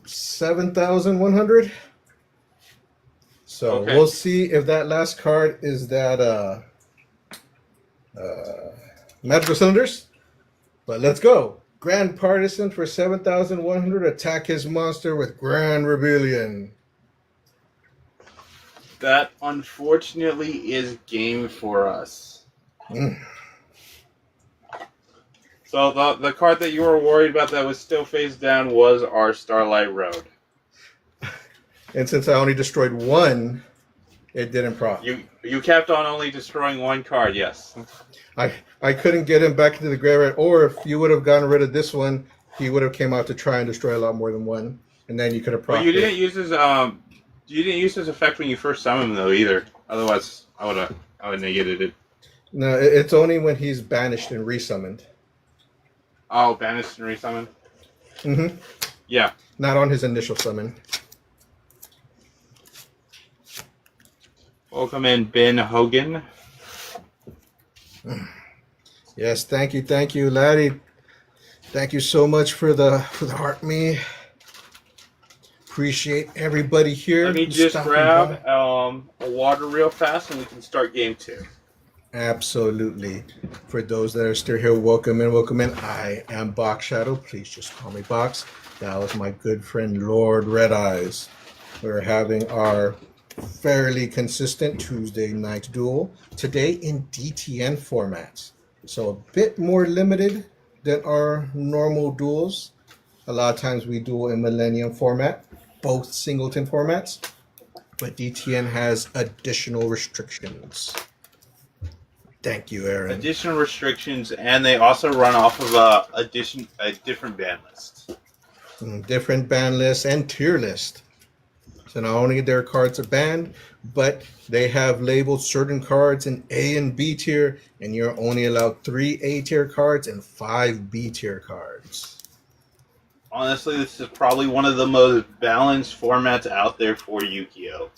7,100. So Okay. we'll see if that last card is that Magical Cylinders. But let's go. Grand Partisan for 7,100. Attack his monster with Grand Rebellion. That unfortunately is game for us. So the card that you were worried about that was still phased down was our Starlight Road. And since I only destroyed one, it didn't profit. You kept on only destroying one card, yes. I couldn't get him back into the graveyard, or if you would have gotten rid of this one, he would have came out to try and destroy a lot more than one, and then you could have But profited. you didn't use his effect when you first summoned him though either. Otherwise, I would negated it. No, it's only when he's banished and resummoned. Oh, banished and resummoned? Mm-hmm. Yeah. Not on his initial summon. Welcome in, Ben Hogan. Yes, thank you, laddie. Thank you so much for the heart me. Appreciate everybody here. Let me just stopping grab by. a water real fast, and we can start game 2. Absolutely. For those that are still here, welcome in, welcome in. I am Box Shadow. Please just call me Box. That was my good friend Lord Red Eyes. We're having our fairly consistent Tuesday night duel today in DTN formats. So a bit more limited than our normal duels. A lot of times we duel in Millennium format, both singleton formats, but DTN has additional restrictions. Thank you, Aaron. Additional restrictions, and they also run off of a different ban list. Different ban lists and tier list. So not only their cards are banned, but they have labeled certain cards in A and B tier, and you're only allowed 3 A tier cards and 5 B tier cards. Honestly, this is probably one of the most balanced formats out there for Yu-Gi-Oh!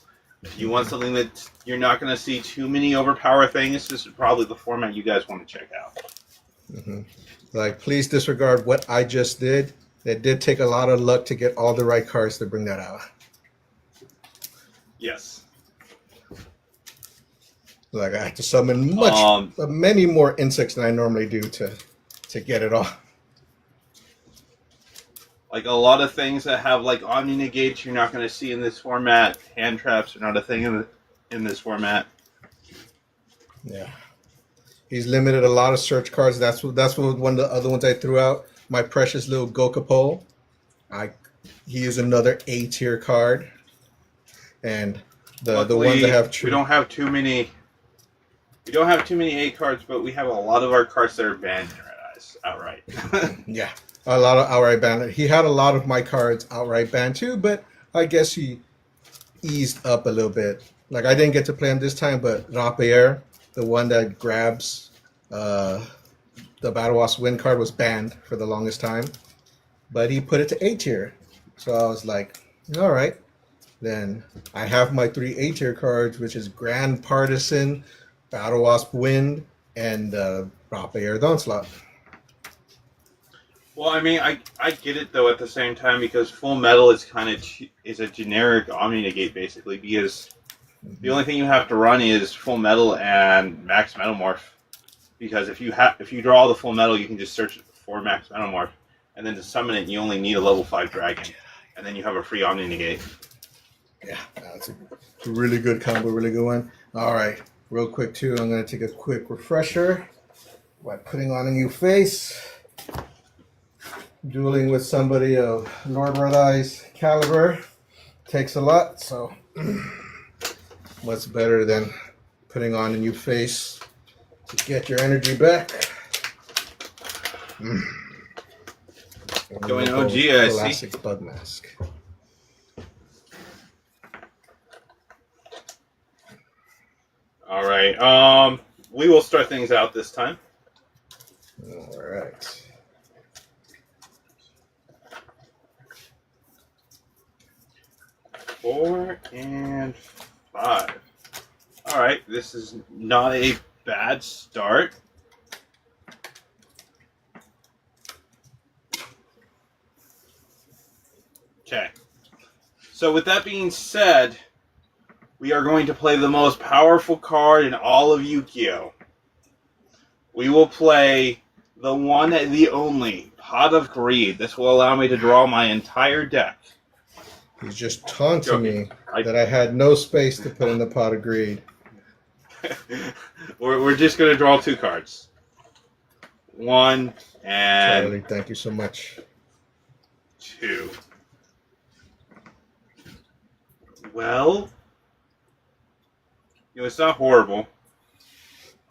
If you want something that you're not going to see too many overpower things, this is probably the format you guys want to check out. Mm-hmm. Like, please disregard what I just did. It did take a lot of luck to get all the right cards to bring that out. Yes. Like, I had to summon many more insects than I normally do to get it all. Like a lot of things that have like Omni Negates you're not going to see in this format. Hand traps are not a thing in this format. Yeah. He's limited a lot of search cards. That's one of the other ones I threw out. My precious little Gokapole. He is another A tier card. And the ones that have we don't have too many. We don't have too many A cards, but we have a lot of our cards that are banned in Red Eyes outright. Yeah, a lot of outright banned. He had a lot of my cards outright banned too, but I guess he eased up a little bit. Like, I didn't get to play him this time, but Rapier, the one that grabs the Battle Wasp win card, was banned for the longest time. But he put it to A tier. So I was like, all right. Then I have my 3 A tier cards, which is Grand Partisan, Battle Wasp Wind, and Rapier the Onslaught. Well, I mean, I get it though at the same time because Full Metal is kind of is a generic Omni Negate basically because the only thing you have to run is Full Metal and Max Metamorph because if you draw the Full Metal you can just search for Max Metamorph and then to summon it you only need a level 5 dragon and then you have a free Omni Negate. Yeah, that's a really good combo, really good one. All right, real quick too, I'm going to take a quick refresher by putting on a new face. Dueling with somebody of Lord Red Eye's caliber takes a lot, so what's better than putting on a new face to get your energy back? Going OG, I see. Classic Bug Mask. All right, we will start things out this time. All right. 4 and 5. All right, this is not a bad start. Okay. So with that being said, we are going to play the most powerful card in all of Yu-Gi-Oh! We will play the one, the only, Pot of Greed. This will allow me to draw my entire deck. He's just taunting me I- that I had no space to put in the Pot of Greed. We're just going to draw 2 cards. 1 and Charlie, thank you so much. 2. Well, it's not horrible.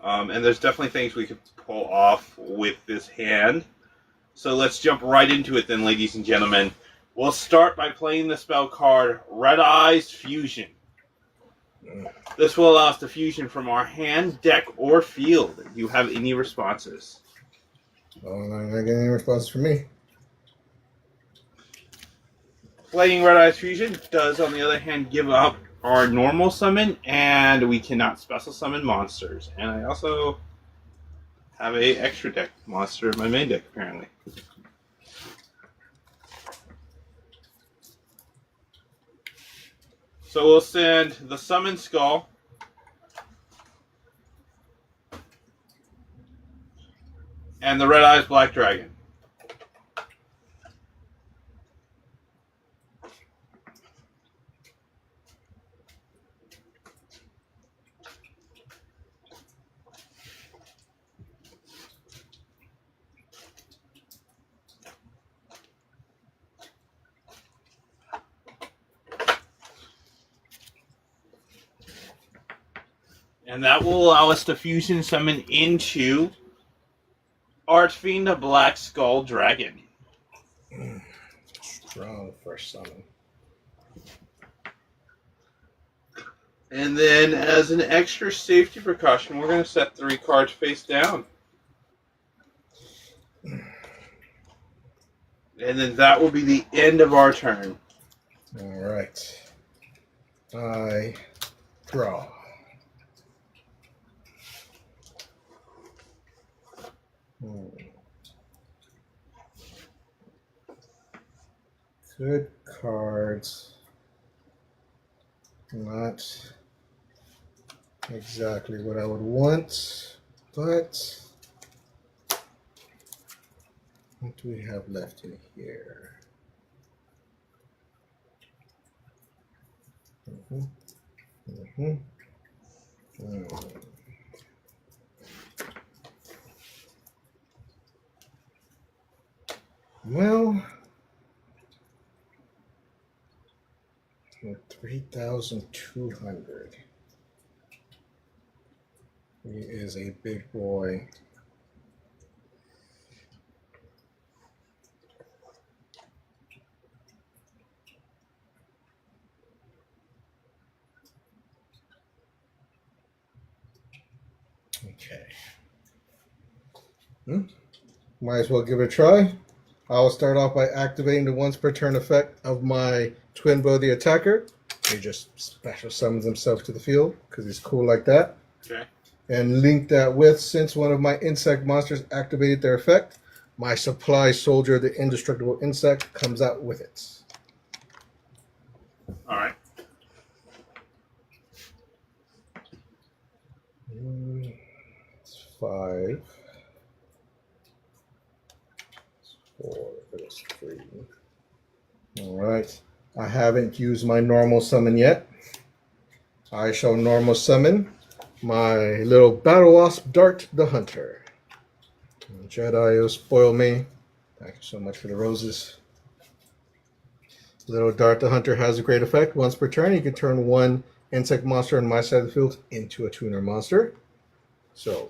And there's definitely things we could pull off with this hand. So let's jump right into it then, ladies and gentlemen. We'll start by playing the spell card Red Eyes Fusion. This will allow us to fusion from our hand, deck, or field. Do you have any responses? Oh, I'm not going to get any response from me. Playing Red Eyes Fusion does, on the other hand, give up our normal summon, and we cannot special summon monsters. And I also have a extra deck monster in my main deck, apparently. So we'll send the Summon Skull. And the Red Eyes Black Dragon. And that will allow us to fusion summon into Archfiend the Black Skull Dragon. Strong first summon. And then, as an extra safety precaution, we're going to set 3 cards face down. And then that will be the end of our turn. All right. I draw. Good cards. Not exactly what I would want, but what do we have left in here? Well, 3,200. He is a big boy. Okay. Might as well give it a try. I'll start off by activating the once per turn effect of my Twin Bow the Attacker. He just special summons himself to the field because he's cool like that. Okay. And link that with, since one of my insect monsters activated their effect, my Supply Soldier, the indestructible insect, comes out with it. All right. It's 5. It's 4. It's 3. All right. I haven't used my normal summon yet. I shall normal summon my little Battle Wasp Dart the Hunter. Jedi, you'll spoil me. Thank you so much for the roses. Little Dart the Hunter has a great effect. Once per turn, you can turn 1 insect monster on my side of the field into a tuner monster. So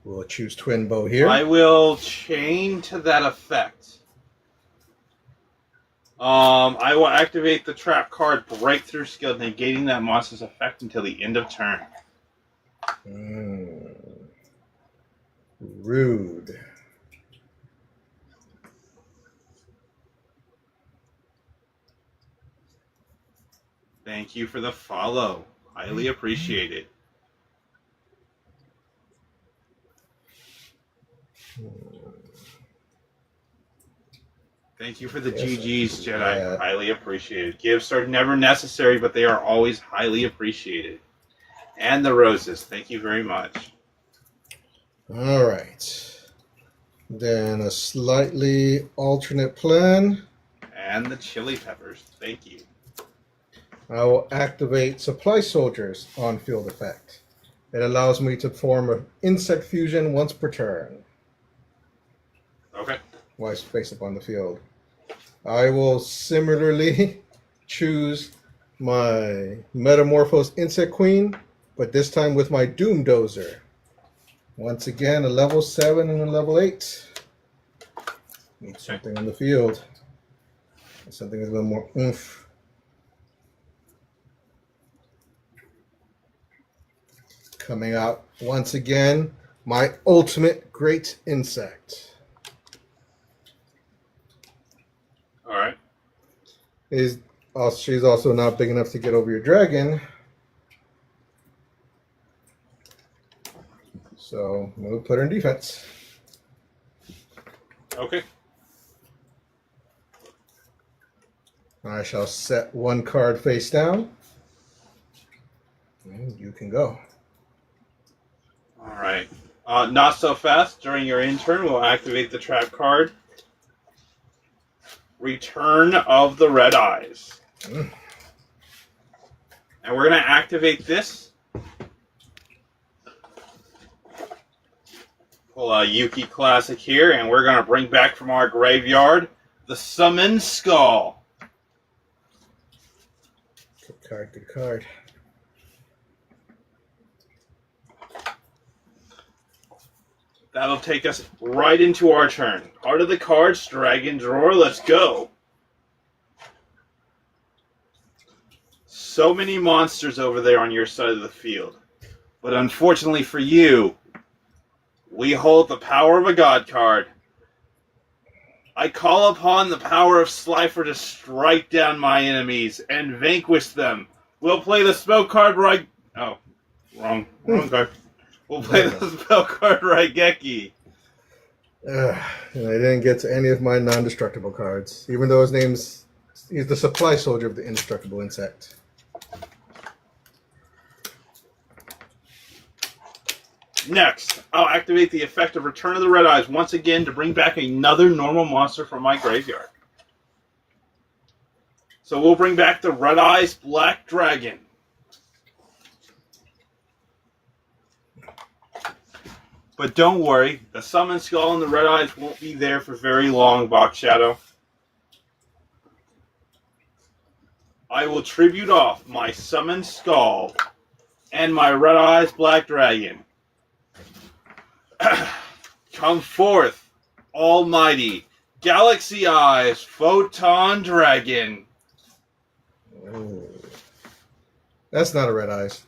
we'll choose Twin Bow here. I will chain to that effect. I will activate the trap card Breakthrough skill, negating that monster's effect until the end of turn. Rude. Thank you for the follow. Highly appreciate it. Thank you for the GGs, Jedi. Highly appreciated. Gifts are never necessary, but they are always highly appreciated. And the roses. Thank you very much. All right. Then a slightly alternate plan. And the chili peppers. Thank you. I will activate Supply Soldiers on field effect. It allows me to perform an insect fusion once per turn. Okay. While it's face up on the field. I will similarly choose my Metamorphosed Insect Queen, but this time with my Doom Dozer. Once again, a level 7 and a level 8. Need something on the field. Something with a little more oomph. Coming out once again, my ultimate great insect. All right. She's also not big enough to get over your dragon, So we'll put her in defense. Okay. I shall set one card face down. And you can go. All right. Not so fast. During your end turn, we'll activate the trap card. Return of the Red Eyes. Mm. And we're going to activate this. Pull a Yuki Classic here, and we're going to bring back from our graveyard the Summon Skull. Good card, good card. That'll take us right into our turn. Heart of the cards, Dragon Drawer, let's go. So many monsters over there on your side of the field. But unfortunately for you, we hold the power of a god card. I call upon the power of Slifer to strike down my enemies and vanquish them. We'll play the spell card right... Oh, wrong card. We'll play the spell card Raigeki. And I didn't get to any of my non-destructible cards, even though he's the supply soldier of the indestructible insect. Next, I'll activate the effect of Return of the Red Eyes once again to bring back another normal monster from my graveyard. So we'll bring back the Red Eyes Black Dragon. But don't worry, the Summon Skull and the Red Eyes won't be there for very long, Box Shadow. I will tribute off my Summon Skull and my Red Eyes Black Dragon. Come forth, almighty Galaxy Eyes Photon Dragon. Oh. That's not a red eyes.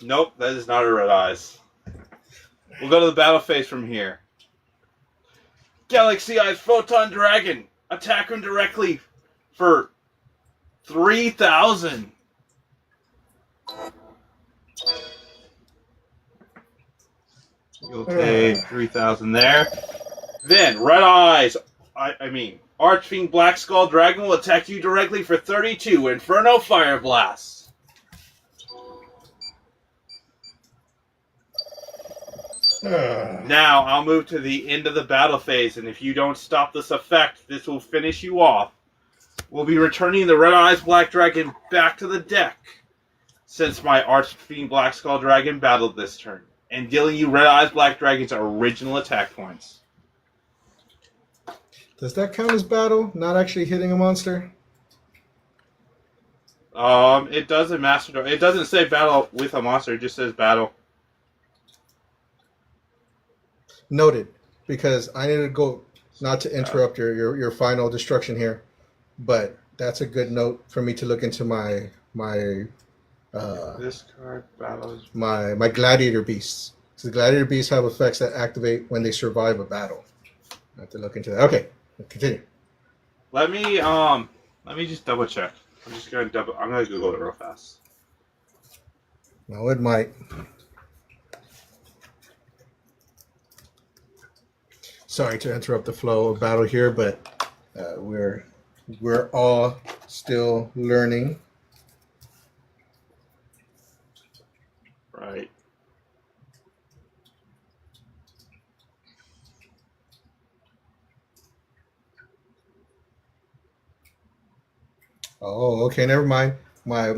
Nope, that is not a Red Eyes. We'll go to the battle phase from here. Galaxy Eyes Photon Dragon. Attack him directly for 3,000. You'll take 3,000 there. Then, Red Eyes, Archfiend Black Skull Dragon will attack you directly for 32 Inferno Fire Blasts. Now, I'll move to the end of the battle phase, and if you don't stop this effect, this will finish you off. We'll be returning the Red Eyes Black Dragon back to the deck, since my Archfiend Black Skull Dragon battled this turn, and dealing you Red Eyes Black Dragon's original attack points. Does that count as battle? Not actually hitting a monster? It doesn't master. It doesn't say battle with a monster. It just says battle. Noted, because I need to go, not to interrupt your final destruction here, but that's a good note for me to look into my This card battles. my gladiator beasts. So the gladiator beasts have effects that activate when they survive a battle. I have to look into that. Okay, continue. Let me just double check. I'm gonna Google it real fast. No, it might. Sorry to interrupt the flow of battle here, but we're all still learning. Right. Oh, okay, never mind. My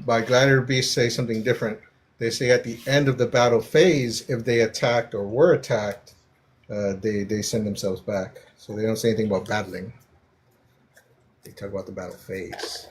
gladiator beasts say something different. They say at the end of the battle phase, if they attacked or were attacked, they send themselves back. So they don't say anything about battling. They talk about the battle phase.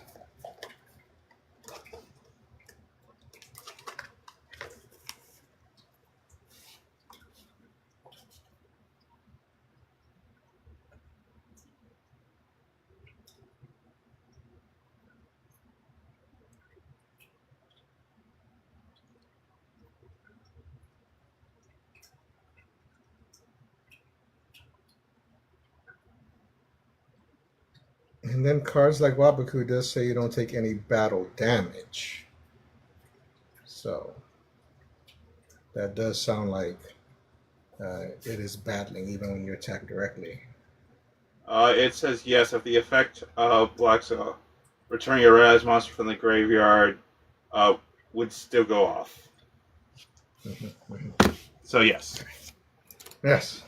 And then cards like Wabaku does say you don't take any battle damage. So that does sound like it is battling even when you attack directly. It says yes. If the effect of Black Skull returning a red eyes monster from the graveyard would still go off. So yes. Yes.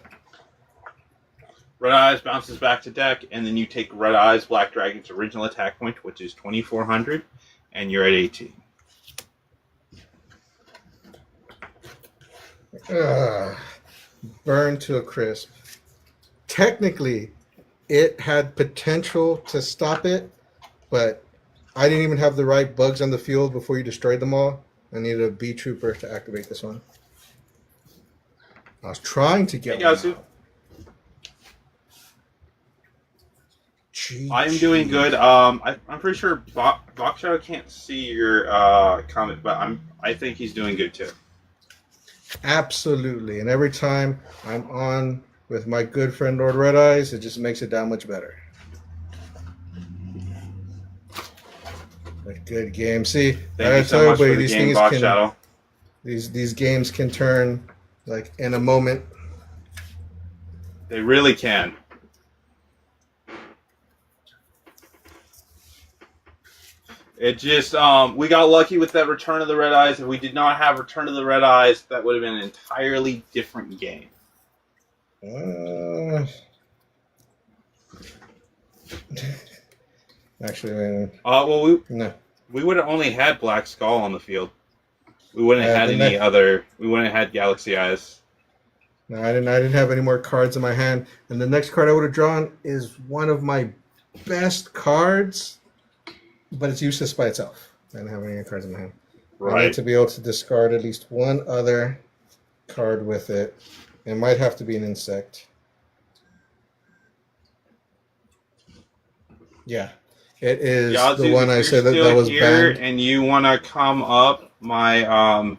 Red Eyes bounces back to deck, and then you take Red Eyes Black Dragon's original attack point, which is 2,400, and you're at 18. Burned to a crisp. Technically, it had potential to stop it, but I didn't even have the right bugs on the field before you destroyed them all. I needed a B Trooper to activate this one. I was trying to get Hey, one Yasu. out. I'm doing good. I'm pretty sure Bokshadow can't see your comment, but I think he's doing good too. Absolutely. And every time I'm on with my good friend Lord Red Eyes, it just makes it that much better. A good game. See, I Thank gotta you tell so much for everybody the these game, things Bokshadow. these games can turn like in a moment. They really can. It just we got lucky with that Return of the Red Eyes. If we did not have Return of the Red Eyes, that would have been an entirely different game. Actually, Well, no. we would have only had Black Skull on the field. We wouldn't have had the any next- other. We wouldn't have had Galaxy Eyes. No, I didn't have any more cards in my hand. And the next card I would have drawn is one of my best cards, but it's useless by itself. I didn't have any cards in my hand. I need to be able to discard at least one other card with it. It might have to be an insect. Yeah. It is Yazoo, the one if I you're said that still was here banned. and you want to come up, my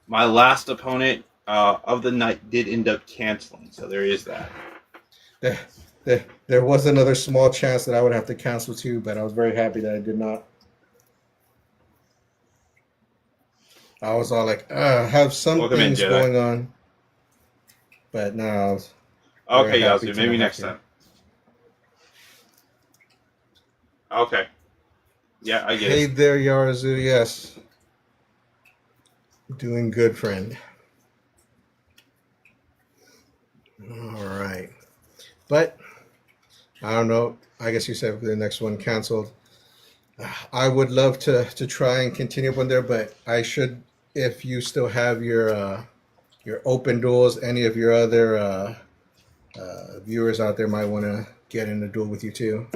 my last opponent of the night did end up canceling, so there is that. There was another small chance that I would have to cancel too, but I was very happy that I did not. I was all like, have some Welcome in, things Jedi. going on. But no, I was Okay, very happy Yazoo, to maybe not next have time. Okay. Yeah, I to. get Hey it. there, Yarazu, yes. Doing good, friend. All right. But, I don't know. I guess you said the next one canceled. I would love to try and continue up on there, but I should, if you still have your open duels, any of your other viewers out there might want to get in a duel with you too.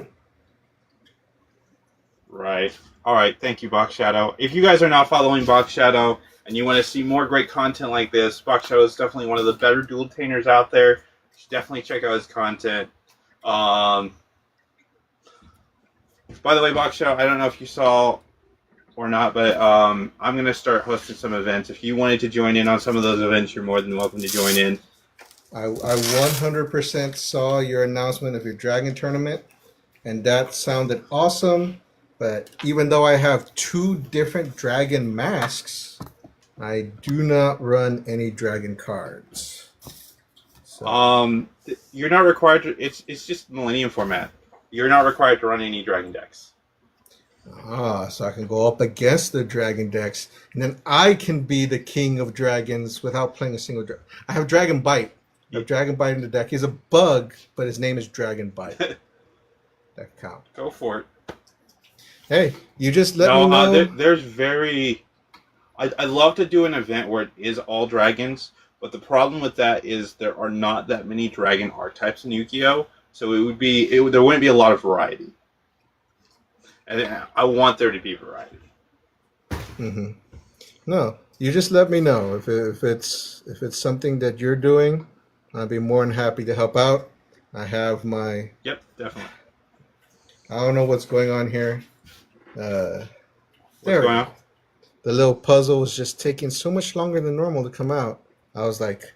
Right. All right. Thank you, Box Shadow. If you guys are not following Box Shadow and you want to see more great content like this, Box Shadow is definitely one of the better dueltainers out there. You should definitely check out his content. By the way, Box Shadow, I don't know if you saw or not, but I'm going to start hosting some events. If you wanted to join in on some of those events, you're more than welcome to join in. I 100% saw your announcement of your dragon tournament, and that sounded awesome. But even though I have 2 different dragon masks, I do not run any dragon cards. So, You're not required to. It's just Millennium format. You're not required to run any dragon decks. so I can go up against the dragon decks, and then I can be the king of dragons without playing a single dragon. I have Dragon Bite. I have Dragon Bite in the deck. He's a bug, but his name is Dragon Bite. That counts. Go for it. Hey, you just let me know. There's very. I'd love to do an event where it is all dragons, but the problem with that is there are not that many dragon archetypes in Yu-Gi-Oh! So there wouldn't be a lot of variety. And I want there to be variety. Mm-hmm. No, you just let me know if it's something that you're doing. I'd be more than happy to help out. I have my. Yep, definitely. I don't know what's going on here. What's There we going go. on? The little puzzle was just taking so much longer than normal to come out. I was like,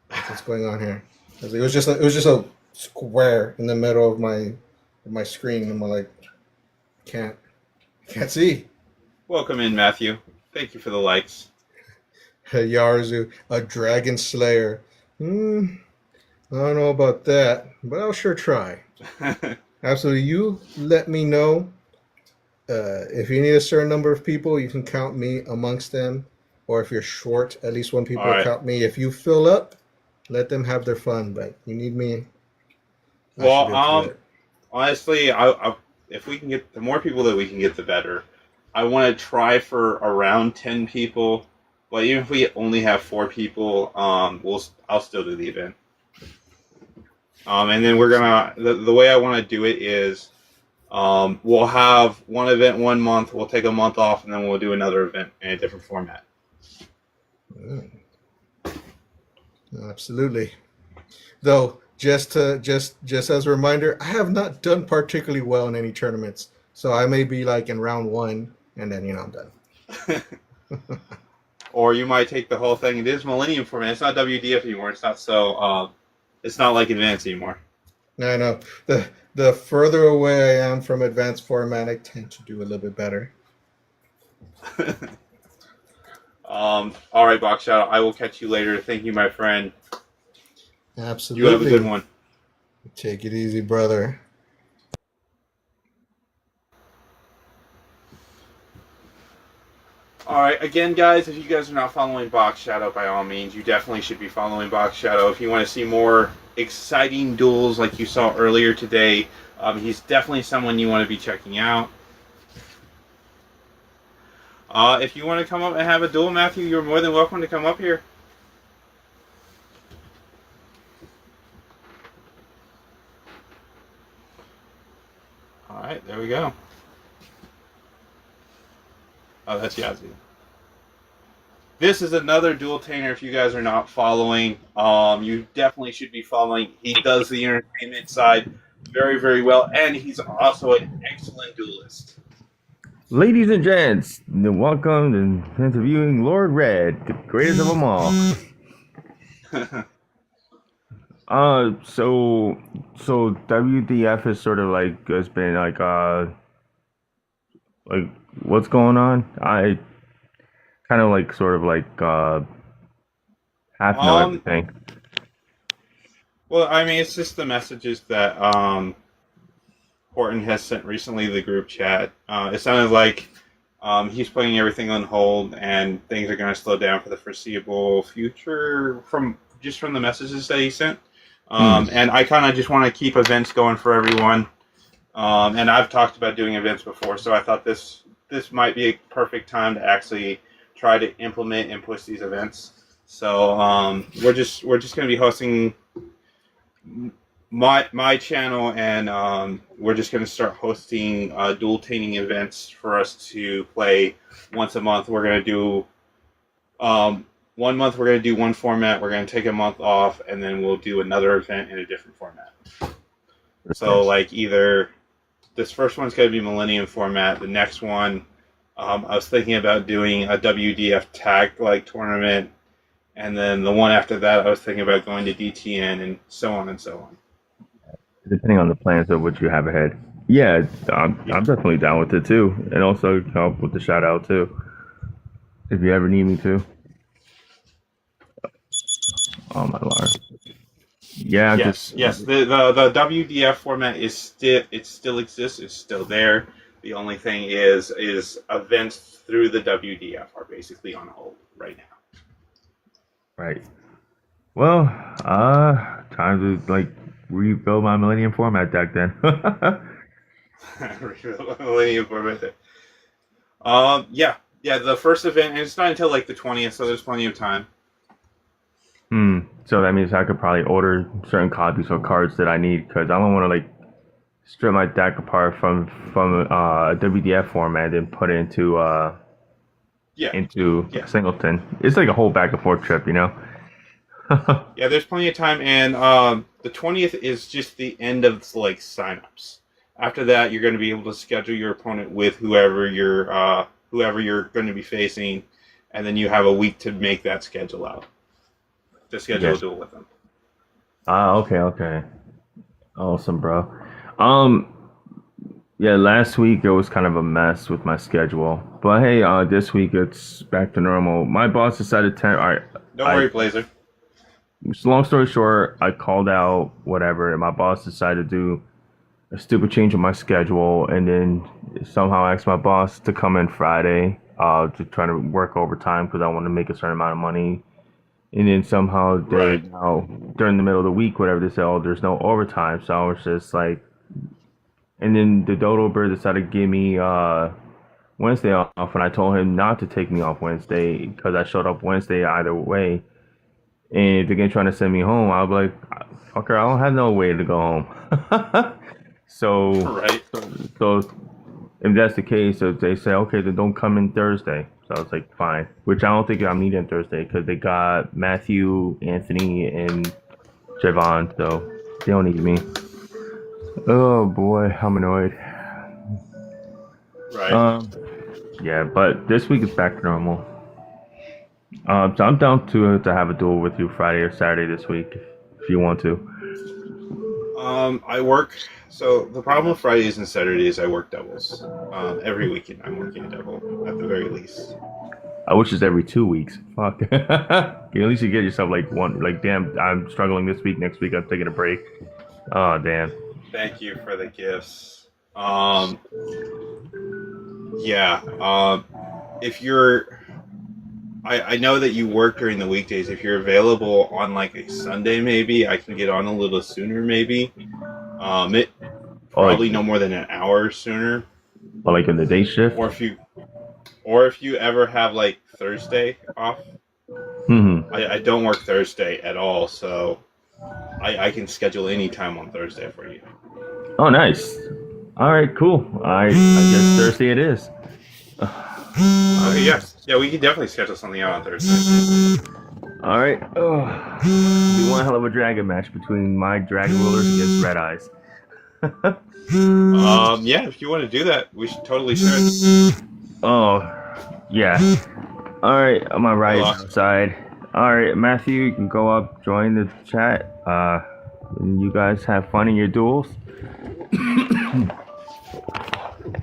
"What's going on here?" It was just a square in the middle of my screen. I'm like, can't see. Welcome in, Matthew. Thank you for the likes. Yarzu, a dragon slayer. I don't know about that, but I'll sure try. Absolutely. You let me know. If you need a certain number of people, you can count me amongst them. Or if you're short, at least one people All right. count me. If you fill up, let them have their fun. But you need me. Well, honestly, if we can get the more people that we can get, the better. I want to try for around 10 people, but even if we only have 4 people, I'll still do the event. And then we're gonna the way I want to do it is, we'll have one event 1 month, we'll take a month off, and then we'll do another event in a different format. Absolutely. Though, just as a reminder, I have not done particularly well in any tournaments, so I may be like in round 1, and then I'm done. Or you might take the whole thing. It is Millennium format. It's not WDF anymore. It's not so. It's not like Advanced anymore. I know. The further away I am from Advanced format, I tend to do a little bit better. All right, Box Shadow. I will catch you later. Thank you, my friend. Absolutely. You have a good one. Take it easy, brother. All right, again, guys, if you guys are not following Box Shadow, by all means, you definitely should be following Box Shadow. If you want to see more exciting duels like you saw earlier today, he's definitely someone you want to be checking out. If you want to come up and have a duel, Matthew, you're more than welcome to come up here. All right, there we go. Oh, that's Yazzie. This is another dueltainer. If you guys are not following, you definitely should be following. He does the entertainment side very, very well, and he's also an excellent duelist. Ladies and gents, welcome to interviewing Lord Red, the greatest of them all. So WDF is sort of like has been like what's going on? I kind of like sort of like half know everything. Well, I mean, it's just the messages that Horton has sent recently to the group chat. It sounded like he's putting everything on hold and things are going to slow down for the foreseeable future from the messages that he sent. And I kind of just want to keep events going for everyone. And I've talked about doing events before, so I thought this might be a perfect time to actually try to implement and push these events. So we're just going to be hosting my channel, and we're just going to start hosting dueltaning events for us to play once a month. We're going to do 1 month. We're going to do one format. We're going to take a month off, and then we'll do another event in a different format. So like either this first one's going to be Millennium format. The next one, I was thinking about doing a WDF tag like tournament, and then the one after that, I was thinking about going to DTN, and so on and so on. Depending on the plans of what you have ahead. Yeah, I'm definitely down with it too, and also help with the shout out too, if you ever need me to. Oh my lord. Yeah. Yes. The WDF format is still exists. It's still there. The only thing is events through the WDF are basically on hold right now. Right. Well, time to like rebuild my Millennium format deck then. Millennium format deck. Yeah. The first event, and it's not until like the 20th, so there's plenty of time. So that means I could probably order certain copies or cards that I need, because I don't want to like strip my deck apart from WDF format and put it into Singleton. It's like a whole back and forth trip, Yeah, there's plenty of time, and the 20th is just the end of like signups. After that, you're going to be able to schedule your opponent with whoever you're going to be facing, and then you have a week to make that schedule out. To schedule a duel with them. Okay. Awesome, bro. Yeah, last week it was kind of a mess with my schedule, but hey, this week it's back to normal. My boss decided to. All right, Don't I worry, Blazer. long story short, I called out whatever, and my boss decided to do a stupid change in my schedule, and then somehow asked my boss to come in Friday, to try to work overtime because I want to make a certain amount of money. And then somehow they Right. now during the middle of the week, whatever they say, oh, there's no overtime. So I was just like, and then the dodo bird decided to give me Wednesday off, and I told him not to take me off Wednesday because I showed up Wednesday either way. And if they're gonna try to send me home, I'll be like, fucker, I don't have no way to go home. so, Right. so if that's the case, if they say, okay, then don't come in Thursday. So I was like, fine. Which I don't think I'm needing Thursday because they got Matthew, Anthony, and Javon, so they don't need me. Oh boy, I'm annoyed. Right. Yeah, but this week is back to normal. So I'm down to have a duel with you Friday or Saturday this week if you want to. I work. So the problem with Fridays and Saturdays, I work doubles. Every weekend I'm working a double at the very least. I wish it's every 2 weeks. Fuck. At least you get yourself like one. Like, damn, I'm struggling this week. Next week I'm taking a break. Oh, damn. Thank you for the gifts. Yeah. If you're, I know that you work during the weekdays. If you're available on like a Sunday, maybe I can get on a little sooner. Maybe. It probably no more than an hour sooner. Or like in the day shift. Or if you ever have like Thursday off. Mm-hmm. I don't work Thursday at all, so I can schedule any time on Thursday for you. Oh, nice. All right, cool. I guess Thursday it is. Okay, yes. Yeah, we can definitely schedule something out on Thursday. All right. Oh, be one hell of a dragon match between my dragon rulers against Red Eyes. Yeah, if you want to do that, we should totally should. Oh, yeah. All right, I'm on right Lost. outside. All right, Matthew, you can go up, join the chat. And you guys have fun in your duels.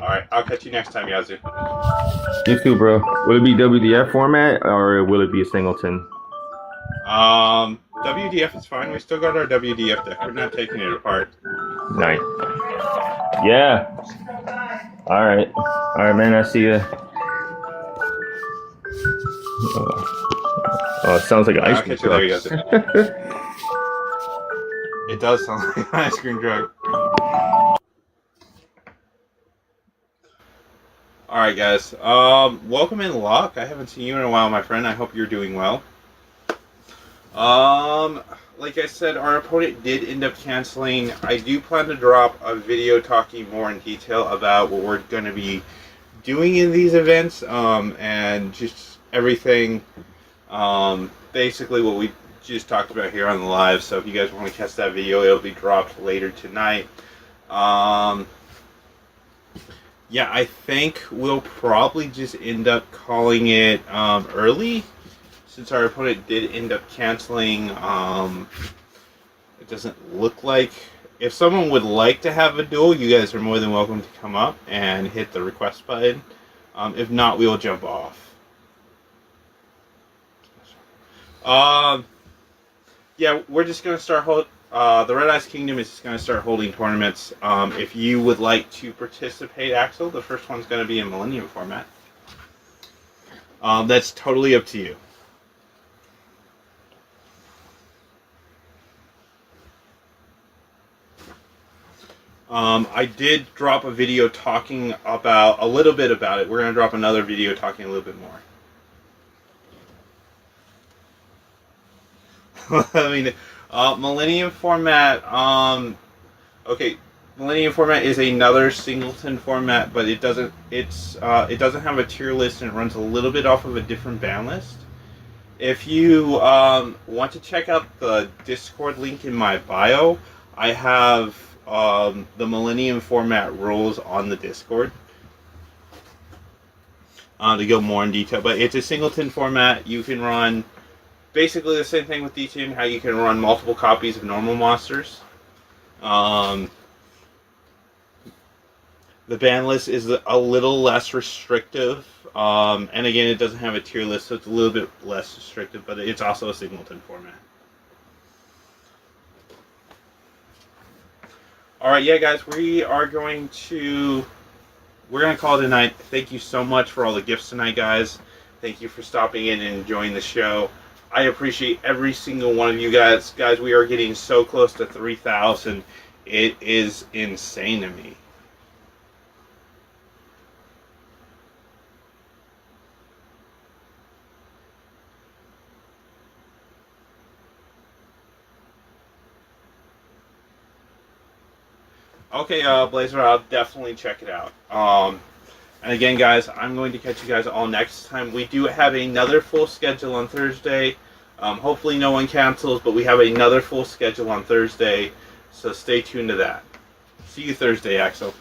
Alright, I'll catch you next time, Yazoo. You too, bro. Will it be WDF format or will it be a singleton? WDF is fine. We still got our WDF deck. We're not taking it apart. Nice. Yeah. All right. All right, man. I see you. Oh, it sounds like an ice I'll cream catch you later, truck. Yazoo. It does sound like an ice cream truck. Alright, guys. Welcome in, Locke. I haven't seen you in a while, my friend. I hope you're doing well. Like I said, our opponent did end up canceling. I do plan to drop a video talking more in detail about what we're going to be doing in these events, and just everything, basically what we just talked about here on the live. So if you guys want to catch that video, it'll be dropped later tonight. Yeah, I think we'll probably just end up calling it early, since our opponent did end up canceling. It doesn't look like. If someone would like to have a duel, you guys are more than welcome to come up and hit the request button. If not, we will jump off. Yeah, we're just going to start the Red Eyes Kingdom is just going to start holding tournaments. If you would like to participate, Axel, the first one's going to be in Millennium format. That's totally up to you. I did drop a video talking about a little bit about it. We're going to drop another video talking a little bit more. I mean, Millennium format. Okay, Millennium format is another singleton format, but it doesn't. It doesn't have a tier list, and it runs a little bit off of a different ban list. If you want to check out the Discord link in my bio, I have the Millennium format rules on the Discord to go more in detail. But it's a singleton format. You can run basically the same thing with D2, how you can run multiple copies of normal monsters. The ban list is a little less restrictive. And again, it doesn't have a tier list, so it's a little bit less restrictive, but it's also a singleton format. All right, yeah, guys, we're going to call it a night. Thank you so much for all the gifts tonight, guys. Thank you for stopping in and enjoying the show. I appreciate every single one of you guys. Guys, we are getting so close to 3,000. It is insane to me. Okay, Blazer, I'll definitely check it out. And again, guys, I'm going to catch you guys all next time. We do have another full schedule on Thursday. Hopefully no one cancels, but we have another full schedule on Thursday, so stay tuned to that. See you Thursday, Axel.